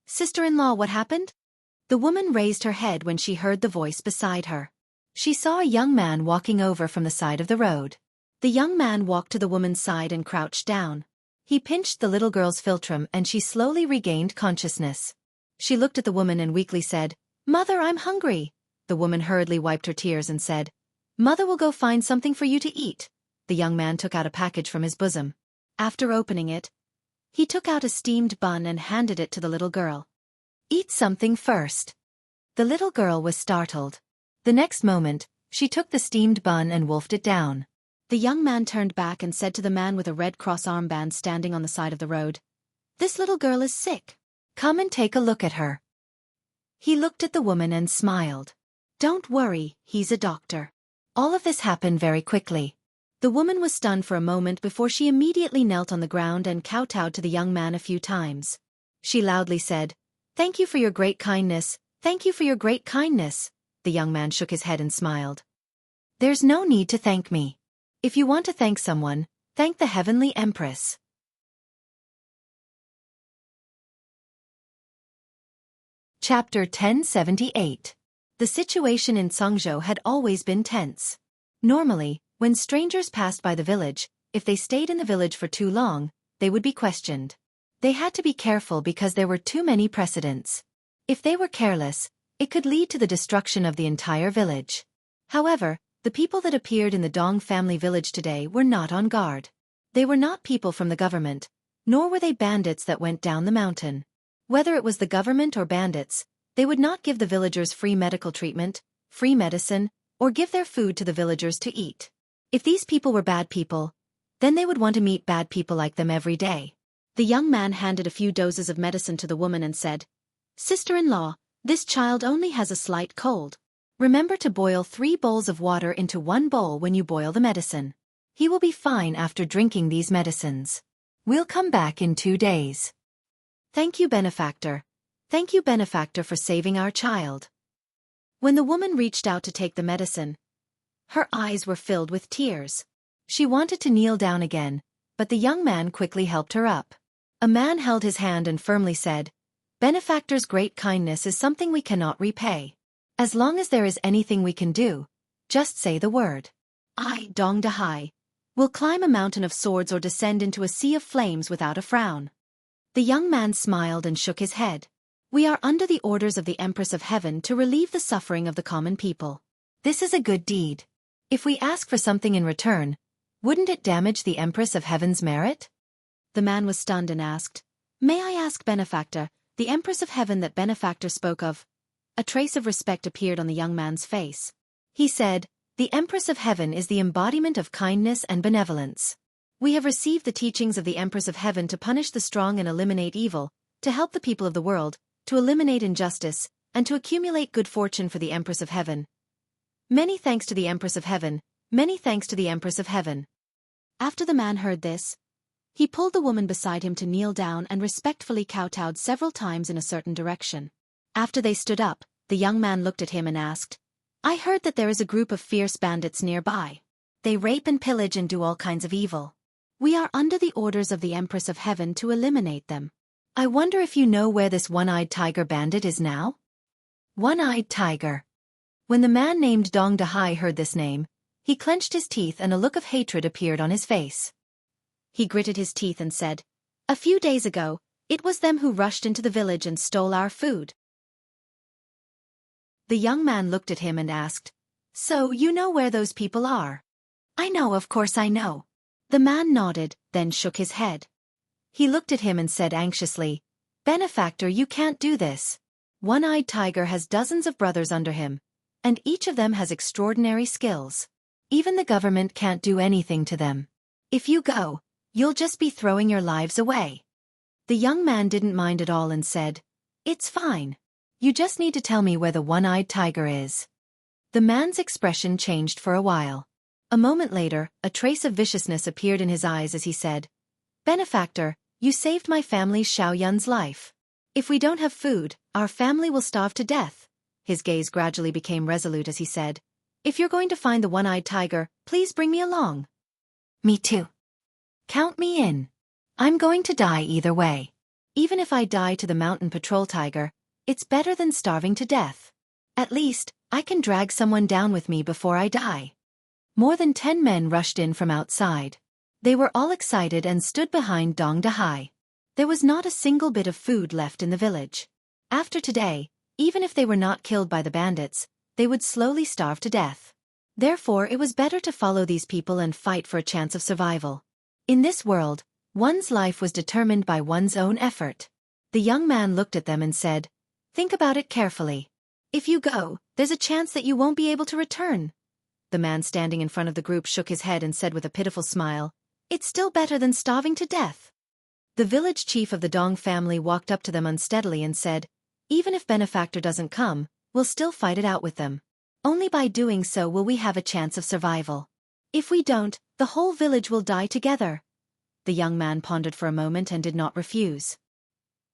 Sister-in-law, what happened?" The woman raised her head when she heard the voice beside her. She saw a young man walking over from the side of the road. The young man walked to the woman's side and crouched down. He pinched the little girl's philtrum and she slowly regained consciousness. She looked at the woman and weakly said, "Mother, I'm hungry." The woman hurriedly wiped her tears and said, "Mother will go find something for you to eat." The young man took out a package from his bosom. After opening it, he took out a steamed bun and handed it to the little girl. "Eat something first." The little girl was startled. The next moment, she took the steamed bun and wolfed it down. The young man turned back and said to the man with a Red Cross armband standing on the side of the road, "This little girl is sick. Come and take a look at her." He looked at the woman and smiled. "Don't worry, he's a doctor." All of this happened very quickly. The woman was stunned for a moment before she immediately knelt on the ground and kowtowed to the young man a few times. She loudly said, "Thank you for your great kindness, thank you for your great kindness." The young man shook his head and smiled. "There's no need to thank me. If you want to thank someone, thank the Heavenly Empress." Chapter 1078. The situation in Songzhou had always been tense. Normally, when strangers passed by the village, if they stayed in the village for too long, they would be questioned. They had to be careful because there were too many precedents. If they were careless, it could lead to the destruction of the entire village. However, the people that appeared in the Dong family village today were not on guard. They were not people from the government, nor were they bandits that went down the mountain. Whether it was the government or bandits, they would not give the villagers free medical treatment, free medicine, or give their food to the villagers to eat. If these people were bad people, then they would want to meet bad people like them every day. The young man handed a few doses of medicine to the woman and said, "Sister-in-law, this child only has a slight cold. Remember to boil 3 bowls of water into 1 bowl when you boil the medicine. He will be fine after drinking these medicines. We'll come back in 2 days. Thank you, benefactor. Thank you, benefactor, for saving our child." When the woman reached out to take the medicine, her eyes were filled with tears. She wanted to kneel down again, but the young man quickly helped her up. A man held his hand and firmly said, "Benefactor's great kindness is something we cannot repay. As long as there is anything we can do, just say the word. I, Dong Dahai, will climb a mountain of swords or descend into a sea of flames without a frown." The young man smiled and shook his head. "We are under the orders of the Empress of Heaven to relieve the suffering of the common people. This is a good deed. If we ask for something in return, wouldn't it damage the Empress of Heaven's merit?" The man was stunned and asked, "May I ask, benefactor, the Empress of Heaven that benefactor spoke of?" A trace of respect appeared on the young man's face. He said, "The Empress of Heaven is the embodiment of kindness and benevolence. We have received the teachings of the Empress of Heaven to punish the strong and eliminate evil, to help the people of the world, to eliminate injustice, and to accumulate good fortune for the Empress of Heaven. Many thanks to the Empress of Heaven, many thanks to the Empress of Heaven." After the man heard this, he pulled the woman beside him to kneel down and respectfully kowtowed several times in a certain direction. After they stood up, the young man looked at him and asked, "I heard that there is a group of fierce bandits nearby. They rape and pillage and do all kinds of evil. We are under the orders of the Empress of Heaven to eliminate them. I wonder if you know where this one-eyed tiger bandit is now?" One-eyed tiger. When the man named Dong Dahai heard this name, he clenched his teeth and a look of hatred appeared on his face. He gritted his teeth and said, "A few days ago, it was them who rushed into the village and stole our food." The young man looked at him and asked, "So you know where those people are?" "I know, of course I know." The man nodded, then shook his head. He looked at him and said anxiously, "Benefactor, you can't do this. One-eyed tiger has dozens of brothers under him, and each of them has extraordinary skills. Even the government can't do anything to them. If you go, you'll just be throwing your lives away." The young man didn't mind at all and said, "It's fine. You just need to tell me where the one-eyed tiger is." The man's expression changed for a while. A moment later, a trace of viciousness appeared in his eyes as he said, "Benefactor, you saved my family's Xiaoyan's life. If we don't have food, our family will starve to death." His gaze gradually became resolute as he said, "If you're going to find the one-eyed tiger, please bring me along." "Me too. Count me in. I'm going to die either way. Even if I die to the mountain patrol tiger, it's better than starving to death. At least, I can drag someone down with me before I die." More than 10 men rushed in from outside. They were all excited and stood behind Dong Dahai. There was not a single bit of food left in the village. After today, even if they were not killed by the bandits, they would slowly starve to death. Therefore, it was better to follow these people and fight for a chance of survival. In this world, One's life was determined by one's own effort. The young man looked at them and said, "Think about it carefully. If you go, there's a chance that you won't be able to return." The man standing in front of the group shook his head and said with a pitiful smile, "It's still better than starving to death." The village chief of the Dong family walked up to them unsteadily and said, "Even if benefactor doesn't come, we'll still fight it out with them. Only by doing so will we have a chance of survival. If we don't, the whole village will die together." The young man pondered for a moment and did not refuse.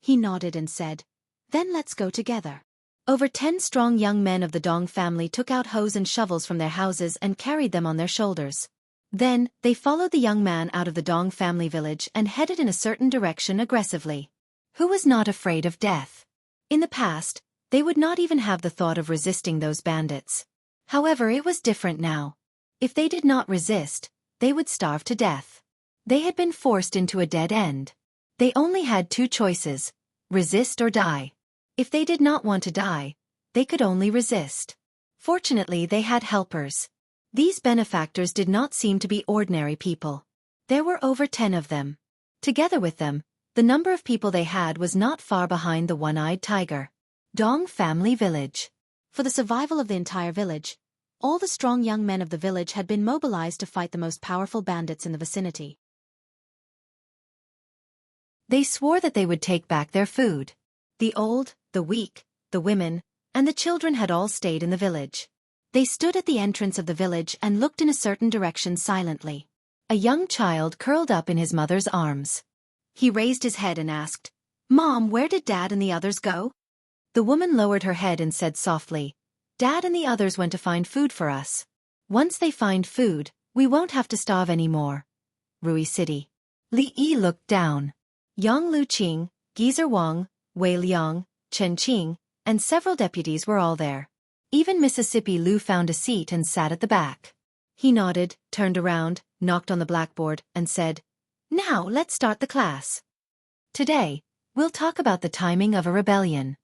He nodded and said, "Then let's go together." Over 10 strong young men of the Dong family took out hoes and shovels from their houses and carried them on their shoulders. Then, they followed the young man out of the Dong family village and headed in a certain direction aggressively. Who was not afraid of death? In the past, they would not even have the thought of resisting those bandits. However, it was different now. If they did not resist, they would starve to death. They had been forced into a dead end. They only had 2 choices: resist or die. If they did not want to die, they could only resist. Fortunately, they had helpers. These benefactors did not seem to be ordinary people. There were over 10 of them. Together with them, the number of people they had was not far behind the one-eyed tiger. Dong family village. For the survival of the entire village, all the strong young men of the village had been mobilized to fight the most powerful bandits in the vicinity. They swore that they would take back their food. The old, the weak, the women, and the children had all stayed in the village. They stood at the entrance of the village and looked in a certain direction silently. A young child curled up in his mother's arms. He raised his head and asked, "Mom, where did Dad and the others go?" The woman lowered her head and said softly, "Dad and the others went to find food for us. Once they find food, we won't have to starve anymore." Rui City. Li Yi looked down. Yang Luqing, Geezer Wang, Wei Liang, Chen Qing, and several deputies were all there. Even Mississippi Lu found a seat and sat at the back. He nodded, turned around, knocked on the blackboard, and said, "Now let's start the class. Today, we'll talk about the timing of a rebellion."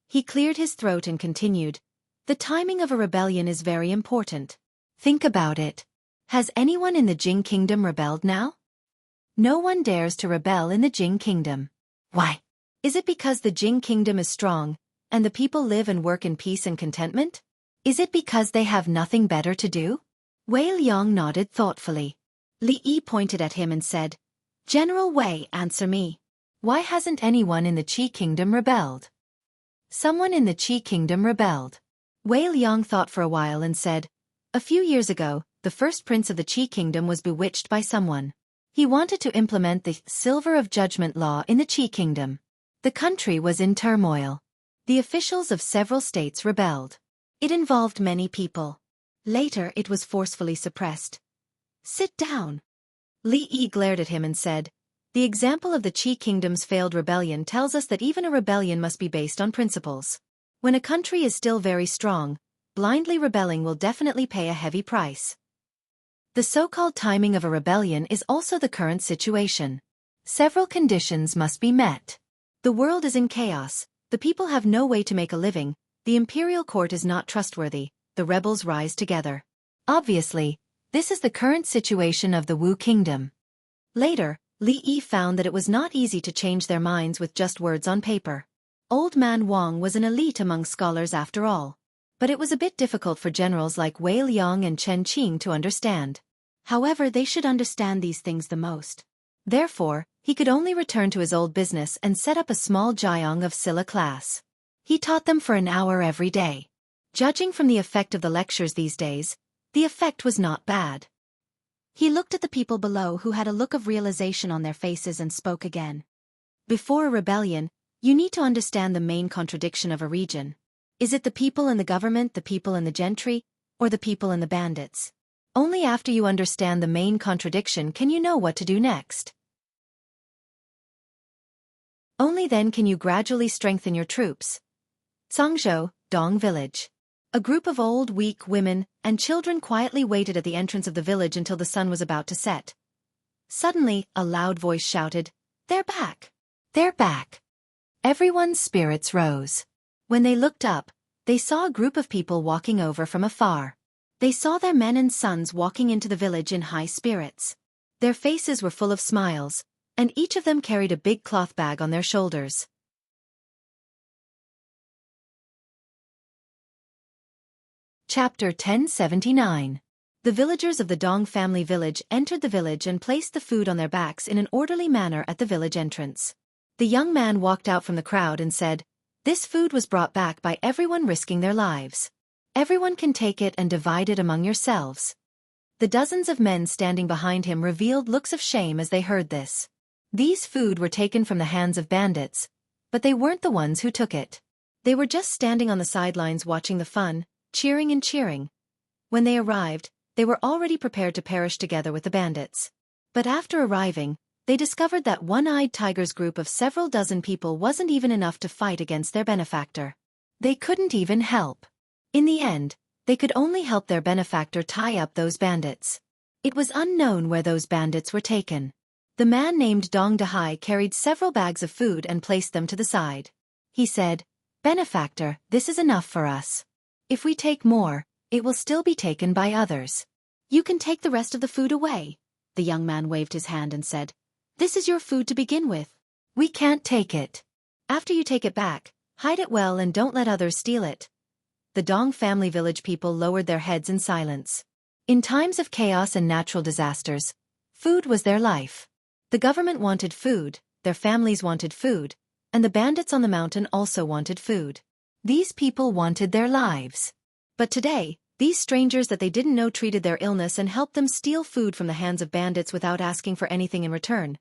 He cleared his throat and continued, "The timing of a rebellion is very important. Think about it. Has anyone in the Jing Kingdom rebelled now? No one dares to rebel in the Jing Kingdom. Why? Is it because the Jing Kingdom is strong, and the people live and work in peace and contentment? Is it because they have nothing better to do?" Wei Liang nodded thoughtfully. Li Yi pointed at him and said, "General Wei, answer me. Why hasn't anyone in the Qi Kingdom rebelled?" Someone in the Qi Kingdom rebelled. Wei Liang thought for a while and said, "A few years ago, the first prince of the Qi Kingdom was bewitched by someone. He wanted to implement the Silver of Judgment law in the Qi Kingdom. The country was in turmoil. The officials of several states rebelled. It involved many people. Later it was forcefully suppressed." "Sit down." Li Yi glared at him and said, "The example of the Qi Kingdom's failed rebellion tells us that even a rebellion must be based on principles. When a country is still very strong, blindly rebelling will definitely pay a heavy price." The so-called timing of a rebellion is also the current situation. Several conditions must be met. The world is in chaos. The people have no way to make a living, the imperial court is not trustworthy, the rebels rise together. Obviously, this is the current situation of the Wu Kingdom. Later, Li Yi found that it was not easy to change their minds with just words on paper. Old Man Wang was an elite among scholars after all. But it was a bit difficult for generals like Wei Liang and Chen Qing to understand. However, they should understand these things the most. Therefore, he could only return to his old business and set up a small Jiang of Silla class. He taught them for an hour every day. Judging from the effect of the lectures these days, the effect was not bad. He looked at the people below who had a look of realization on their faces and spoke again. "Before a rebellion, you need to understand the main contradiction of a region. Is it the people and the government, the people and the gentry, or the people and the bandits? Only after you understand the main contradiction can you know what to do next. Only then can you gradually strengthen your troops." Zhangzhou, Dong Village. A group of old, weak women and children quietly waited at the entrance of the village until the sun was about to set. Suddenly, a loud voice shouted, "They're back! They're back!" Everyone's spirits rose. When they looked up, they saw a group of people walking over from afar. They saw their men and sons walking into the village in high spirits. Their faces were full of smiles, and each of them carried a big cloth bag on their shoulders. Chapter 1079. The villagers of the Dong family village entered the village and placed the food on their backs in an orderly manner at the village entrance. The young man walked out from the crowd and said, "This food was brought back by everyone risking their lives. Everyone can take it and divide it among yourselves." The dozens of men standing behind him revealed looks of shame as they heard this. These food were taken from the hands of bandits, but they weren't the ones who took it. They were just standing on the sidelines watching the fun, cheering and cheering. When they arrived, they were already prepared to perish together with the bandits. But after arriving, they discovered that One-Eyed Tiger's group of several dozen people wasn't even enough to fight against their benefactor. They couldn't even help. In the end, they could only help their benefactor tie up those bandits. It was unknown where those bandits were taken. The man named Dong Dahai carried several bags of food and placed them to the side. He said, "Benefactor, this is enough for us. If we take more, it will still be taken by others. You can take the rest of the food away." The young man waved his hand and said, "This is your food to begin with. We can't take it. After you take it back, hide it well and don't let others steal it." The Dong family village people lowered their heads in silence. In times of chaos and natural disasters, food was their life. The government wanted food, their families wanted food, and the bandits on the mountain also wanted food. These people wanted their lives. But today, these strangers that they didn't know treated their illness and helped them steal food from the hands of bandits without asking for anything in return.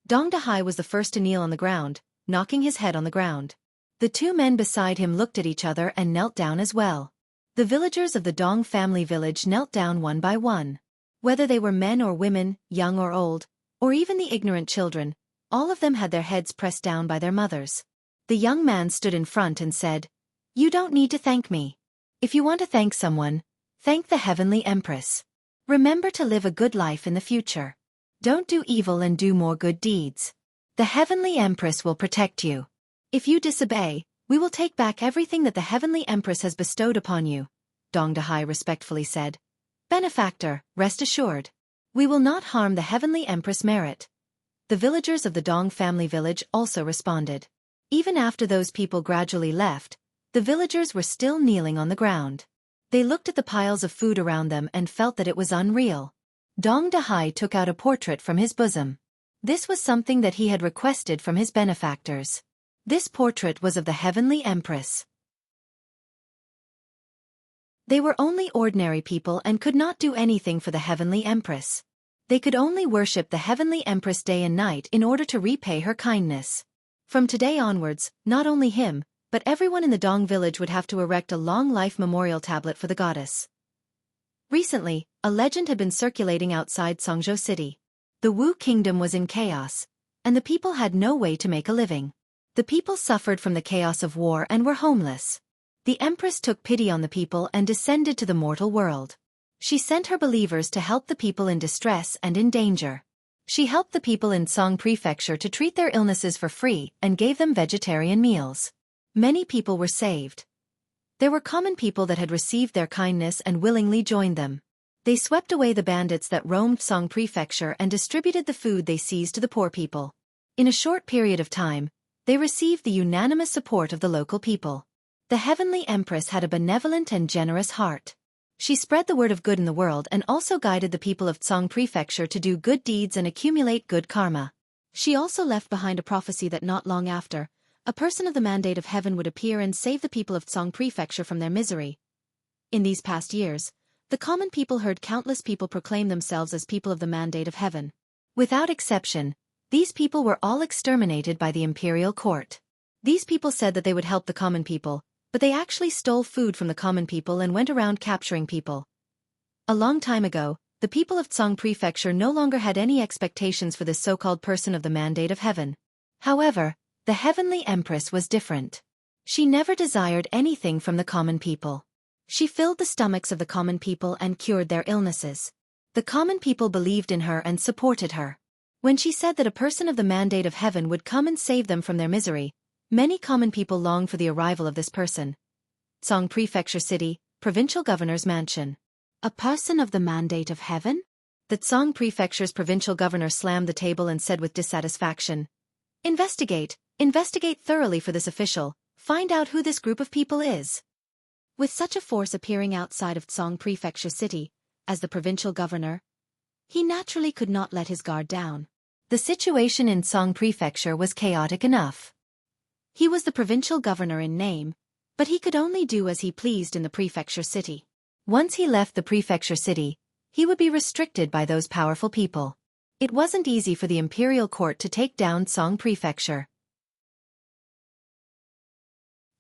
Dong Dahai was the first to kneel on the ground, knocking his head on the ground. The two men beside him looked at each other and knelt down as well. The villagers of the Dong family village knelt down one by one. Whether they were men or women, young or old, or even the ignorant children, all of them had their heads pressed down by their mothers. The young man stood in front and said, "You don't need to thank me. If you want to thank someone, thank the Heavenly Empress. Remember to live a good life in the future. Don't do evil and do more good deeds. The Heavenly Empress will protect you. If you disobey, we will take back everything that the Heavenly Empress has bestowed upon you," Dong Dahai respectfully said. "Benefactor, rest assured. We will not harm the Heavenly Empress merit." The villagers of the Dong family village also responded. Even after those people gradually left, the villagers were still kneeling on the ground. They looked at the piles of food around them and felt that it was unreal. Dong Dahai took out a portrait from his bosom. This was something that he had requested from his benefactors. This portrait was of the Heavenly Empress. They were only ordinary people and could not do anything for the Heavenly Empress. They could only worship the Heavenly Empress day and night in order to repay her kindness. From today onwards, not only him, but everyone in the Dong village would have to erect a long life memorial tablet for the goddess. Recently, a legend had been circulating outside Songzhou City. The Wu kingdom was in chaos, and the people had no way to make a living. The people suffered from the chaos of war and were homeless. The Empress took pity on the people and descended to the mortal world. She sent her believers to help the people in distress and in danger. She helped the people in Song Prefecture to treat their illnesses for free and gave them vegetarian meals. Many people were saved. There were common people that had received their kindness and willingly joined them. They swept away the bandits that roamed Song Prefecture and distributed the food they seized to the poor people. In a short period of time, they received the unanimous support of the local people. The Heavenly Empress had a benevolent and generous heart. She spread the word of good in the world and also guided the people of Song Prefecture to do good deeds and accumulate good karma. She also left behind a prophecy that not long after, a person of the mandate of heaven would appear and save the people of Song Prefecture from their misery. In these past years, the common people heard countless people proclaim themselves as people of the mandate of heaven. Without exception, these people were all exterminated by the imperial court. These people said that they would help the common people, but they actually stole food from the common people and went around capturing people. A long time ago, the people of Song Prefecture no longer had any expectations for this so-called person of the mandate of heaven. However, the Heavenly Empress was different. She never desired anything from the common people. She filled the stomachs of the common people and cured their illnesses. The common people believed in her and supported her. When she said that a person of the mandate of heaven would come and save them from their misery, many common people longed for the arrival of this person. Song Prefecture City, Provincial Governor's Mansion. A person of the mandate of heaven? The Tsang Prefecture's provincial governor slammed the table and said with dissatisfaction, "Investigate, investigate thoroughly for this official, find out who this group of people is." With such a force appearing outside of Tsang Prefecture City, as the provincial governor, he naturally could not let his guard down. The situation in Tsang Prefecture was chaotic enough. He was the provincial governor in name, but he could only do as he pleased in the prefecture city. Once he left the prefecture city, he would be restricted by those powerful people. It wasn't easy for the imperial court to take down Tsang Prefecture.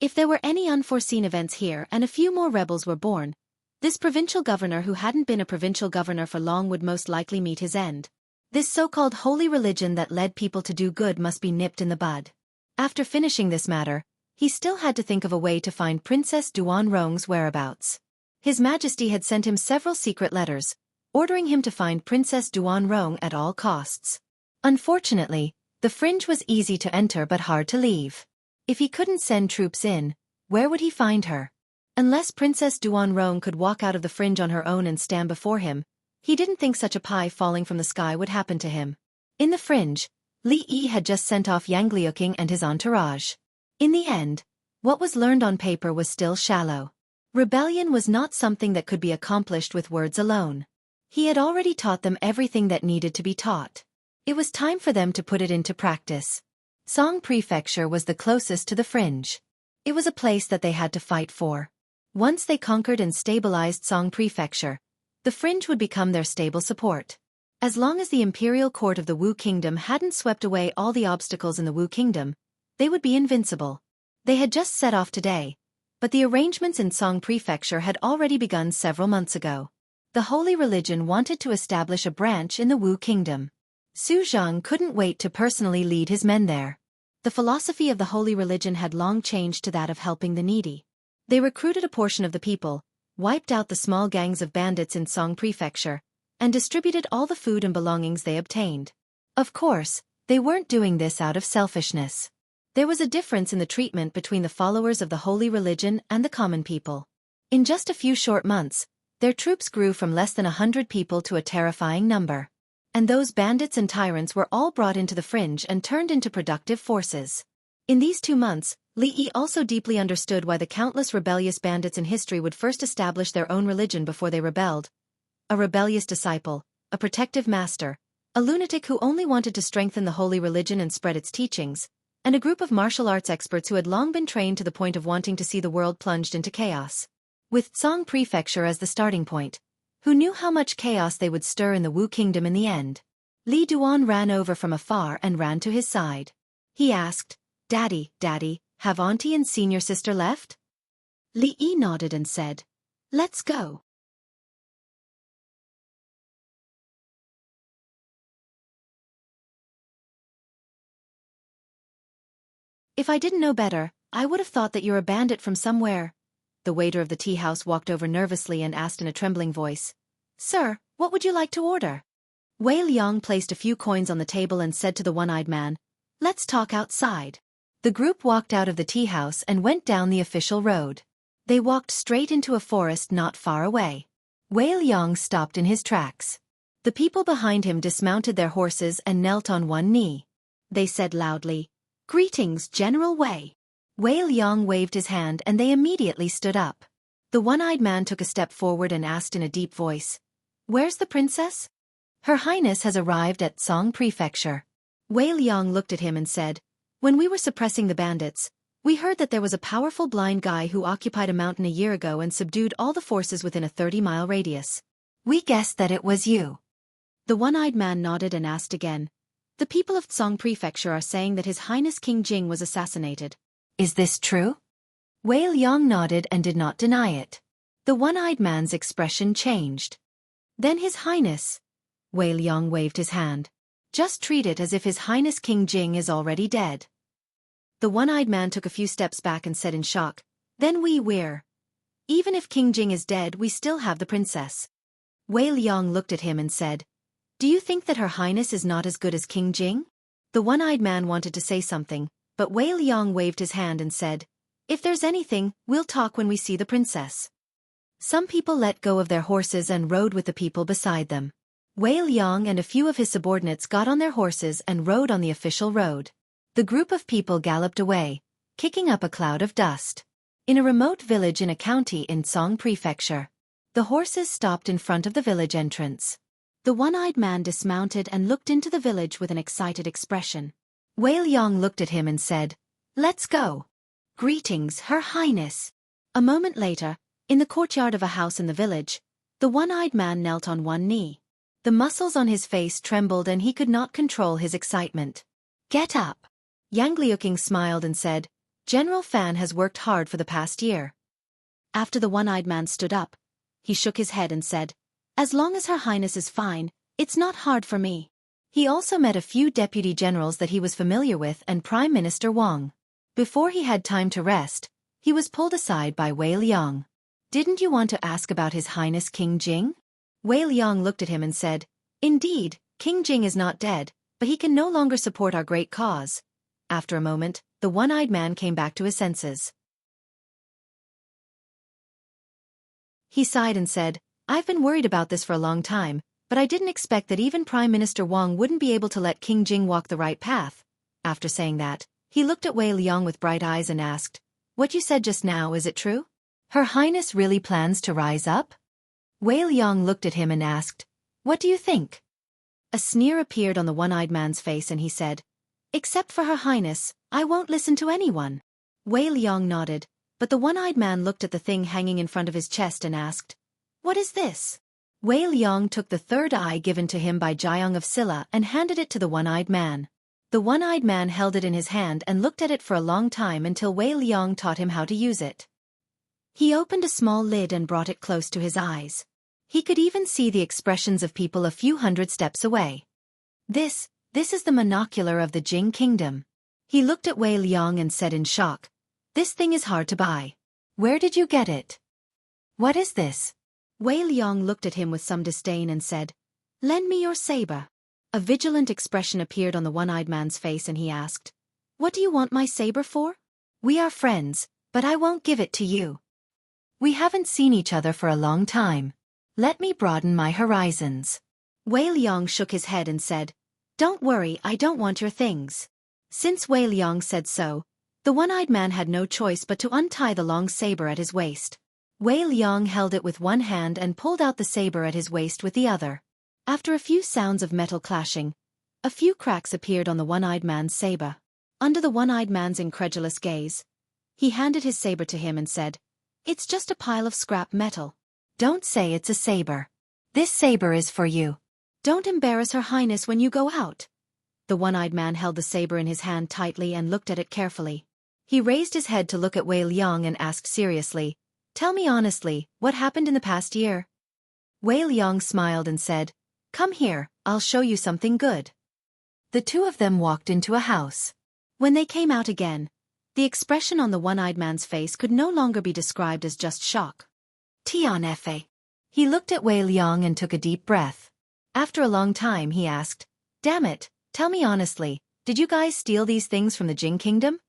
If there were any unforeseen events here and a few more rebels were born, this provincial governor who hadn't been a provincial governor for long would most likely meet his end. This so-called holy religion that led people to do good must be nipped in the bud. After finishing this matter, he still had to think of a way to find Princess Duanrong's whereabouts. His Majesty had sent him several secret letters, ordering him to find Princess Duanrong at all costs. Unfortunately, the fringe was easy to enter but hard to leave. If he couldn't send troops in, where would he find her? Unless Princess Duanrong could walk out of the fringe on her own and stand before him, he didn't think such a pie falling from the sky would happen to him. In the fringe, Li Yi had just sent off Yang Liuqing and his entourage. In the end, what was learned on paper was still shallow. Rebellion was not something that could be accomplished with words alone. He had already taught them everything that needed to be taught. It was time for them to put it into practice. Tsang Prefecture was the closest to the fringe. It was a place that they had to fight for. Once they conquered and stabilized Tsang Prefecture, the fringe would become their stable support. As long as the imperial court of the Wu Kingdom hadn't swept away all the obstacles in the Wu Kingdom, they would be invincible. They had just set off today, but the arrangements in Tsang Prefecture had already begun several months ago. The holy religion wanted to establish a branch in the Wu Kingdom. Su Zhang couldn't wait to personally lead his men there. The philosophy of the holy religion had long changed to that of helping the needy. They recruited a portion of the people, wiped out the small gangs of bandits in Tsang Prefecture, and distributed all the food and belongings they obtained. Of course, they weren't doing this out of selfishness. There was a difference in the treatment between the followers of the holy religion and the common people. In just a few short months, their troops grew from less than 100 people to a terrifying number. And those bandits and tyrants were all brought into the fringe and turned into productive forces. In these 2 months, Li Yi also deeply understood why the countless rebellious bandits in history would first establish their own religion before they rebelled. A rebellious disciple, a protective master, a lunatic who only wanted to strengthen the holy religion and spread its teachings, and a group of martial arts experts who had long been trained to the point of wanting to see the world plunged into chaos. With Tsang Prefecture as the starting point, who knew how much chaos they would stir in the Wu Kingdom in the end? Li Duan ran over from afar and ran to his side. He asked, "Daddy, Daddy, have Auntie and senior sister left?" Li Yi nodded and said, "Let's go." "If I didn't know better, I would have thought that you're a bandit from somewhere." The waiter of the tea house walked over nervously and asked in a trembling voice, "Sir, what would you like to order?" Wei Liang placed a few coins on the table and said to the one-eyed man, "Let's talk outside." The group walked out of the tea house and went down the official road. They walked straight into a forest not far away. Wei Liang stopped in his tracks. The people behind him dismounted their horses and knelt on one knee. They said loudly, "Greetings, General Wei." Wei Liang waved his hand and they immediately stood up. The one-eyed man took a step forward and asked in a deep voice, "Where's the princess?" "Her Highness has arrived at Tsang Prefecture." Wei Liang looked at him and said, "When we were suppressing the bandits, we heard that there was a powerful blind guy who occupied a mountain a year ago and subdued all the forces within a 30-mile radius. We guessed that it was you." The one-eyed man nodded and asked again, "The people of Tsang Prefecture are saying that His Highness King Jing was assassinated. Is this true?" Wei Liang nodded and did not deny it. The one-eyed man's expression changed. "Then His Highness..." Wei Liang waved his hand. "Just treat it as if His Highness King Jing is already dead." The one-eyed man took a few steps back and said in shock, "Then we're... Even if King Jing is dead, we still have the princess." Wei Liang looked at him and said, "Do you think that Her Highness is not as good as King Jing?" The one-eyed man wanted to say something, but Wei Liang waved his hand and said, "If there's anything, we'll talk when we see the princess." Some people let go of their horses and rode with the people beside them. Wei Liang and a few of his subordinates got on their horses and rode on the official road. The group of people galloped away, kicking up a cloud of dust. In a remote village in a county in Song Prefecture, the horses stopped in front of the village entrance. The one-eyed man dismounted and looked into the village with an excited expression. Wei Liang looked at him and said, "Let's go." "Greetings, Her Highness." A moment later, in the courtyard of a house in the village, the one-eyed man knelt on one knee. The muscles on his face trembled and he could not control his excitement. "Get up." Yang Liuqing smiled and said, "General Fan has worked hard for the past year." After the one-eyed man stood up, he shook his head and said, "As long as Her Highness is fine, it's not hard for me." He also met a few deputy generals that he was familiar with and Prime Minister Wang. Before he had time to rest, he was pulled aside by Wei Liang. "Didn't you want to ask about His Highness King Jing?" Wei Liang looked at him and said, "Indeed, King Jing is not dead, but he can no longer support our great cause." After a moment, the one-eyed man came back to his senses. He sighed and said, "I've been worried about this for a long time, but I didn't expect that even Prime Minister Wang wouldn't be able to let King Jing walk the right path." After saying that, he looked at Wei Liang with bright eyes and asked, "What you said just now, is it true? Her Highness really plans to rise up?" Wei Liang looked at him and asked, "What do you think?" A sneer appeared on the one-eyed man's face and he said, "Except for Her Highness, I won't listen to anyone." Wei Liang nodded, but the one-eyed man looked at the thing hanging in front of his chest and asked, "What is this?" Wei Liang took the third eye given to him by Jiang of Silla and handed it to the one-eyed man. The one-eyed man held it in his hand and looked at it for a long time until Wei Liang taught him how to use it. He opened a small lid and brought it close to his eyes. He could even see the expressions of people a few hundred steps away. This is the monocular of the Jing Kingdom." He looked at Wei Liang and said in shock, "This thing is hard to buy. Where did you get it? What is this?" Wei Liang looked at him with some disdain and said, "Lend me your saber." A vigilant expression appeared on the one-eyed man's face and he asked, "What do you want my saber for?" "We are friends, but I won't give it to you. We haven't seen each other for a long time. Let me broaden my horizons." Wei Liang shook his head and said, "Don't worry, I don't want your things." Since Wei Liang said so, the one-eyed man had no choice but to untie the long saber at his waist. Wei Liang held it with one hand and pulled out the saber at his waist with the other. After a few sounds of metal clashing, a few cracks appeared on the one-eyed man's saber. Under the one-eyed man's incredulous gaze, he handed his saber to him and said, "It's just a pile of scrap metal." "Don't say it's a saber. This saber is for you. Don't embarrass Her Highness when you go out." The one-eyed man held the saber in his hand tightly and looked at it carefully. He raised his head to look at Wei Liang and asked seriously, "Tell me honestly, what happened in the past year?" Wei Liang smiled and said, "Come here, I'll show you something good." The two of them walked into a house. When they came out again, the expression on the one-eyed man's face could no longer be described as just shock. "Tianfe." He looked at Wei Liang and took a deep breath. After a long time he asked, "Damn it, tell me honestly, did you guys steal these things from the Jing Kingdom?"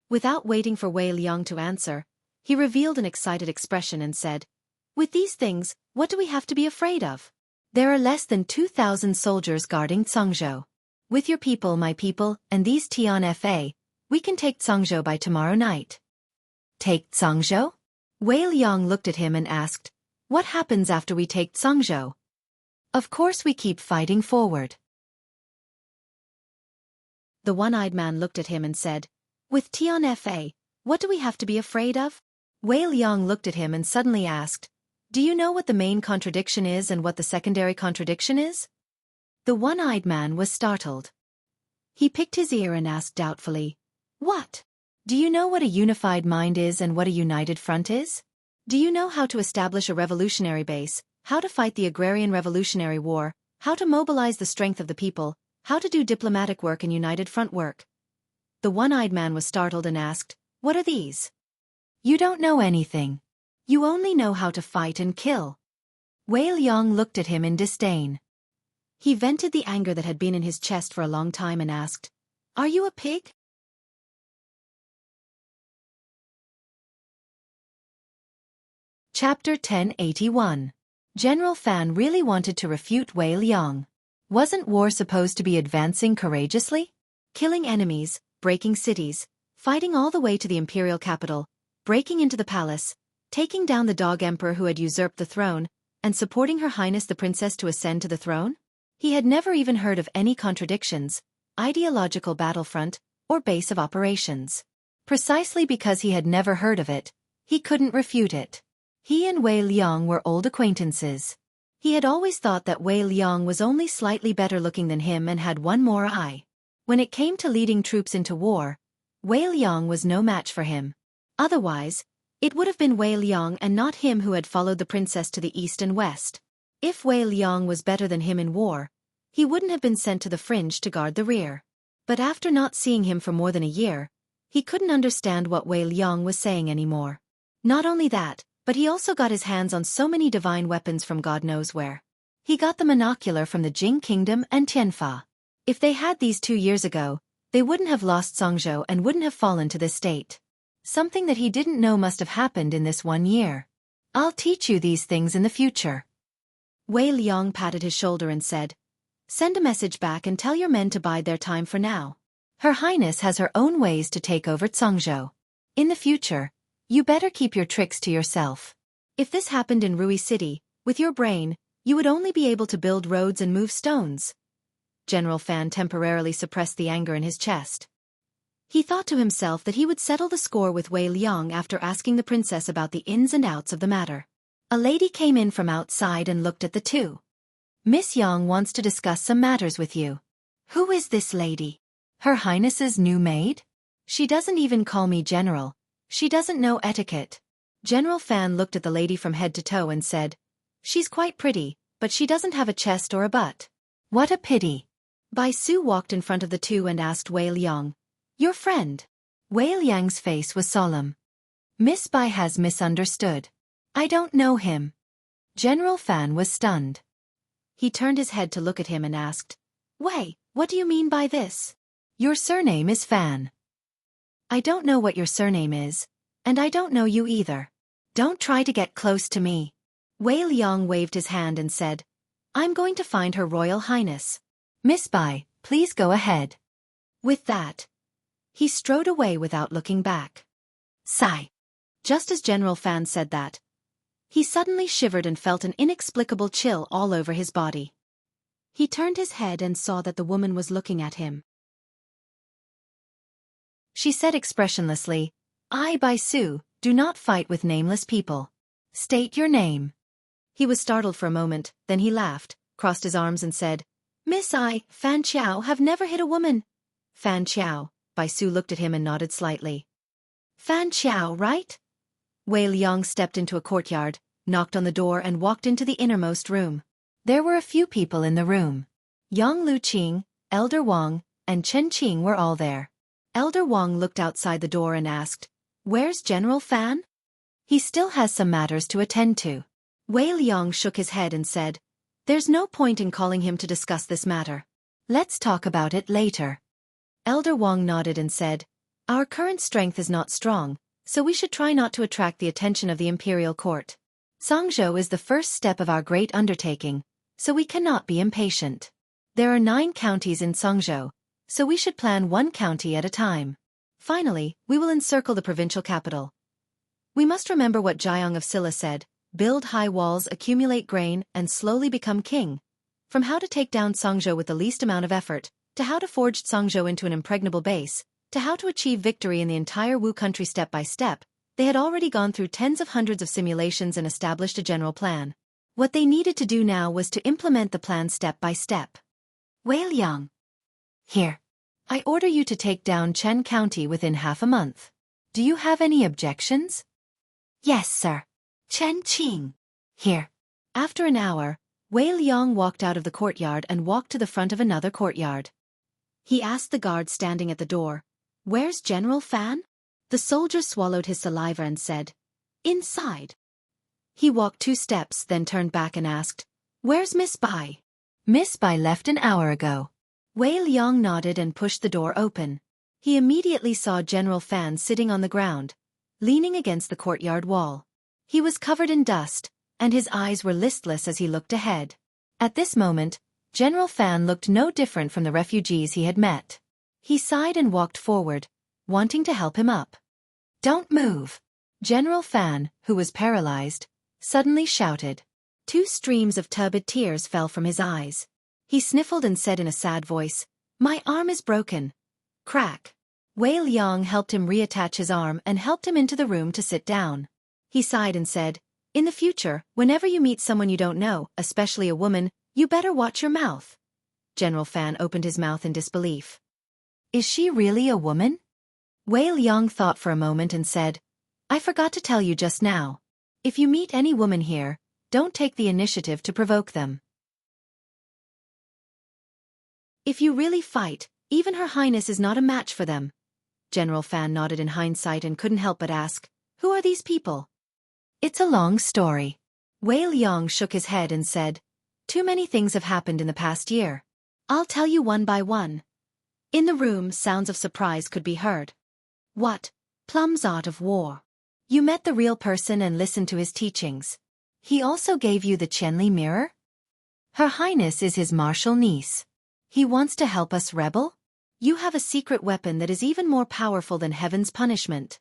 Without waiting for Wei Liang to answer, he revealed an excited expression and said, "With these things, what do we have to be afraid of? There are less than 2,000 soldiers guarding Cangzhou. With your people, my people, and these Tianfa, we can take Cangzhou by tomorrow night." "Take Cangzhou?" Wei Liang looked at him and asked, "What happens after we take Cangzhou?" "Of course we keep fighting forward." The one-eyed man looked at him and said, "With Tianfa, what do we have to be afraid of?" Wei Liang looked at him and suddenly asked, "Do you know what the main contradiction is and what the secondary contradiction is?" The one-eyed man was startled. He picked his ear and asked doubtfully, "What? Do you know what a unified mind is and what a united front is? Do you know how to establish a revolutionary base, how to fight the agrarian revolutionary war, how to mobilize the strength of the people, how to do diplomatic work and united front work?" The one-eyed man was startled and asked, "What are these?" "You don't know anything. You only know how to fight and kill." Wei Liang looked at him in disdain. He vented the anger that had been in his chest for a long time and asked, "Are you a pig?" Chapter 1081. General Fan really wanted to refute Wei Liang. Wasn't war supposed to be advancing courageously? Killing enemies, breaking cities, fighting all the way to the imperial capital, breaking into the palace, taking down the dog emperor who had usurped the throne, and supporting Her Highness the Princess to ascend to the throne? He had never even heard of any contradictions, ideological battlefront, or base of operations. Precisely because he had never heard of it, he couldn't refute it. He and Wei Liang were old acquaintances. He had always thought that Wei Liang was only slightly better looking than him and had one more eye. When it came to leading troops into war, Wei Liang was no match for him. Otherwise, it would have been Wei Liang and not him who had followed the princess to the east and west. If Wei Liang was better than him in war, he wouldn't have been sent to the fringe to guard the rear. But after not seeing him for more than a year, he couldn't understand what Wei Liang was saying anymore. Not only that, but he also got his hands on so many divine weapons from God knows where. He got the monocular from the Jing Kingdom and Tianfa. If they had these 2 years ago, they wouldn't have lost Songzhou and wouldn't have fallen to this state. Something that he didn't know must have happened in this 1 year. I'll teach you these things in the future. Wei Liang patted his shoulder and said, "Send a message back and tell your men to bide their time for now. Her Highness has her own ways to take over Songzhou. In the future, you better keep your tricks to yourself. If this happened in Rui City, with your brain, you would only be able to build roads and move stones." General Fan temporarily suppressed the anger in his chest. He thought to himself that he would settle the score with Wei Liang after asking the princess about the ins and outs of the matter. A lady came in from outside and looked at the two. "Miss Yang wants to discuss some matters with you." "Who is this lady?" "Her Highness's new maid? She doesn't even call me General. She doesn't know etiquette." General Fan looked at the lady from head to toe and said, "She's quite pretty, but she doesn't have a chest or a butt." "What a pity." Bai Su walked in front of the two and asked Wei Liang, "Your friend?" Wei Liang's face was solemn. "Miss Bai has misunderstood. I don't know him." General Fan was stunned. He turned his head to look at him and asked, "Wei, what do you mean by this?" "Your surname is Fan." "I don't know what your surname is, and I don't know you either. Don't try to get close to me." Wei Liang waved his hand and said, "I'm going to find Her Royal Highness. Miss Bai, please go ahead." With that, he strode away without looking back. Sigh. Just as General Fan said that, he suddenly shivered and felt an inexplicable chill all over his body. He turned his head and saw that the woman was looking at him. She said expressionlessly, "I, Bai Su, do not fight with nameless people. State your name." He was startled for a moment, then he laughed, crossed his arms and said, "Miss I, Fan Qiao, have never hit a woman." "Fan Qiao," Bai Su looked at him and nodded slightly. "Fan Qiao, right?" Wei Liang stepped into a courtyard, knocked on the door and walked into the innermost room. There were a few people in the room. Yang Luqing, Elder Wang, and Chen Qing were all there. Elder Wang looked outside the door and asked, "Where's General Fan?" "He still has some matters to attend to." Wei Liang shook his head and said, "There's no point in calling him to discuss this matter. Let's talk about it later." Elder Wang nodded and said, "Our current strength is not strong, so we should try not to attract the attention of the imperial court. Songzhou is the first step of our great undertaking, so we cannot be impatient. There are 9 counties in Songzhou, so we should plan 1 county at a time. Finally, we will encircle the provincial capital. We must remember what Jiang of Silla said, build high walls, accumulate grain, and slowly become king. From how to take down Songzhou with the least amount of effort, to how to forge Songzhou into an impregnable base, to how to achieve victory in the entire Wu country step by step, they had already gone through tens of hundreds of simulations and established a general plan. What they needed to do now was to implement the plan step by step. Wei Liang. Here. I order you to take down Chen County within half a month. Do you have any objections? Yes, sir. Chen Qing. Here. After an hour, Wei Liang walked out of the courtyard and walked to the front of another courtyard. He asked the guard standing at the door, "Where's General Fan?" The soldier swallowed his saliva and said, "Inside." He walked 2 steps, then turned back and asked, "Where's Miss Bai?" "Miss Bai left an hour ago." Wei Liang nodded and pushed the door open. He immediately saw General Fan sitting on the ground, leaning against the courtyard wall. He was covered in dust, and his eyes were listless as he looked ahead. At this moment, General Fan looked no different from the refugees he had met. He sighed and walked forward, wanting to help him up. "Don't move!" General Fan, who was paralyzed, suddenly shouted. 2 streams of turbid tears fell from his eyes. He sniffled and said in a sad voice, "My arm is broken." Crack. Wei Liang helped him reattach his arm and helped him into the room to sit down. He sighed and said, "In the future, whenever you meet someone you don't know, especially a woman, you better watch your mouth." General Fan opened his mouth in disbelief. "Is she really a woman?" Wei Liang thought for a moment and said, "I forgot to tell you just now. If you meet any woman here, don't take the initiative to provoke them. If you really fight, even Her Highness is not a match for them." General Fan nodded in hindsight and couldn't help but ask, "Who are these people?" "It's a long story." Wei Liang shook his head and said, "Too many things have happened in the past year. I'll tell you one by one." In the room, sounds of surprise could be heard. "What? Plum's art of war. You met the real person and listened to his teachings. He also gave you the Qianli mirror? Her Highness is his martial niece. He wants to help us rebel? You have a secret weapon that is even more powerful than heaven's punishment."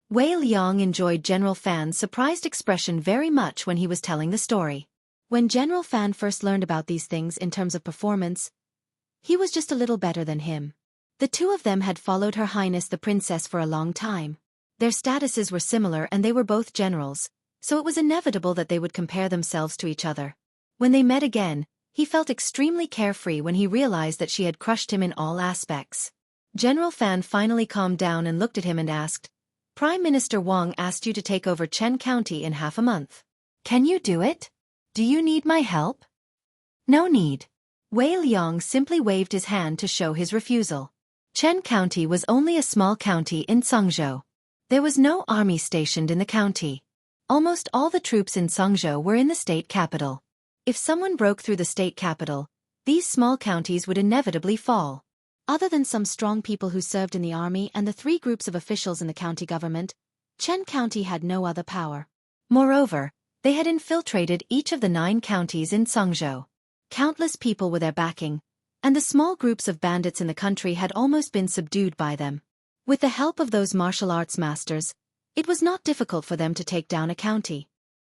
Wei Liang enjoyed General Fan's surprised expression very much when he was telling the story. When General Fan first learned about these things in terms of performance, he was just a little better than him. The 2 of them had followed Her Highness the Princess for a long time. Their statuses were similar and they were both generals, so it was inevitable that they would compare themselves to each other. When they met again, he felt extremely carefree when he realized that she had crushed him in all aspects. General Fan finally calmed down and looked at him and asked, "Prime Minister Wang asked you to take over Chen County in half a month. Can you do it? Do you need my help?" "No need." Wei Liang simply waved his hand to show his refusal. Chen County was only a small county in Songzhou. There was no army stationed in the county. Almost all the troops in Songzhou were in the state capital. If someone broke through the state capital, these small counties would inevitably fall. Other than some strong people who served in the army and the 3 groups of officials in the county government, Chen County had no other power. Moreover, they had infiltrated each of the 9 counties in Songzhou. Countless people were their backing, and the small groups of bandits in the country had almost been subdued by them. With the help of those martial arts masters, it was not difficult for them to take down a county.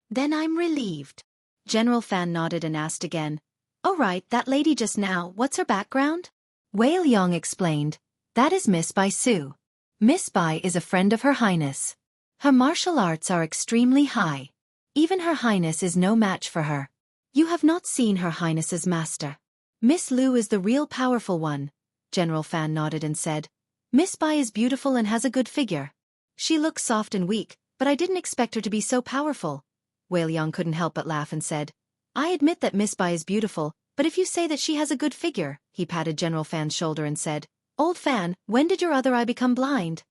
"Then I'm relieved." General Fan nodded and asked again, "Oh right, that lady just now, what's her background?" Wei Liang explained, "That is Miss Bai Su. Miss Bai is a friend of Her Highness. Her martial arts are extremely high. Even Her Highness is no match for her. You have not seen Her Highness's master. Miss Lu is the real powerful one." General Fan nodded and said, "Miss Bai is beautiful and has a good figure. She looks soft and weak, but I didn't expect her to be so powerful." Wei Liang couldn't help but laugh and said, "I admit that Miss Bai is beautiful, but if you say that she has a good figure," he patted General Fan's shoulder and said, "Old Fan, when did your other eye become blind?"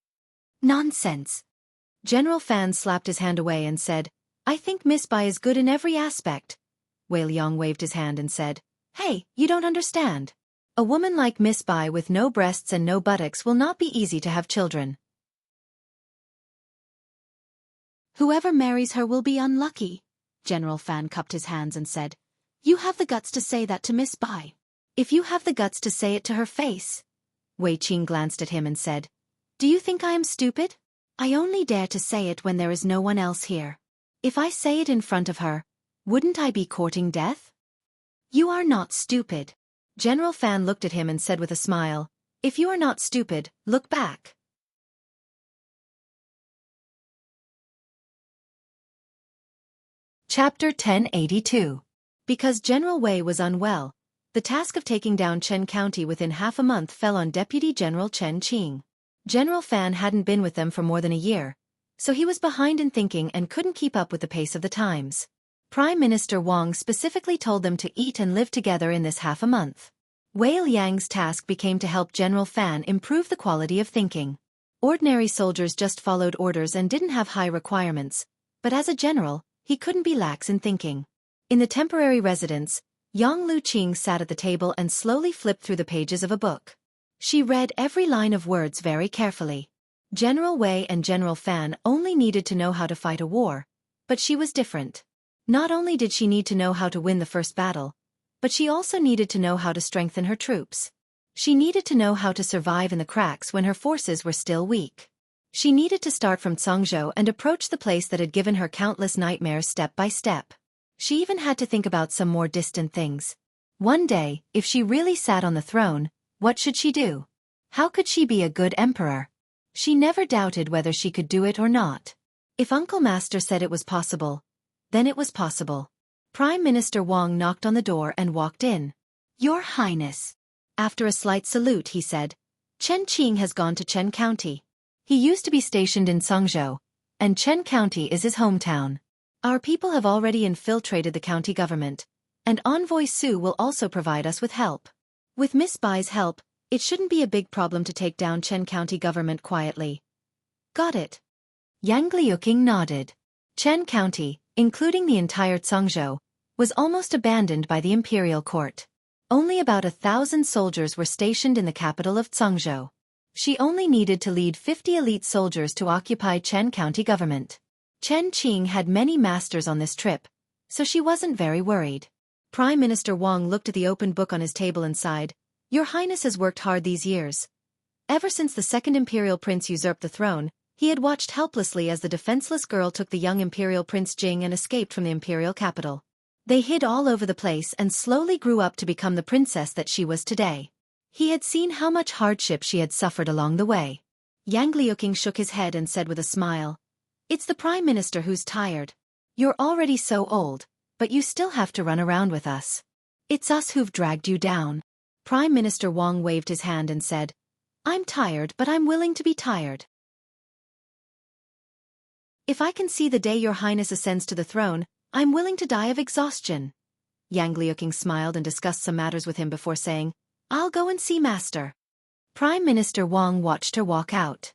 "Nonsense." General Fan slapped his hand away and said, "I think Miss Bai is good in every aspect." Wei Liang waved his hand and said, "Hey, you don't understand. A woman like Miss Bai with no breasts and no buttocks will not be easy to have children. Whoever marries her will be unlucky." General Fan cupped his hands and said, "You have the guts to say that to Miss Bai. If you have the guts to say it to her face." Wei Qing glanced at him and said, "Do you think I am stupid? I only dare to say it when there is no one else here. If I say it in front of her, wouldn't I be courting death?" "You are not stupid." General Fan looked at him and said with a smile, "If you are not stupid, look back." Chapter 1082. Because General Wei was unwell, the task of taking down Chen County within half a month fell on Deputy General Chen Qing. General Fan hadn't been with them for more than a year, so he was behind in thinking and couldn't keep up with the pace of the times. Prime Minister Wang specifically told them to eat and live together in this half a month. Wei Liang's task became to help General Fan improve the quality of thinking. Ordinary soldiers just followed orders and didn't have high requirements, but as a general, he couldn't be lax in thinking. In the temporary residence, Yang Luqing sat at the table and slowly flipped through the pages of a book. She read every line of words very carefully. General Wei and General Fan only needed to know how to fight a war, but she was different. Not only did she need to know how to win the first battle, but she also needed to know how to strengthen her troops. She needed to know how to survive in the cracks when her forces were still weak. She needed to start from Cangzhou and approach the place that had given her countless nightmares step by step. She even had to think about some more distant things. One day, if she really sat on the throne, what should she do? How could she be a good emperor? She never doubted whether she could do it or not. If Uncle Master said it was possible, then it was possible. Prime Minister Wang knocked on the door and walked in. "Your Highness." After a slight salute he said, "Chen Qing has gone to Chen County. He used to be stationed in Cangzhou, and Chen County is his hometown. Our people have already infiltrated the county government, and Envoy Su will also provide us with help. With Miss Bai's help, it shouldn't be a big problem to take down Chen County government quietly." "Got it." Yang Liuqing nodded. Chen County, including the entire Cangzhou, was almost abandoned by the imperial court. Only about 1,000 soldiers were stationed in the capital of Cangzhou. She only needed to lead 50 elite soldiers to occupy Chen County government. Chen Qing had many masters on this trip, so she wasn't very worried. Prime Minister Wang looked at the open book on his table and sighed, "Your Highness has worked hard these years." Ever since the second imperial prince usurped the throne, he had watched helplessly as the defenseless girl took the young imperial prince Jing and escaped from the imperial capital. They hid all over the place and slowly grew up to become the princess that she was today. He had seen how much hardship she had suffered along the way. Yang Liuqing shook his head and said with a smile, "It's the Prime Minister who's tired. You're already so old, but you still have to run around with us. It's us who've dragged you down." Prime Minister Wang waved his hand and said, "I'm tired, but I'm willing to be tired. If I can see the day your Highness ascends to the throne, I'm willing to die of exhaustion." Yang Liuqing smiled and discussed some matters with him before saying, "I'll go and see Master." Prime Minister Wang watched her walk out.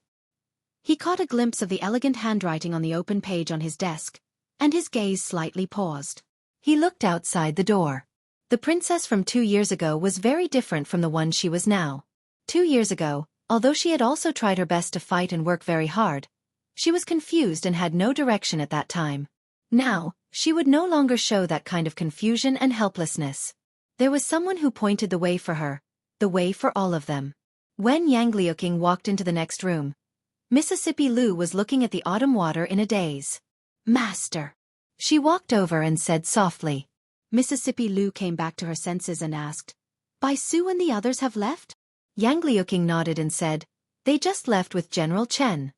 He caught a glimpse of the elegant handwriting on the open page on his desk, and his gaze slightly paused. He looked outside the door. The princess from 2 years ago was very different from the one she was now. 2 years ago, although she had also tried her best to fight and work very hard, she was confused and had no direction at that time. Now, she would no longer show that kind of confusion and helplessness. There was someone who pointed the way for her, the way for all of them. When Yang Liuqing walked into the next room, Mississippi Lu was looking at the autumn water in a daze. "Master." She walked over and said softly. Mississippi Lu came back to her senses and asked, "Bai Su and the others have left?" Yang Liuqing nodded and said, "They just left with General Chen."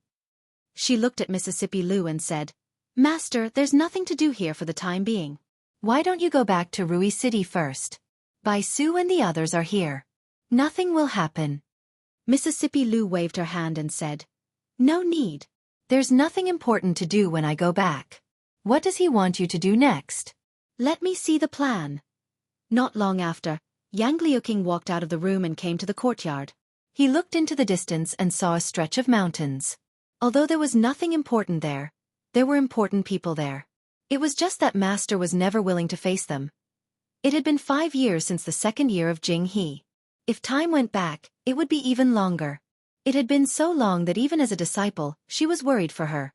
She looked at Mississippi Lu and said, "Master, there's nothing to do here for the time being. Why don't you go back to Rui City first? Bai Su and the others are here. Nothing will happen." Mississippi Lu waved her hand and said, "No need. There's nothing important to do when I go back. What does he want you to do next? Let me see the plan." Not long after, Yang Liuqing walked out of the room and came to the courtyard. He looked into the distance and saw a stretch of mountains. Although there was nothing important there were important people there. It was just that Master was never willing to face them. It had been 5 years since the second year of Jing He. If time went back, it would be even longer. It had been so long that even as a disciple, she was worried for her.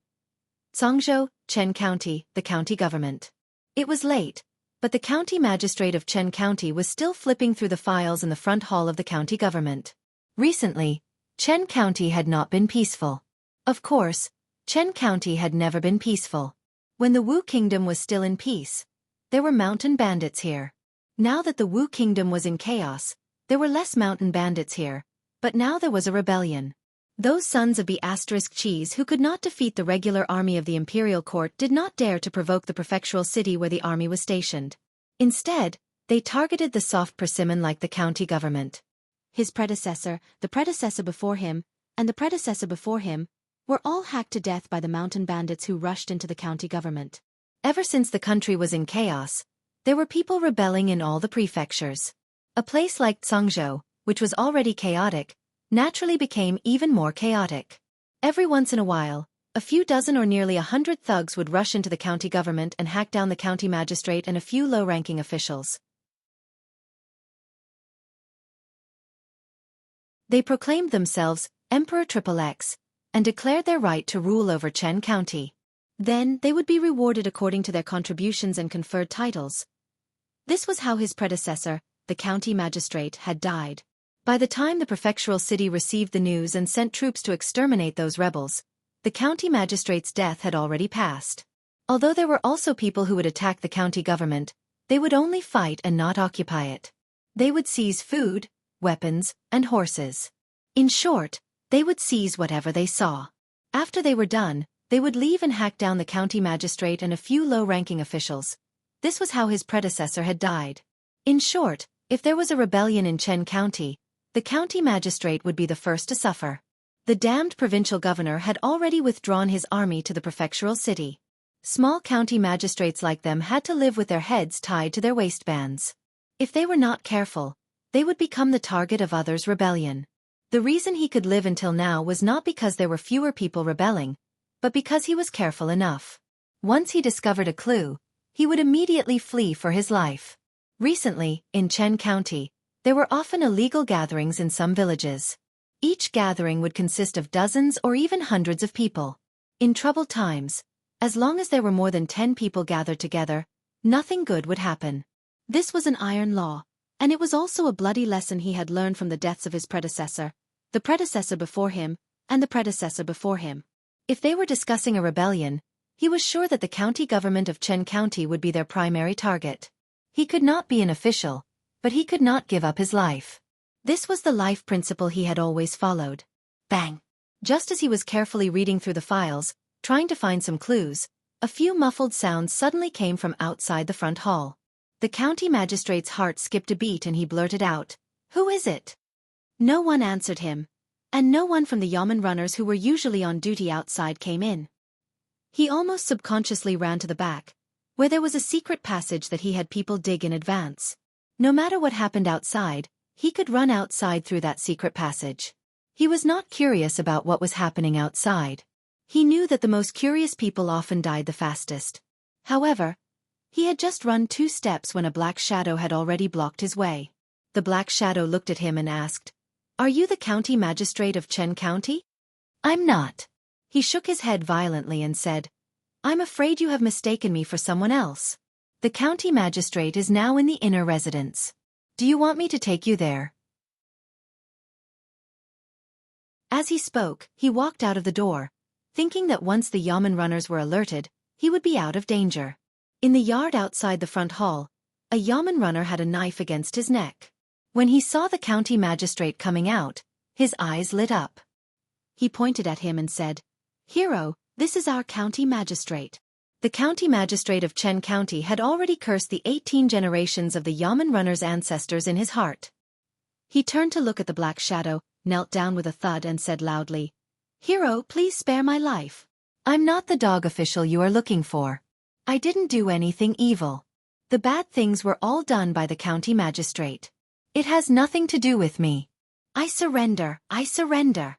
Cangzhou, Chen County, the county government. It was late, but the county magistrate of Chen County was still flipping through the files in the front hall of the county government. Recently, Chen County had not been peaceful. Of course, Chen County had never been peaceful. When the Wu Kingdom was still in peace, there were mountain bandits here. Now that the Wu Kingdom was in chaos, there were less mountain bandits here, but now there was a rebellion. Those sons of B*Cheese who could not defeat the regular army of the imperial court did not dare to provoke the prefectural city where the army was stationed. Instead, they targeted the soft persimmon like the county government. His predecessor, the predecessor before him, and the predecessor before him, were all hacked to death by the mountain bandits who rushed into the county government. Ever since the country was in chaos, there were people rebelling in all the prefectures. A place like Cangzhou, which was already chaotic, naturally became even more chaotic. Every once in a while, a few dozen or nearly 100 thugs would rush into the county government and hack down the county magistrate and a few low-ranking officials. They proclaimed themselves Emperor XXX and declared their right to rule over Chen County. Then, they would be rewarded according to their contributions and conferred titles. This was how his predecessor, the county magistrate, had died. By the time the prefectural city received the news and sent troops to exterminate those rebels, the county magistrate's death had already passed. Although there were also people who would attack the county government, they would only fight and not occupy it. They would seize food, weapons, and horses. In short, they would seize whatever they saw. After they were done, they would leave and hack down the county magistrate and a few low-ranking officials. This was how his predecessor had died. In short, if there was a rebellion in Chen County, the county magistrate would be the first to suffer. The damned provincial governor had already withdrawn his army to the prefectural city. Small county magistrates like them had to live with their heads tied to their waistbands. If they were not careful, they would become the target of others' rebellion. The reason he could live until now was not because there were fewer people rebelling, but because he was careful enough. Once he discovered a clue, he would immediately flee for his life. Recently, in Chen County, there were often illegal gatherings in some villages. Each gathering would consist of dozens or even hundreds of people. In troubled times, as long as there were more than 10 people gathered together, nothing good would happen. This was an iron law, and it was also a bloody lesson he had learned from the deaths of his predecessor, the predecessor before him, and the predecessor before him. If they were discussing a rebellion, he was sure that the county government of Chen County would be their primary target. He could not be an official, but he could not give up his life. This was the life principle he had always followed. Bang! Just as he was carefully reading through the files, trying to find some clues, a few muffled sounds suddenly came from outside the front hall. The county magistrate's heart skipped a beat and he blurted out, "Who is it?" No one answered him, and no one from the yamen runners who were usually on duty outside came in. He almost subconsciously ran to the back, where there was a secret passage that he had people dig in advance. No matter what happened outside, he could run outside through that secret passage. He was not curious about what was happening outside. He knew that the most curious people often died the fastest. However, he had just run 2 steps when a black shadow had already blocked his way. The black shadow looked at him and asked, "Are you the county magistrate of Chen County?" "I'm not." He shook his head violently and said, "I'm afraid you have mistaken me for someone else. The county magistrate is now in the inner residence. Do you want me to take you there?" As he spoke, he walked out of the door, thinking that once the yamen runners were alerted, he would be out of danger. In the yard outside the front hall, a yamen runner had a knife against his neck. When he saw the county magistrate coming out, his eyes lit up. He pointed at him and said, "Hero, this is our county magistrate." The county magistrate of Chen County had already cursed the 18 generations of the yamen runner's ancestors in his heart. He turned to look at the black shadow, knelt down with a thud and said loudly, "Hero, please spare my life. I'm not the dog official you are looking for. I didn't do anything evil. The bad things were all done by the county magistrate. It has nothing to do with me. I surrender, I surrender."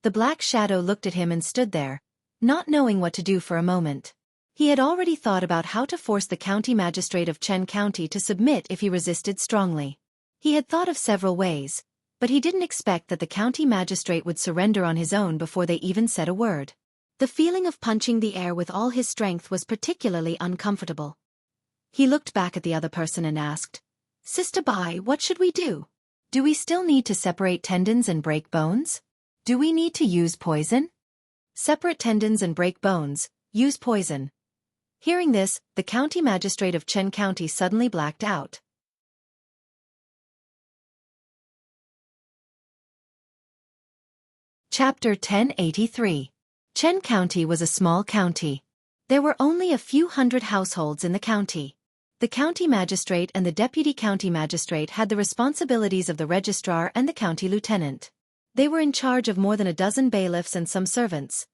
The black shadow looked at him and stood there, not knowing what to do for a moment. He had already thought about how to force the county magistrate of Chen County to submit if he resisted strongly. He had thought of several ways, but he didn't expect that the county magistrate would surrender on his own before they even said a word. The feeling of punching the air with all his strength was particularly uncomfortable. He looked back at the other person and asked, "Sister Bai, what should we do? Do we still need to separate tendons and break bones? Do we need to use poison?" "Separate tendons and break bones, use poison." Hearing this, the county magistrate of Chen County suddenly blacked out. Chapter 1083. Chen County was a small county. There were only a few hundred households in the county. The county magistrate and the deputy county magistrate had the responsibilities of the registrar and the county lieutenant. They were in charge of more than a dozen bailiffs and some servants.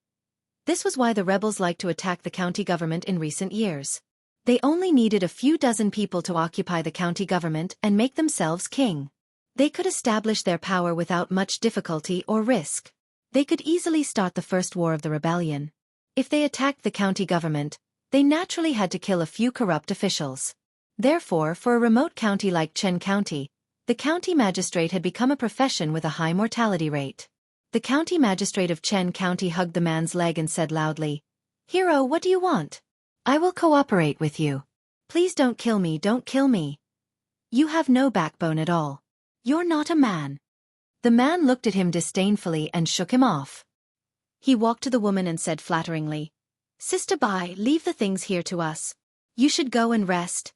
This was why the rebels liked to attack the county government in recent years. They only needed a few dozen people to occupy the county government and make themselves king. They could establish their power without much difficulty or risk. They could easily start the first war of the rebellion. If they attacked the county government, they naturally had to kill a few corrupt officials. Therefore, for a remote county like Chen County, the county magistrate had become a profession with a high mortality rate. The county magistrate of Chen County hugged the man's leg and said loudly, "Hero, what do you want? I will cooperate with you. Please don't kill me, don't kill me. You have no backbone at all. You're not a man." The man looked at him disdainfully and shook him off. He walked to the woman and said flatteringly, "Sister Bai, leave the things here to us. You should go and rest.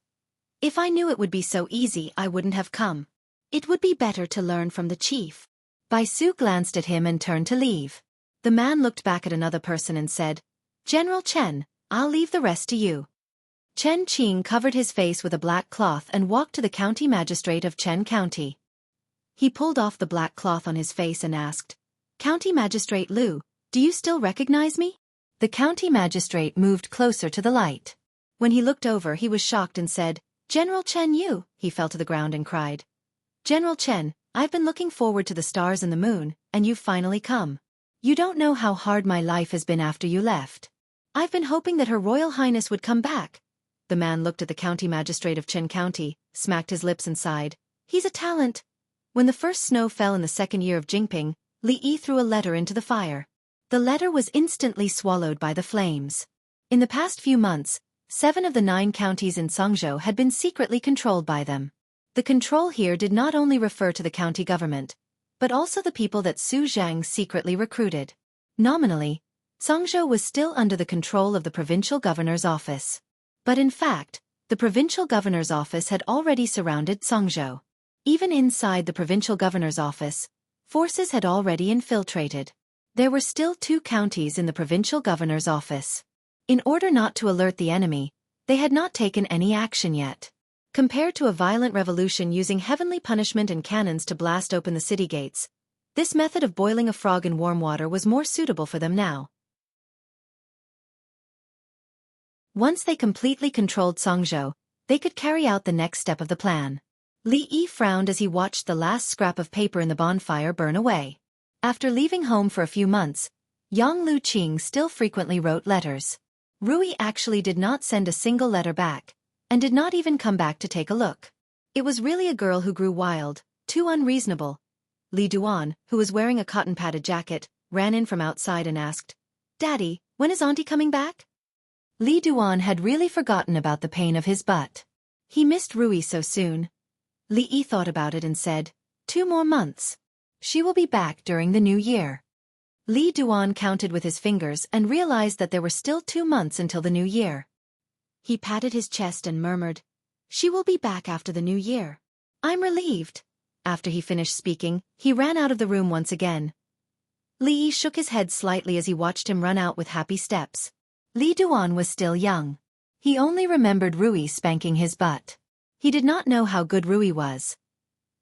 If I knew it would be so easy, I wouldn't have come. It would be better to learn from the chief." Bai Su glanced at him and turned to leave. The man looked back at another person and said, "General Chen, I'll leave the rest to you." Chen Qing covered his face with a black cloth and walked to the county magistrate of Chen County. He pulled off the black cloth on his face and asked, "County Magistrate Liu, do you still recognize me?" The county magistrate moved closer to the light. When he looked over, he was shocked and said, "General Chen Yu." He fell to the ground and cried, "General Chen, I've been looking forward to the stars and the moon, and you've finally come. You don't know how hard my life has been after you left. I've been hoping that Her Royal Highness would come back." The man looked at the county magistrate of Chen County, smacked his lips and sighed. "He's a talent." When the first snow fell in the second year of Jingping, Li Yi threw a letter into the fire. The letter was instantly swallowed by the flames. In the past few months, 7 of the 9 counties in Songzhou had been secretly controlled by them. The control here did not only refer to the county government, but also the people that Su Zhang secretly recruited. Nominally, Songzhou was still under the control of the provincial governor's office. But in fact, the provincial governor's office had already surrounded Songzhou. Even inside the provincial governor's office, forces had already infiltrated. There were still 2 counties in the provincial governor's office. In order not to alert the enemy, they had not taken any action yet. Compared to a violent revolution using heavenly punishment and cannons to blast open the city gates, this method of boiling a frog in warm water was more suitable for them now. Once they completely controlled Songzhou, they could carry out the next step of the plan. Li Yi frowned as he watched the last scrap of paper in the bonfire burn away. After leaving home for a few months, Yang Lu Qing still frequently wrote letters. Rui actually did not send a single letter back, and did not even come back to take a look. It was really a girl who grew wild, too unreasonable. Li Duan, who was wearing a cotton-padded jacket, ran in from outside and asked, "Daddy, when is Auntie coming back?" Li Duan had really forgotten about the pain of his butt. He missed Rui so soon. Li Yi thought about it and said, 2 more months. She will be back during the new year. Li Duan counted with his fingers and realized that there were still 2 months until the new year. He patted his chest and murmured, "She will be back after the new year. I'm relieved." After he finished speaking, he ran out of the room once again. Li Yi shook his head slightly as he watched him run out with happy steps. Li Duan was still young. He only remembered Rui spanking his butt. He did not know how good Rui was.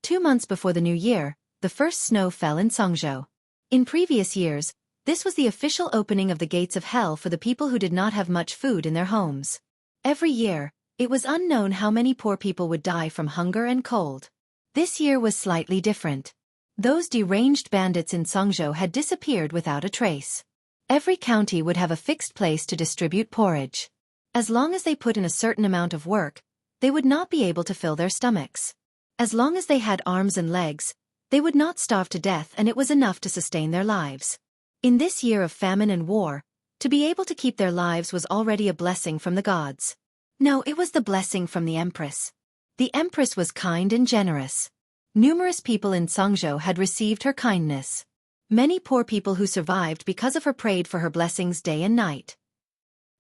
2 months before the new year, the first snow fell in Songzhou. In previous years, this was the official opening of the gates of hell for the people who did not have much food in their homes. Every year, it was unknown how many poor people would die from hunger and cold. This year was slightly different. Those deranged bandits in Songzhou had disappeared without a trace. Every county would have a fixed place to distribute porridge. As long as they put in a certain amount of work, they would not be able to fill their stomachs. As long as they had arms and legs, they would not starve to death, and it was enough to sustain their lives. In this year of famine and war, to be able to keep their lives was already a blessing from the gods. No, it was the blessing from the Empress. The Empress was kind and generous. Numerous people in Songzhou had received her kindness. Many poor people who survived because of her prayed for her blessings day and night.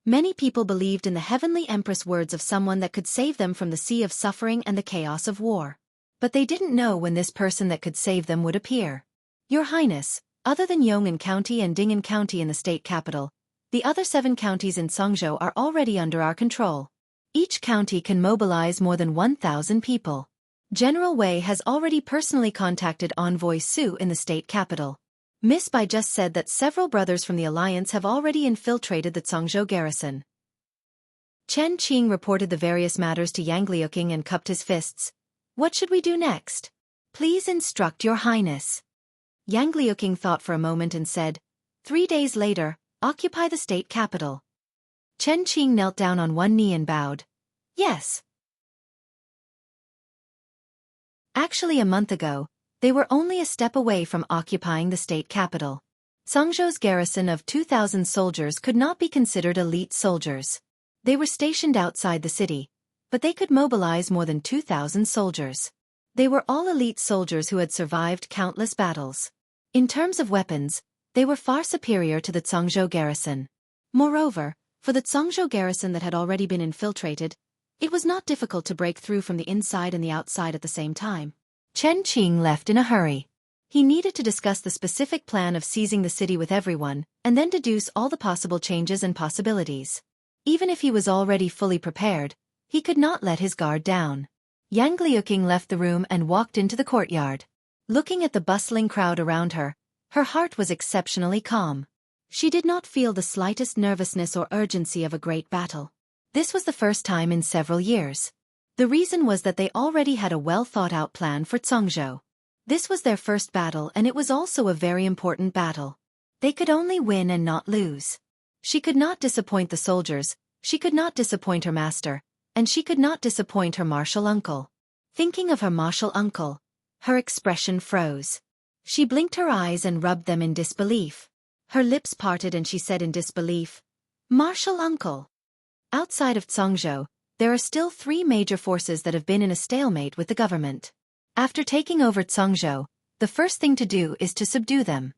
Many people believed in the heavenly Empress words of someone that could save them from the sea of suffering and the chaos of war. But they didn't know when this person that could save them would appear. Your Highness, other than Yong'an County and Ding'an County in the state capital, the other 7 counties in Songzhou are already under our control. Each county can mobilize more than 1,000 people. General Wei has already personally contacted Envoy Su in the state capital. Miss Bai just said that several brothers from the alliance have already infiltrated the Songzhou garrison. Chen Qing reported the various matters to Yang Liuqing and cupped his fists. What should we do next? Please instruct your highness. Yang Liuqing thought for a moment and said, 3 days later, occupy the state capital. Chen Qing knelt down on one knee and bowed. Yes. Actually, a month ago, they were only a step away from occupying the state capital. Cangzhou's garrison of 2,000 soldiers could not be considered elite soldiers. They were stationed outside the city, but they could mobilize more than 2,000 soldiers. They were all elite soldiers who had survived countless battles. In terms of weapons, they were far superior to the Cangzhou garrison. Moreover, for the Cangzhou garrison that had already been infiltrated, it was not difficult to break through from the inside and the outside at the same time. Chen Qing left in a hurry. He needed to discuss the specific plan of seizing the city with everyone, and then deduce all the possible changes and possibilities. Even if he was already fully prepared, he could not let his guard down. Yang Liuqing left the room and walked into the courtyard. Looking at the bustling crowd around her, her heart was exceptionally calm. She did not feel the slightest nervousness or urgency of a great battle. This was the first time in several years. The reason was that they already had a well-thought-out plan for Cangzhou. This was their first battle, and it was also a very important battle. They could only win and not lose. She could not disappoint the soldiers, she could not disappoint her master, and she could not disappoint her martial uncle. Thinking of her martial uncle, her expression froze. She blinked her eyes and rubbed them in disbelief. Her lips parted and she said in disbelief, "Martial uncle." Outside of Cangzhou, there are still 3 major forces that have been in a stalemate with the government. After taking over Cangzhou, the first thing to do is to subdue them.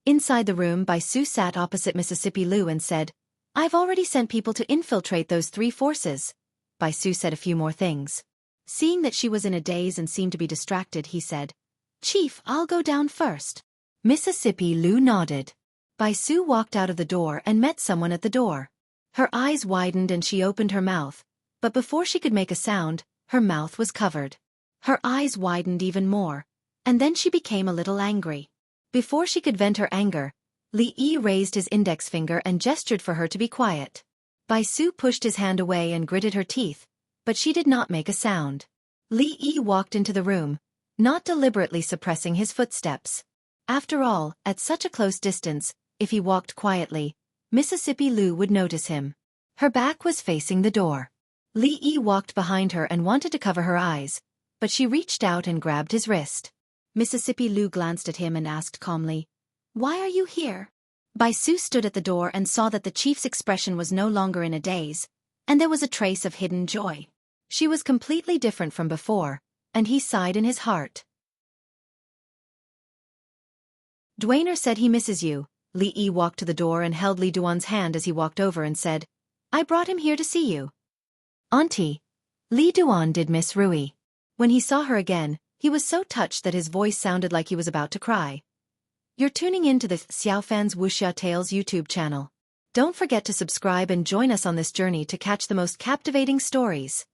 Inside the room, Bai Su sat opposite Mississippi Liu and said, "I've already sent people to infiltrate those 3 forces." Bai Su said a few more things. Seeing that she was in a daze and seemed to be distracted, he said, "Chief, I'll go down first." Mississippi Liu nodded. Bai Su walked out of the door and met someone at the door. Her eyes widened and she opened her mouth, but before she could make a sound, her mouth was covered. Her eyes widened even more, and then she became a little angry. Before she could vent her anger, Li Yi raised his index finger and gestured for her to be quiet. Bai Su pushed his hand away and gritted her teeth, but she did not make a sound. Li Yi walked into the room, not deliberately suppressing his footsteps. After all, at such a close distance, if he walked quietly, Mississippi Liu would notice him. Her back was facing the door. Li Yi walked behind her and wanted to cover her eyes, but she reached out and grabbed his wrist. Mississippi Liu glanced at him and asked calmly, "Why are you here?" Bai Su stood at the door and saw that the chief's expression was no longer in a daze, and there was a trace of hidden joy. She was completely different from before, and he sighed in his heart. "Dwainer said he misses you." Li Yi walked to the door and held Li Duan's hand as he walked over and said, "I brought him here to see you." "Auntie." Li Duan did miss Rui. When he saw her again, he was so touched that his voice sounded like he was about to cry. You're tuning in to the Xiaofan's Wuxia Tales YouTube channel. Don't forget to subscribe and join us on this journey to catch the most captivating stories.